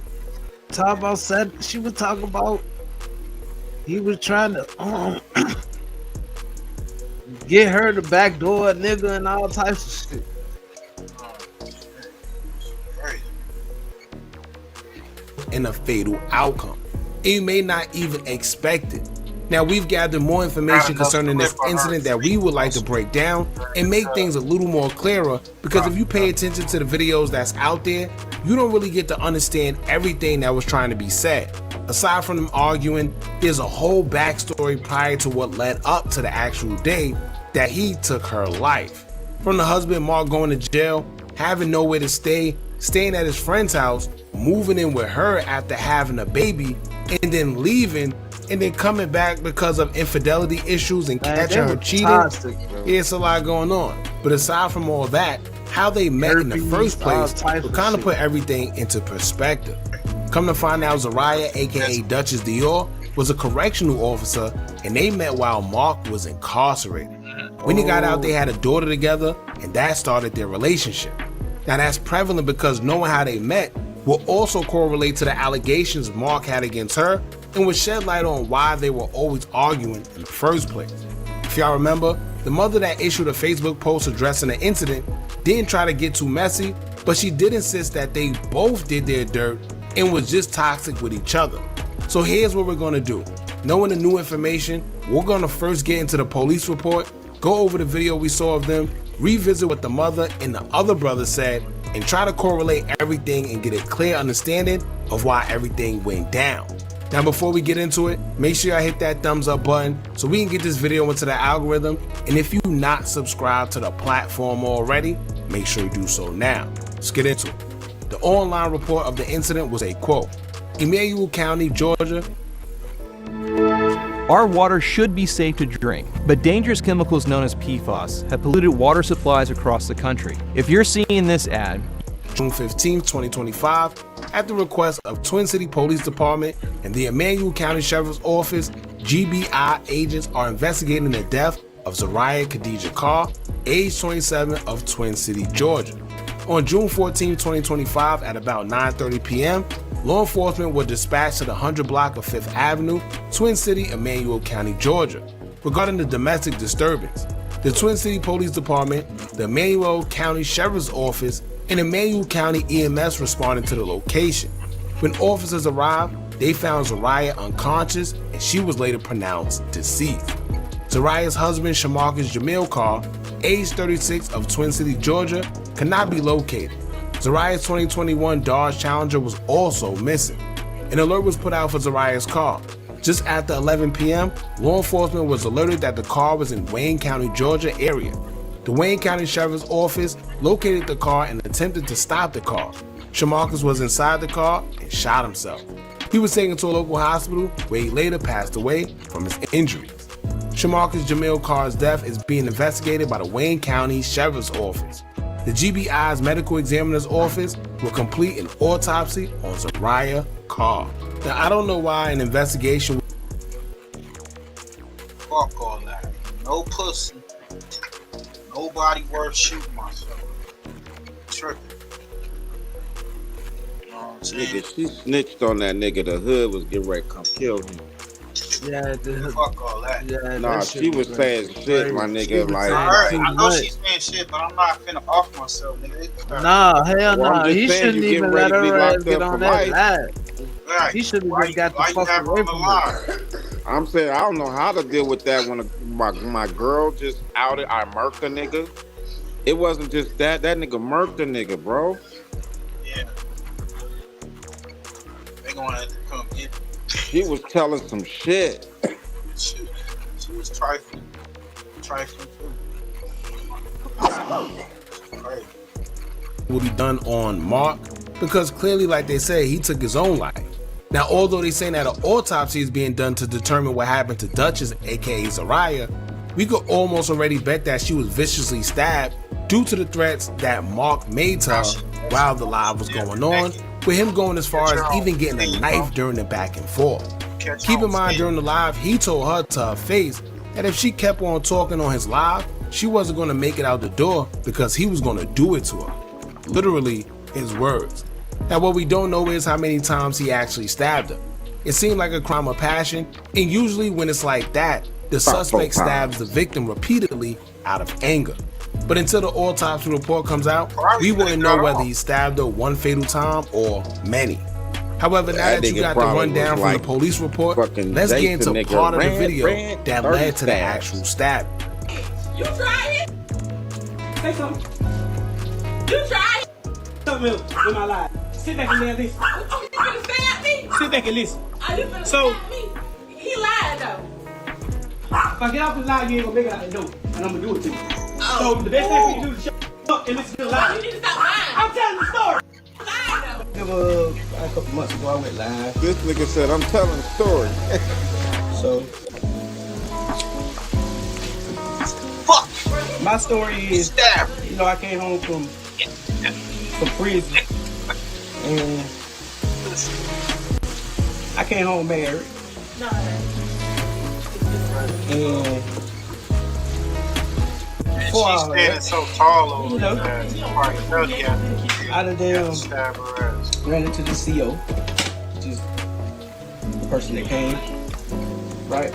Speaker 13: Talk about said she was talking about he was trying to get her the backdoor nigga and all types of shit.
Speaker 23: And a fatal outcome. And you may not even expect it. Now, we've gathered more information concerning this incident that we would like to break down and make things a little more clearer, because if you pay attention to the videos that's out there, you don't really get to understand everything that was trying to be said. Aside from them arguing, there's a whole backstory prior to what led up to the actual day that he took her life. From the husband Mark going to jail, having nowhere to stay, staying at his friend's house, moving in with her after having a baby, and then leaving, and then coming back because of infidelity issues and catching her cheating. Toxic, it's a lot going on. But aside from all that, how they met in the first place will kind of put everything into perspective. Come to find out, Zariah, aka Duchess Dior, was a correctional officer, and they met while Mark was incarcerated. When he got out, they had a daughter together, and that started their relationship. Now that's prevalent because knowing how they met will also correlate to the allegations Mark had against her, and would shed light on why they were always arguing in the first place. If y'all remember, the mother that issued a Facebook post addressing the incident didn't try to get too messy, but she did insist that they both did their dirt and was just toxic with each other. So here's what we're gonna do. Knowing the new information, we're gonna first get into the police report, go over the video we saw of them, revisit what the mother and the other brother said, and try to correlate everything and get a clear understanding of why everything went down. Now, before we get into it, make sure y'all hit that thumbs up button so we can get this video into the algorithm. And if you're not subscribed to the platform already, make sure you do so now. Let's get into it. The online report of the incident was a quote, Emmanuel County, Georgia.
Speaker 6: Our water should be safe to drink, but dangerous chemicals known as PFAS have polluted water supplies across the country. If you're seeing this ad,
Speaker 23: June 15, 2025, at the request of Twin City Police Department and the Emmanuel County Sheriff's Office, GBI agents are investigating the death of Zariah Khadijah Carr, age 27, of Twin City, Georgia. On June 14, 2025, at about 9:30 p.m., law enforcement were dispatched to the 100 block of 5th Avenue, Twin City, Emmanuel County, Georgia, regarding the domestic disturbance. The Twin City Police Department, the Emmanuel County Sheriff's Office, and Emmanuel County EMS responded to the location. When officers arrived, they found Zariah unconscious, and she was later pronounced deceased. Zariah's husband, Shamarcus Jamil Carr, age 36, of Twin City, Georgia, could not be located. Zariah's 2021 Dodge Challenger was also missing. An alert was put out for Zariah's car. Just after 11 p.m., law enforcement was alerted that the car was in Wayne County, Georgia area. The Wayne County Sheriff's Office located the car and attempted to stop the car. Shamarcus was inside the car and shot himself. He was taken to a local hospital where he later passed away from his injuries. Shamarcus Jamil Carr's death is being investigated by the Wayne County Sheriff's Office. The GBI's medical examiner's office will complete an autopsy on Zariah Carr. Now, I don't know why an investigation.
Speaker 10: Fuck all that. No pussy. Nobody worth shooting myself. Tripping. You know what I'm saying?
Speaker 8: Nigga, she snitched on that nigga. The hood was getting ready to come kill him.
Speaker 13: Yeah,
Speaker 10: Fuck all that.
Speaker 13: Yeah,
Speaker 8: Nah,
Speaker 13: that
Speaker 8: she
Speaker 13: shit
Speaker 8: was saying shit, my
Speaker 13: She
Speaker 8: nigga.
Speaker 13: was
Speaker 8: Like,
Speaker 13: saying
Speaker 10: I
Speaker 13: too
Speaker 10: know
Speaker 13: much.
Speaker 10: she's saying shit, but I'm not finna off myself, nigga.
Speaker 13: Nah, hell
Speaker 8: well, I'm
Speaker 13: no.
Speaker 8: just
Speaker 13: He
Speaker 8: saying, you
Speaker 13: shouldn't
Speaker 8: getting
Speaker 13: even
Speaker 8: ready
Speaker 13: let
Speaker 8: to be
Speaker 13: her ass
Speaker 8: locked
Speaker 13: get
Speaker 8: up for
Speaker 13: on that
Speaker 8: life.
Speaker 13: live.
Speaker 10: Right.
Speaker 13: He should have
Speaker 10: Why
Speaker 13: just got the
Speaker 10: you
Speaker 13: fuck
Speaker 10: have her
Speaker 13: away
Speaker 10: on the
Speaker 13: from her.
Speaker 10: line?
Speaker 8: I'm saying I don't know how to deal with that when my girl just outed I murked a nigga. It wasn't just that nigga murked a nigga, bro.
Speaker 10: Yeah. They gonna have to come get me.
Speaker 8: She was telling some shit.
Speaker 10: She was trifling too. Crazy.
Speaker 23: Will be done on Mark because clearly, like they say, he took his own life. Now, although they saying that an autopsy is being done to determine what happened to Duchess, aka Zariah, we could almost already bet that she was viciously stabbed due to the threats that Mark made to her while the live was going on, with him going as far as even getting a knife during the back and forth. Keep in mind, during the live, he told her to her face that if she kept on talking on his live, she wasn't going to make it out the door because he was going to do it to her. Literally, his words. Now, what we don't know is how many times he actually stabbed her. It seemed like a crime of passion, and usually when it's like that, the suspect stabs the victim repeatedly out of anger. But until the autopsy report comes out, we wouldn't know whether he stabbed her one fatal time or many. However, now that you got the rundown from the police report, let's get into part of the video that led to the actual stab.
Speaker 21: You tried it? Say something. You tried it? Something else in my life. Sit back and listen. Oh, you finna stab me? Sit back and listen. Are you finna stab me? He lied though. If I get off the lie, you ain't gonna make it out the door. And I'm gonna do it to you. So the best thing for you to do is shut up and listen to the lie. You need to stop lying. I'm telling the story. A couple months ago, I went live.
Speaker 8: This nigga said, I'm telling the story.
Speaker 21: So, fuck. My story is, you know, I came home from prison, and I came home married, and before
Speaker 10: She's standing so tall over
Speaker 21: you know,
Speaker 10: there.
Speaker 21: I done ran into the CO, which is the person that came, right?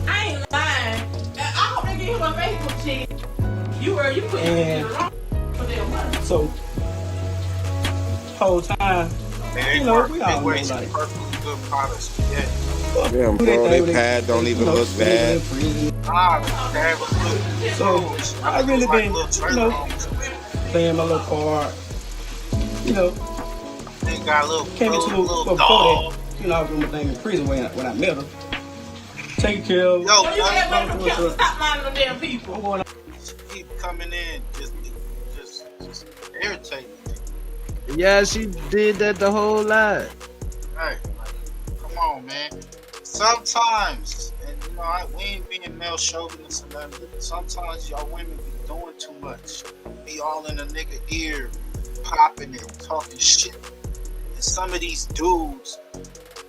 Speaker 9: I ain't lying. I hope they give him a Facebook shit. You put
Speaker 21: And
Speaker 9: it wrong for their money.
Speaker 21: so, whole time,
Speaker 10: Man,
Speaker 21: you know, we all know,
Speaker 10: waste
Speaker 21: like,
Speaker 10: perfectly good products. Yeah.
Speaker 8: Damn, bro, they pad don't even look bad.
Speaker 21: So, I really been, you know, playing my little part, you know, came into a little before that, you know, I was doing my thing in prison when I met her. Taking care of,
Speaker 9: You that way from Kelly, stop minding them damn people.
Speaker 10: Keep coming in, just irritating.
Speaker 13: Yeah, she did that the whole life.
Speaker 10: Right, like, come on, man. Sometimes, and you know, we ain't being male chauvinist and nothing, but sometimes y'all women be doing too much. Be all in a nigga ear, popping and talking shit. And some of these dudes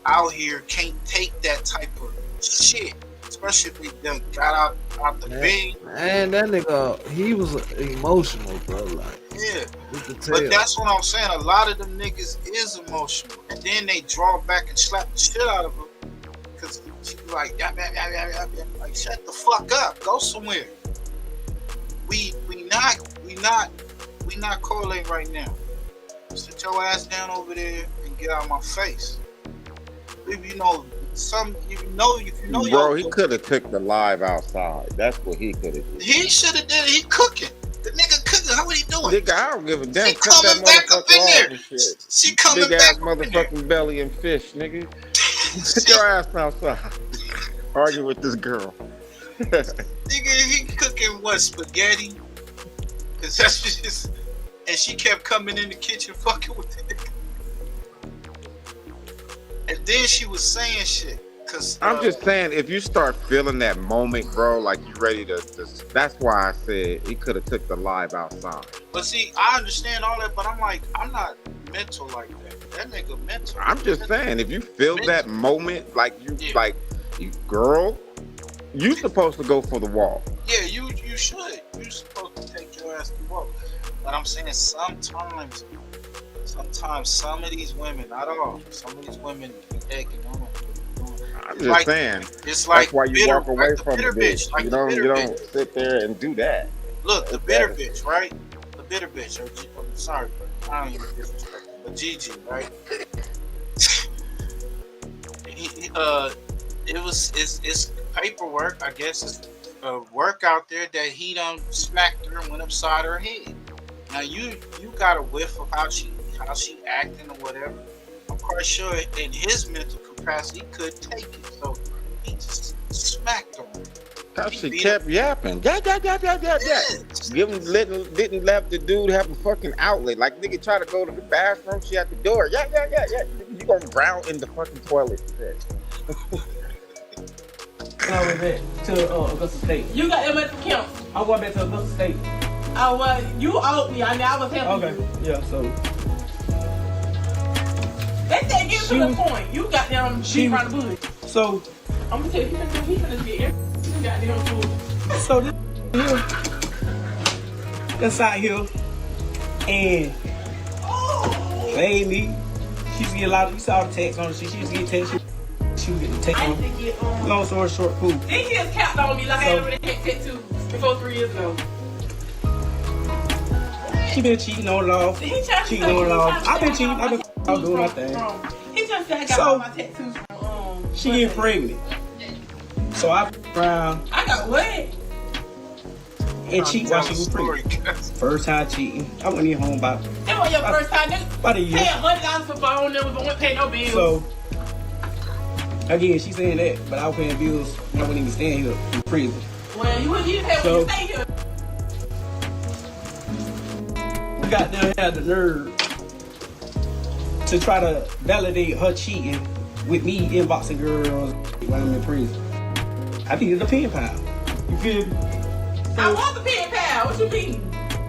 Speaker 10: out here can't take that type of shit, especially if they done got out the bed.
Speaker 13: Man, that nigga, he was emotional, bro. Like,
Speaker 10: yeah.
Speaker 13: You could tell.
Speaker 10: But that's what I'm saying. A lot of them niggas is emotional, and then they draw back and slap the shit out of them because she like, yap, like, shut the fuck up, go somewhere. We not correlating right now. Sit your ass down over there and get out of my face. If you know
Speaker 8: Bro, he could have took the live outside. That's what he could have did.
Speaker 10: He should have did it. He cooking. The nigga cooking. How would he doing?
Speaker 8: Nigga, I don't give a damn.
Speaker 10: She
Speaker 8: Cut that
Speaker 10: coming back up in
Speaker 8: motherfucker
Speaker 10: there.
Speaker 8: off and shit.
Speaker 10: She coming
Speaker 8: Big
Speaker 10: back
Speaker 8: ass
Speaker 10: up in there.
Speaker 8: motherfucking belly and fish, nigga. Get your ass outside. Argue with this girl.
Speaker 10: Nigga, he cooking what, spaghetti? Cause that's just, and she kept coming in the kitchen fucking with the nigga. And then she was saying shit. Cause
Speaker 8: I'm just saying, if you start feeling that moment, bro, like you ready to that's why I said he could have took the live outside.
Speaker 10: But see, I understand all that, but I'm like, I'm not mental like that. That nigga mental.
Speaker 8: I'm just saying, if you feel that moment, like you girl, you supposed to go for the wall.
Speaker 10: Yeah, you should. You supposed to take your ass to walk. But I'm saying sometimes some of these women, not all, some of these women be egging on.
Speaker 8: I'm just saying.
Speaker 10: It's like
Speaker 8: That's why you
Speaker 10: bitter,
Speaker 8: walk away
Speaker 10: like the
Speaker 8: from the
Speaker 10: bitter
Speaker 8: bitch.
Speaker 10: bitch, like
Speaker 8: You
Speaker 10: the
Speaker 8: don't
Speaker 10: bitter bitch.
Speaker 8: sit there and do that.
Speaker 10: Look, the bitter bitch, right? The bitter bitch. I'm sorry, I don't even disrespect her, but Gigi, right? It's paperwork. I guess it's work out there that he done smacked her and went upside her head. Now you got a whiff of how she acting or whatever. I'm quite sure in his mental capacity he could take it, so he just smacked her.
Speaker 8: How she kept yapping. Yeah. Didn't let the dude have a fucking outlet. Like nigga try to go to the bathroom, she at the door. Yeah. You gonna drown in the fucking toilet.
Speaker 21: I went back to Augusta State.
Speaker 9: You got them at the camp.
Speaker 21: I'm going back to Augusta State.
Speaker 9: Oh, well, you owed me. I mean, I was helping you.
Speaker 21: Okay, yeah, so.
Speaker 9: They said get to the point. You got them beat around the bush.
Speaker 21: So.
Speaker 9: I'm going to tell you, he finna get everything goddamn food.
Speaker 21: So this here, inside here, and played me. She used to get a lot of, you saw the text on it. She used to get text. She would get the text on it. Long story short, cool.
Speaker 9: Then he just capped on me like I had already had tattoo before 3 years ago.
Speaker 21: She been cheating on it all. Cheating on it all. I've been cheating. I've been doing my thing.
Speaker 9: He just said I got all my tattoos from
Speaker 21: she get pregnant. So I around.
Speaker 9: I got what?
Speaker 21: And cheat while she was pregnant. First time cheating. I went in home about.
Speaker 9: That was your first time, nigga.
Speaker 21: About a year.
Speaker 9: Pay $100 for phone numbers, but won't pay no bills.
Speaker 21: So again, she saying that, but I was paying bills when I wasn't even staying here in prison.
Speaker 9: Well, you wouldn't even pay when you stay here.
Speaker 21: We got down had the nerve to try to validate her cheating with me inboxing girls while I'm in prison. I needed a pen pal. You feel me?
Speaker 9: I want the pen pal. What you mean?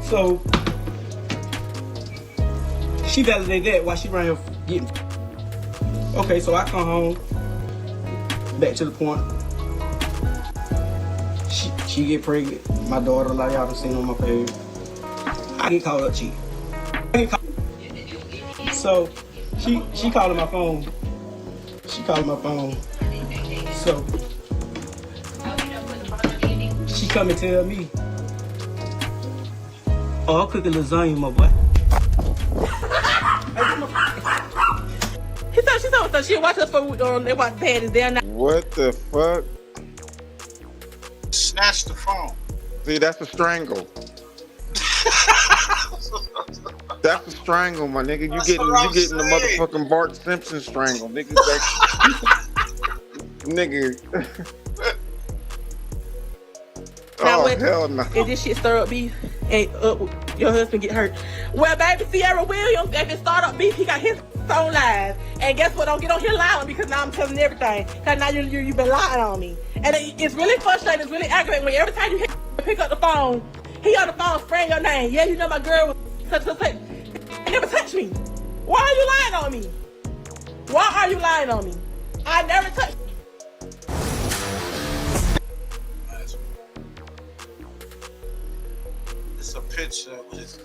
Speaker 21: So she validated that while she around here getting. Okay, so I come home. Back to the point. She get pregnant. My daughter, like y'all done seen on my page. I get called up cheating. So she calling my phone. She calling my phone. So she come and tell me, "Oh, I'm cooking lasagna, my boy."
Speaker 9: She thought she watch us for they watch Paddy's there now.
Speaker 8: What the fuck?
Speaker 10: Snatch the phone.
Speaker 8: See, that's a strangle. That's a strangle, my nigga. You getting the motherfucking Bart Simpson strangle, nigga. Nigga.
Speaker 9: Now,
Speaker 8: oh hell no.
Speaker 9: If this shit stir up beef and your husband get hurt. Well, baby, Sierra Williams, if it start up beef, he got his phone live. And guess what? Don't get on here lying because now I'm telling everything. Because now you've been lying on me. And it's really frustrating. It's really aggravating when every time you pick up the phone, he on the phone spraying your name. Yeah, you know my girl was such. He never touched me. Why are you lying on me? Why are you lying on me? I never touched.
Speaker 10: It's a picture of his.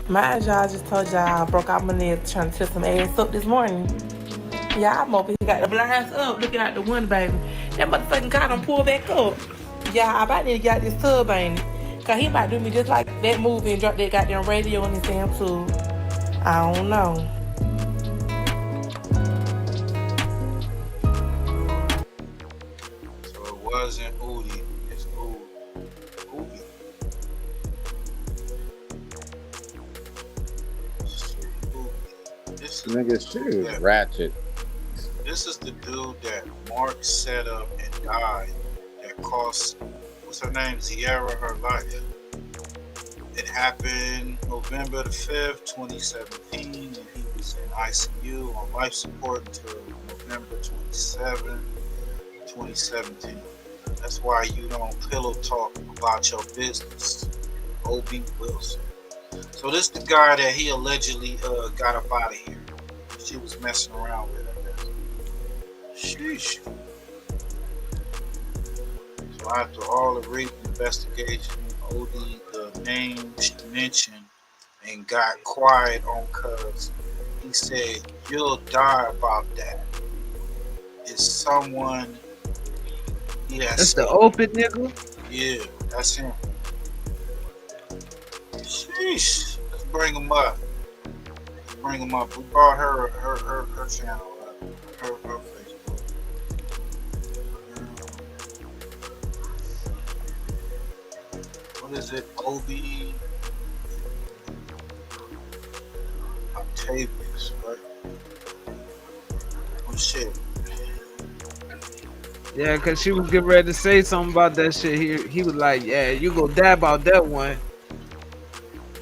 Speaker 7: Mind y'all, I just told y'all I broke out my nails trying to test some ass up this morning. Yeah, I'm over here got the blinds up looking out the window, baby. That motherfucking car done pull back up. Yeah, I about need to get out this tub, ain't it? Cause he might do me just like that movie and drop that goddamn radio in his damn tube. I don't know.
Speaker 10: So it wasn't Udi, it's Udi. This
Speaker 8: nigga shit is ratchet.
Speaker 10: This is the dude that Mark set up and died. That cost, what's her name? Sierra her life. It happened November the 5th, 2017, and he was in ICU on life support until November 27, 2017. That's why you don't pillow talk about your business. O.B. Wilson. So this the guy that he allegedly got up out of here. She was messing around with, I guess. Sheesh. So after all the rape investigation, Odie, the name she mentioned, and got quiet on cuz he said, "You'll die about that." is someone. Yes.
Speaker 13: That's the open nigga.
Speaker 10: Yeah, that's him. Sheesh. Let's bring him up. Bring him up. We brought her channel up. Her Facebook. What is it? Obi Octavius, right? Oh shit.
Speaker 13: Yeah, cause she was getting ready to say something about that shit. He was like, "Yeah, you go dab about that one."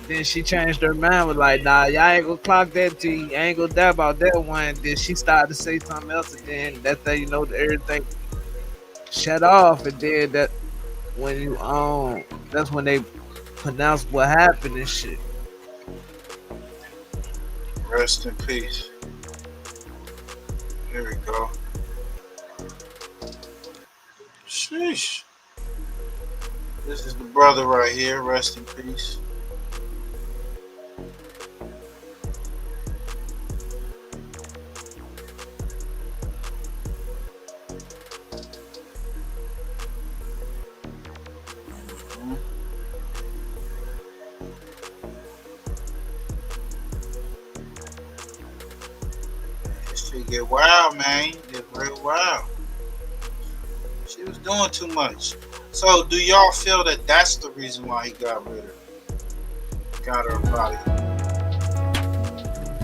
Speaker 13: Then she changed her mind, was like, "Nah, y'all ain't gonna clock that T. I ain't gonna dab about that one." Then she started to say something else, and then that's how you know that everything shut off. And then that when you that's when they pronounced what happened and shit.
Speaker 10: Rest in peace. Here we go. Sheesh. This is the brother right here. Rest in peace. This shit get wild, man. Get real wild. She was doing too much. So, do y'all feel that that's the reason why he got rid of her? Got her body?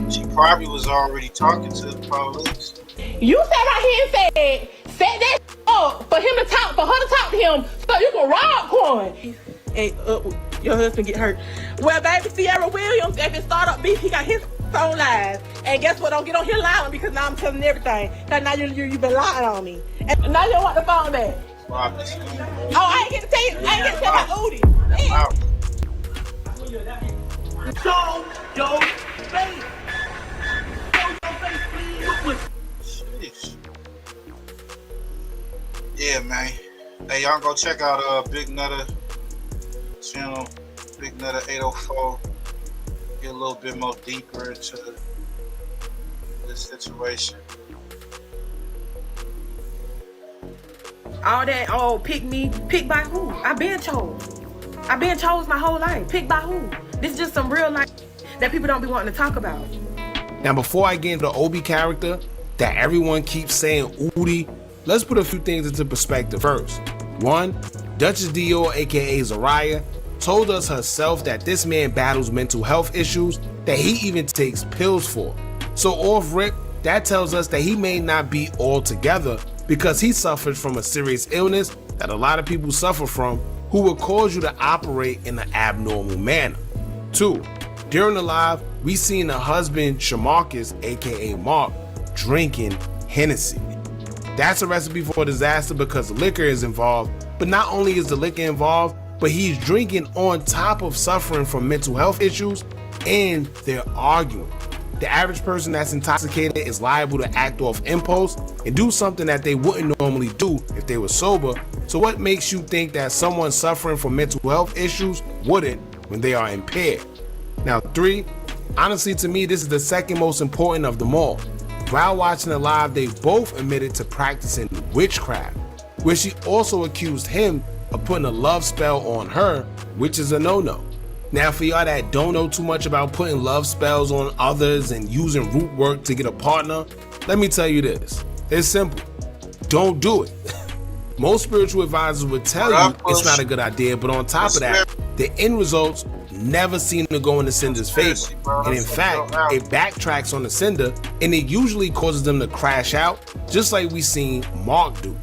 Speaker 10: She probably was already talking to the police.
Speaker 9: You sat right here and set that up for him to talk, for her to talk to him, so you can rob Quan. And your husband get hurt. Well, baby, Sierra Williams, if it start up beef, he got his phone live. And guess what? Don't get on here lying because now I'm telling everything. Cause now you been lying on me. And now you don't want the phone back. Oh, I ain't get to tell you. I ain't get to tell about Udi.
Speaker 21: Show your face.
Speaker 10: Sheesh. Yeah, man. Hey, y'all go check out Big Nutter channel, Big Nutter 804. Get a little bit more deeper into this situation.
Speaker 7: All that, pick me, pick by who? I've been chose my whole life. Pick by who? This is just some real life that people don't be wanting to talk about.
Speaker 23: Now, before I get into the Obi character that everyone keeps saying Udi, let's put a few things into perspective first. One, Duchess Dior, aka Zariah, told us herself that this man battles mental health issues that he even takes pills for. So off rip, that tells us that he may not be all together because he suffered from a serious illness that a lot of people suffer from who will cause you to operate in an abnormal manner. 2, during the live, we seen the husband Shamarcus, aka Mark, drinking Hennessy. That's a recipe for disaster because the liquor is involved, but not only is the liquor involved, but he's drinking on top of suffering from mental health issues and they're arguing. The average person that's intoxicated is liable to act off impulse and do something that they wouldn't normally do if they were sober. So what makes you think that someone suffering from mental health issues wouldn't when they are impaired? Now 3, honestly to me this is the second most important of them all. While watching the live, they both admitted to practicing witchcraft, where she also accused him of putting a love spell on her, which is a no-no. Now for y'all that don't know too much about putting love spells on others and using root work to get a partner, let me tell you this. It's simple. Don't do it. Most spiritual advisors would tell you it's not a good idea, but on top of that, the end results never seem to go in the sender's favor. And in fact, it backtracks on the sender and it usually causes them to crash out, just like we seen Mark do.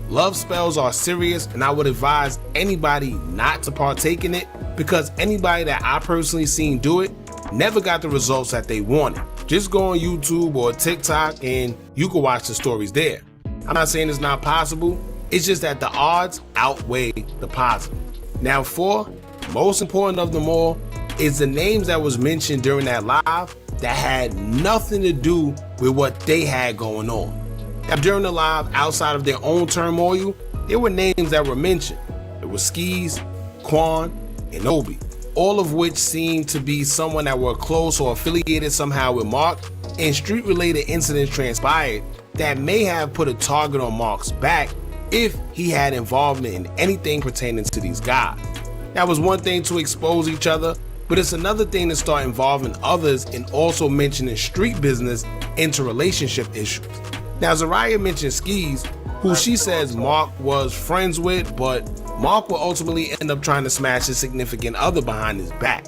Speaker 23: Love spells are serious and I would advise anybody not to partake in it because anybody that I personally seen do it never got the results that they wanted. Just go on YouTube or TikTok and you can watch the stories there. I'm not saying it's not possible, it's just that the odds outweigh the positive. Now 4, most important of them all, is the names that was mentioned during that live that had nothing to do with what they had going on. Now during the live, outside of their own turmoil, there were names that were mentioned. It was Skis, Quan, and Obi, all of which seemed to be someone that were close or affiliated somehow with Mark, and street-related incidents transpired that may have put a target on Mark's back if he had involvement in anything pertaining to these guys. That was one thing to expose each other, but it's another thing to start involving others and also mentioning street business into relationship issues. Now, Zariah mentioned Skis, who she says Mark was friends with, but Mark will ultimately end up trying to smash his significant other behind his back.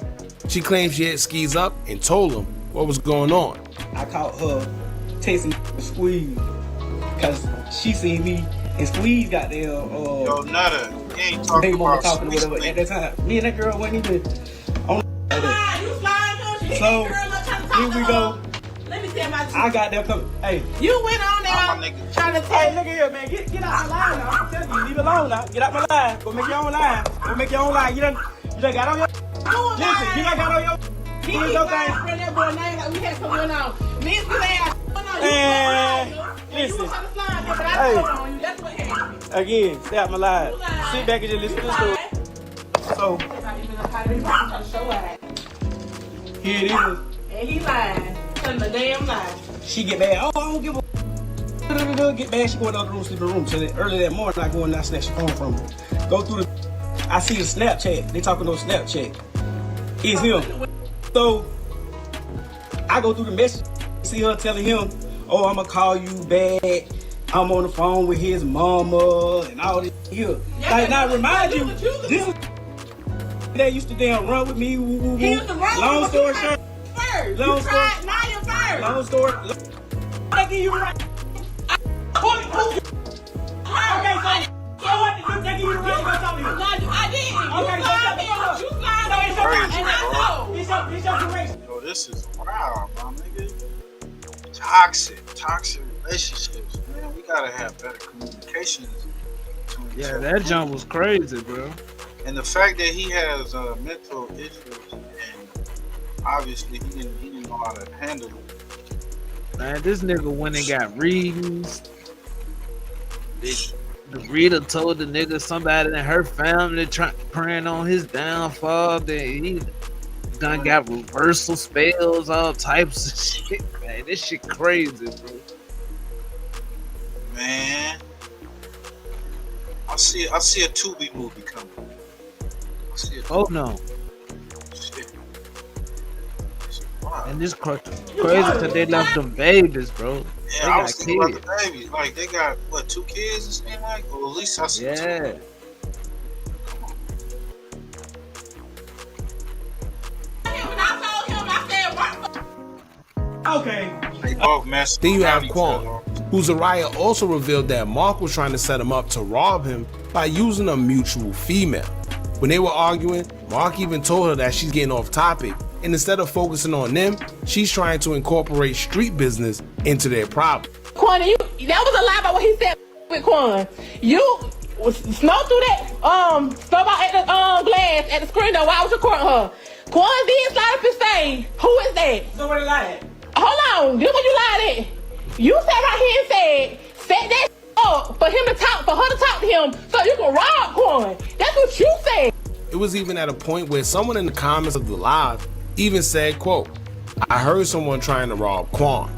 Speaker 23: She claims she hit Skis up and told him what was going on.
Speaker 21: I caught her texting Squeeze because she seen me and Squeeze got there.
Speaker 10: Yo, Nutter, you ain't talking about
Speaker 21: talking to whatever at that time. Me and that girl wasn't even on that. So here we go.
Speaker 9: Let me tell my
Speaker 21: I got there coming. Hey,
Speaker 9: you went on there trying to
Speaker 21: hey, look at here, man. Get out my line now. I'm telling you, leave it alone now. Get out my line. Go make your own line. Go make your own line. You done got on your. Listen, you done got on your.
Speaker 9: He got that boy name that we had something on. Me and
Speaker 21: listen. Hey.
Speaker 9: That's what happened.
Speaker 21: Again, stay out my line. Sit back and just listen to the story. So, here it is.
Speaker 9: And he lied. Telling the damn lie.
Speaker 21: She get mad. Oh, I don't give a. Get mad. She go in the other room, sleep in the room. So early that morning, I go in and I snatch the phone from her. Go through the. I see the Snapchat. They talking on Snapchat. It's him. So, I go through the message. See her telling him, "Oh, I'ma call you back. I'm on the phone with his mama and all this here." Like, now remind you, this is they used to damn run with me. Woo, woo, woo.
Speaker 9: He used to run
Speaker 21: long
Speaker 9: with
Speaker 21: story
Speaker 9: you
Speaker 21: short.
Speaker 9: First.
Speaker 21: Long
Speaker 9: you
Speaker 21: story.
Speaker 9: tried Naya first.
Speaker 21: Long story. I give you right. Okay, so what did you take you right to go talk to him?
Speaker 9: I didn't.
Speaker 21: Okay,
Speaker 9: You slide and I know.
Speaker 21: It's your direction.
Speaker 10: Yo, this is wild, my nigga. Toxic relationships, man. We gotta have better communications between each other.
Speaker 11: That jump was crazy, bro.
Speaker 10: And the fact that he has mental issues, and obviously he didn't know how to handle it.
Speaker 11: Man, this nigga went and got readings. The reader told the nigga somebody in her family praying on his downfall. That he done got reversal spells, all types of shit. Man, this shit crazy, bro.
Speaker 10: Man, I see a Tubi movie coming.
Speaker 11: Oh no.
Speaker 10: Shit.
Speaker 11: And this crazy because they left them babies, bro.
Speaker 10: Yeah, I was thinking about the babies. Like, they got, what, 2 kids, it seems like? Or at least I see 2.
Speaker 11: Yeah.
Speaker 21: Okay.
Speaker 10: They both messed.
Speaker 23: Then you have Quan, who Zariah also revealed that Mark was trying to set him up to rob him by using a mutual female. When they were arguing, Mark even told her that she's getting off topic, and instead of focusing on them, she's trying to incorporate street business into their problem.
Speaker 9: Quan, that was a lie about what he said with Quan. You snow through that snowball at the glass at the screen door while I was recording her. Quan did slide up and say, "Who is that?"
Speaker 21: Somebody lied.
Speaker 9: Hold on, this what you lied at. You sat right here and set that up for him to talk, for her to talk to him, so you can rob Quan. That's what you said.
Speaker 23: It was even at a point where someone in the comments of the live even said, quote, "I heard someone trying to rob Quan,"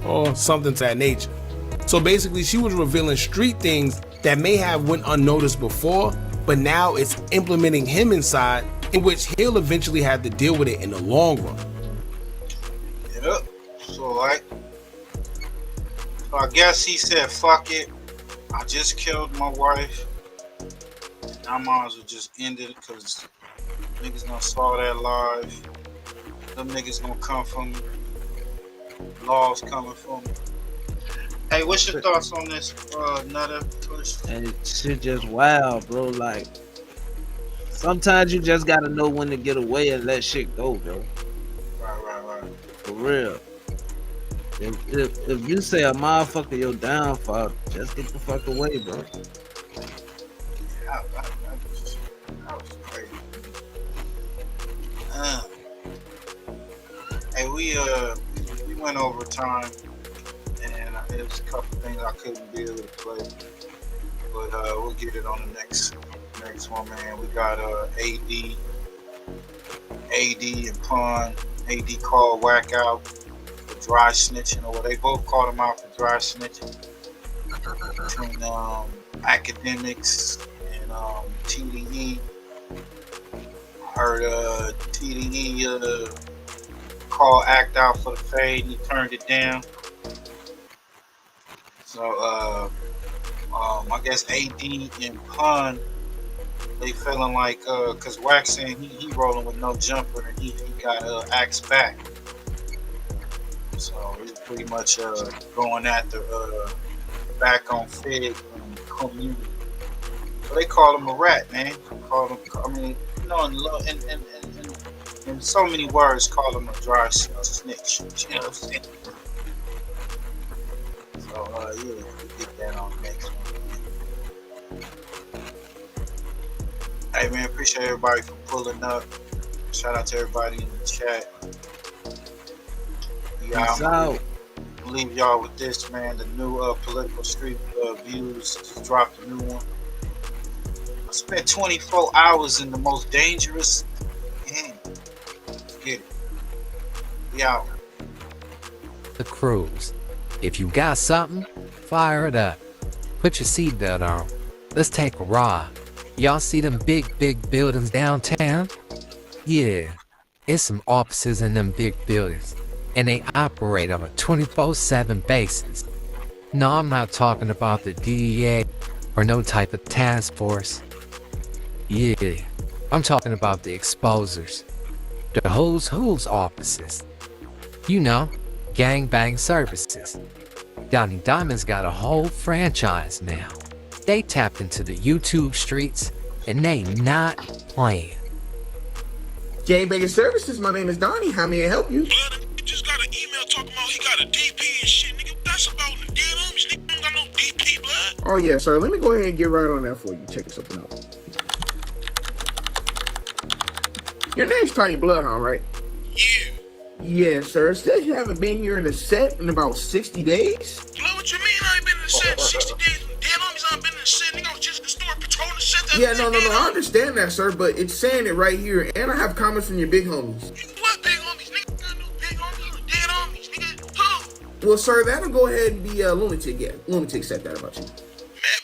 Speaker 23: or something to that nature. So basically, she was revealing street things that may have went unnoticed before, but now it's implementing him inside, in which he'll eventually have to deal with it in the long run.
Speaker 10: Yep. So I guess he said, "Fuck it. I just killed my wife. I might as well just end it because niggas gonna saw that live. Them niggas gonna come for me. Law's coming for me." Hey, what's your thoughts on this, Nutter?
Speaker 11: And shit just wild, bro. Like, sometimes you just gotta know when to get away and let shit go, bro.
Speaker 10: Right.
Speaker 11: For real. If you say a motherfucker your downfall, just get the fuck away, bro.
Speaker 10: That was crazy. Hey, we went over time, and there was a couple things I couldn't be able to play, but we'll get it on the next one, man. We got AD and Pun. AD called Wacc out for dry snitching, or they both called him out for dry snitching between academics and TDE. I heard TDE call act out for the fade, and he turned it down. So I guess AD and Pun, they feeling like cause Wacc saying he rolling with no jumper and he got axed back. So he's pretty much going at the back on Fed and community. So they call him a rat, man. Call him, I mean, you know, in so many words, call him a dry snitch. You know what I'm saying? So yeah, we get that on next one. Hey man, appreciate everybody for pulling up. Shout out to everybody in the chat. Yeah, I'm gonna leave y'all with this, man. The new Political Street Views just dropped a new one. I spent 24 hours in the most dangerous game. Get it. We out.
Speaker 12: The cruise. If you got something, fire it up. Put your seatbelt on. Let's take a ride. Y'all see them big buildings downtown? Yeah, it's some offices in them big buildings, and they operate on a 24/7 basis. No, I'm not talking about the DEA or no type of task force. Yeah, I'm talking about the exposers, the who's offices. You know, gangbang services. Donnie Diamond's got a whole franchise now. They tapped into the YouTube streets, and they not playing.
Speaker 14: Gangbanging Services, my name is Donnie. How may I help you?
Speaker 15: Just got an email talking about he got a DP and shit, nigga. That's about the dead homies. Nigga ain't got no DP, blood.
Speaker 14: Oh yeah, sir. Let me go ahead and get right on that for you. Check something out. Your name's Tiny Bloodhound, right?
Speaker 15: Yeah.
Speaker 14: Yeah, sir. It says you haven't been here in the set in about 60 days.
Speaker 15: Blood, what you mean I ain't been in the set in 60 days? Dead homies ain't been in the set, nigga. I was just in the store patrolling the set.
Speaker 14: Yeah, no. I understand that, sir, but it's saying it right here, and I have comments from your big homies.
Speaker 15: What big homies, nigga? Got no big homies, dead homies, nigga. Who?
Speaker 14: Well, sir, that'll go ahead and be Lunatic. Yeah, Lunatic said that about you.
Speaker 15: Man,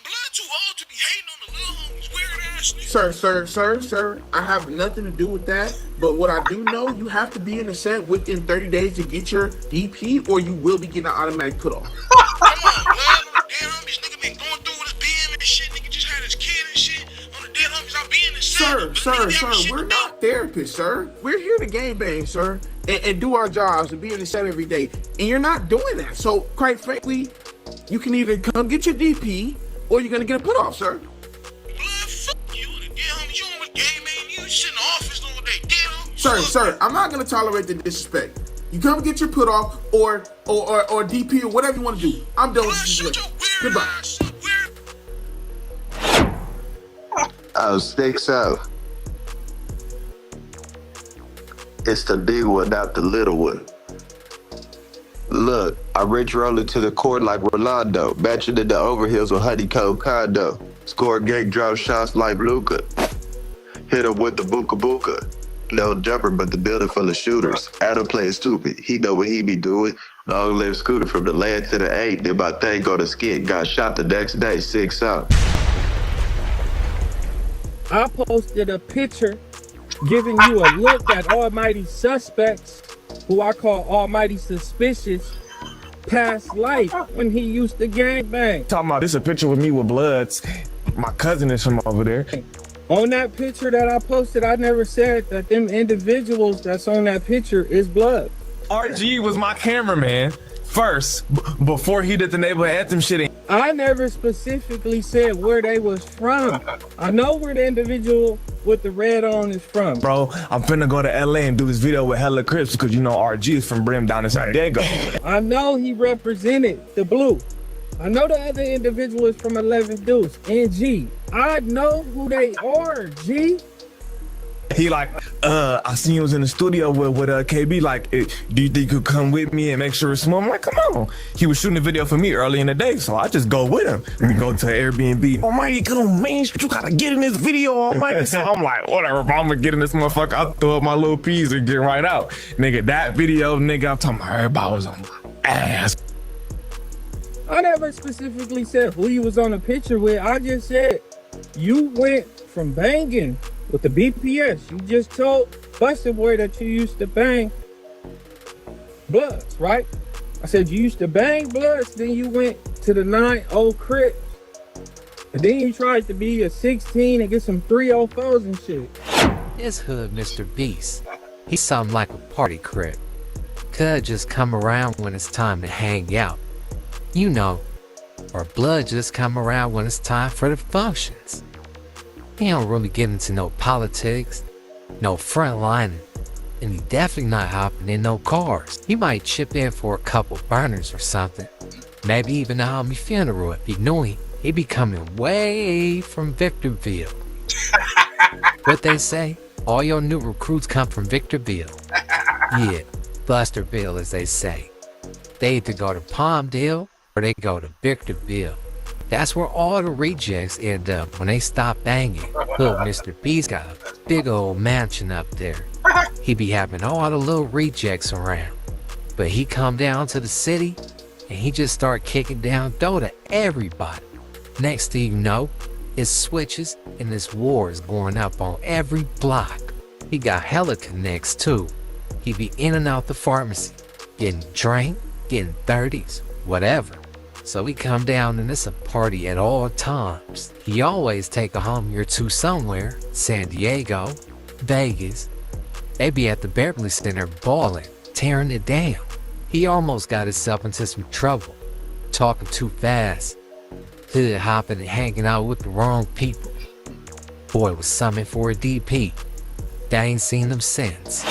Speaker 15: blood too old to be hating on the little homies, weird ass nigga.
Speaker 14: Sir, I have nothing to do with that. But what I do know, you have to be in the set within 30 days to get your DP, or you will be getting an automatic put off.
Speaker 15: Come on, blood. Dead homies, nigga been going through with his BM and shit. Nigga just had his kid and shit. On the dead homies, I'll be in the set.
Speaker 14: Sir, we're not therapists, sir. We're here to gangbang, sir, and do our jobs and be in the set every day. And you're not doing that. So, quite frankly, you can either come get your DP, or you're gonna get a put off, sir.
Speaker 15: Blood, fuck you. The dead homies, you on with gangbang. You sit in the office all day. Dead homies.
Speaker 14: Sir, I'm not gonna tolerate the disrespect. You come get your put off or DP or whatever you want to do. I'm done with this situation. Goodbye.
Speaker 19: Oh, 6-0. It's the big one, not the little one. Look, I rich roll into the court like Rolando, matching in the overheels with honeycomb condo. Score gang drop shots like Luca. Hit him with the buka buka. No jumper, but the building full of shooters. Adam playing stupid. He know what he be doing. Long live Scooter from the land to the 8. Then my thing go to skid. Got shot the next day, 6-0.
Speaker 24: I posted a picture giving you a look at almighty suspects, who I call almighty suspicious, past life when he used to gangbang.
Speaker 25: Talking about this a picture with me with Bloods. My cousin is from over there.
Speaker 24: On that picture that I posted, I never said that them individuals that's on that picture is Blood.
Speaker 25: RG was my cameraman first, before he did the neighborhood anthem shit.
Speaker 24: I never specifically said where they was from. I know where the individual with the red on is from.
Speaker 25: Bro, I'm finna go to LA and do this video with hella Crips because you know RG is from Brim down in San Diego.
Speaker 24: I know he represented the blue. I know the other individual is from 11 Deuce and G. I know who they are, G.
Speaker 25: He like, I seen you was in the studio with KB. Like, do you think you could come with me and make sure it's smooth? I'm like, come on. He was shooting a video for me early in the day, so I just go with him. We go to Airbnb. Almighty, come on, man, you gotta get in this video, Almighty. So I'm like, whatever, if I'm gonna get in this motherfucker, I'll throw up my little peas and get right out. Nigga, that video, nigga, I'm talking about everybody was on my ass.
Speaker 24: I never specifically said who you was on a picture with. I just said you went from banging with the BPS. You just told Busted Boy that you used to bang Bloods, right? I said you used to bang Bloods, then you went to the 9-0 Crips. And then you tried to be a 16 and get some 304s and shit.
Speaker 12: This hood Mr. Beast, he's something like a party crip. Could just come around when it's time to hang out. You know, or Blood just come around when it's time for the functions. He don't really get into no politics, no frontlining, and he definitely not hopping in no cars. He might chip in for a couple burners or something. Maybe even a homie funeral if he knew him. He be coming way from Victorville. What they say, all your new recruits come from Victorville. Yeah, Busterville as they say. They either go to Palmdale or they go to Victorville. That's where all the rejects end up when they stop banging. Little Mr. B's got a big old mansion up there. He be having all the little rejects around. But he come down to the city and he just start kicking down dough to everybody. Next thing you know, it's switches and this war is going up on every block. He got hella connects too. He be in and out the pharmacy, getting drink, getting 30s, whatever. So he come down and it's a party at all times. He always take a homie or two somewhere, San Diego, Vegas. They be at the Beverly Center balling, tearing it down. He almost got himself into some trouble, talking too fast, hood hopping and hanging out with the wrong people. Boy was summoned for a DP. They ain't seen him since.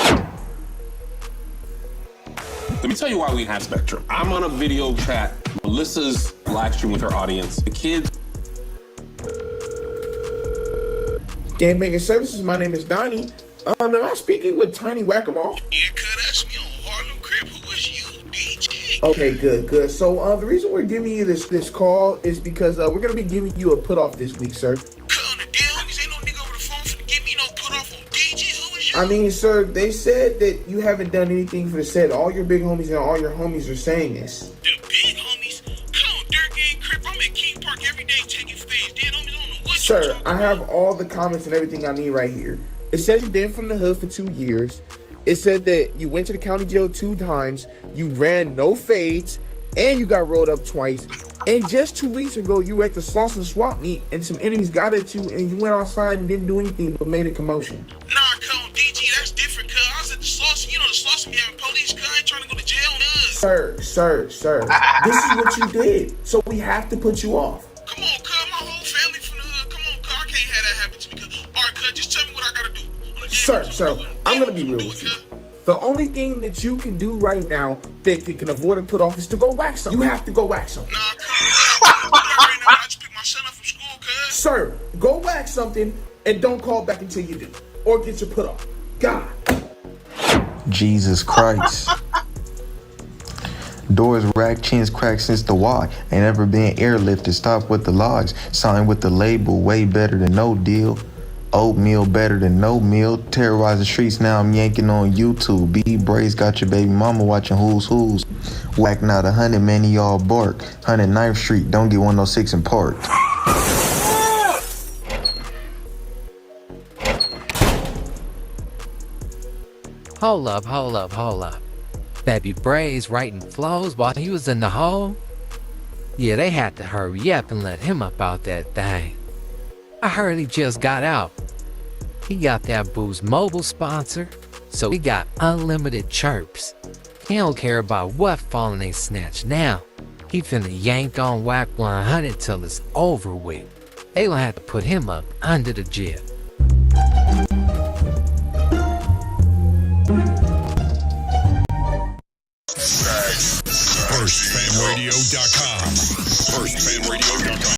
Speaker 3: Let me tell you why we have Spectrum. I'm on a video chat. Melissa's live stream with her audience. The kids.
Speaker 14: Gangbanging Services, my name is Donnie. Am I speaking with Tiny Whack-A-Mole?
Speaker 16: Yeah, cuz that's me on Harlem Crib. Who was you, DJ?
Speaker 14: Okay, good. So the reason we're giving you this call is because we're gonna be giving you a put off this week, sir. I mean, sir, they said that you haven't done anything for the set. All your big homies and all your homies are saying this.
Speaker 16: The big homies? Come on, Dirk and Crip. I'm at King Park every day taking stage. Dead homies on the what?
Speaker 14: Sir, I have all the comments and everything I need right here. It says you've been from the hood for 2 years. It said that you went to the county jail 2 times. You ran no fades. And you got rolled up twice. And just 2 weeks ago, you were at the Slauson swap meet and some enemies got at you and you went outside and didn't do anything but made a commotion.
Speaker 16: Nah, come on, DG, that's different, cuz. I was at the Slauson. You know the Slauson be having police, cuz. I ain't trying to go to jail on us.
Speaker 14: Sir. This is what you did. So we have to put you off.
Speaker 16: Come on, cuz. My whole family from the hood. Come on, cuz. I can't have that happen to me, cuz. Alright, cuz, just tell me what I gotta do.
Speaker 14: Sir, I'm gonna be real with you. The only thing that you can do right now that you can avoid and put off is to go whack something. You have to go whack something.
Speaker 16: I just picked my son up from school, cuz.
Speaker 14: Sir, go whack something and don't call back until you do. Or get your put off. God.
Speaker 17: Jesus Christ. Doors racked, chins cracked since the Wacc. Ain't ever been airlifted, stop with the logs. Signed with the label, way better than no deal. Oatmeal better than no meal. Terrorize the streets, now I'm yanking on YouTube. B Brace got your baby mama watching Who's Who's. Whack not 100, man, he all bark. 109th Street, don't get 106 in Park.
Speaker 12: Hold up. Baby Braze writing flows while he was in the hole? Yeah, they had to hurry up and let him up out that thing. I heard he just got out. He got that Boost Mobile sponsor, so he got unlimited chirps. He don't care about what falling they snatch now. He finna yank on Whack 100 till it's over with. They gonna have to put him up under the jail.
Speaker 18: FirstFamRadio.com. FirstFamRadio.com.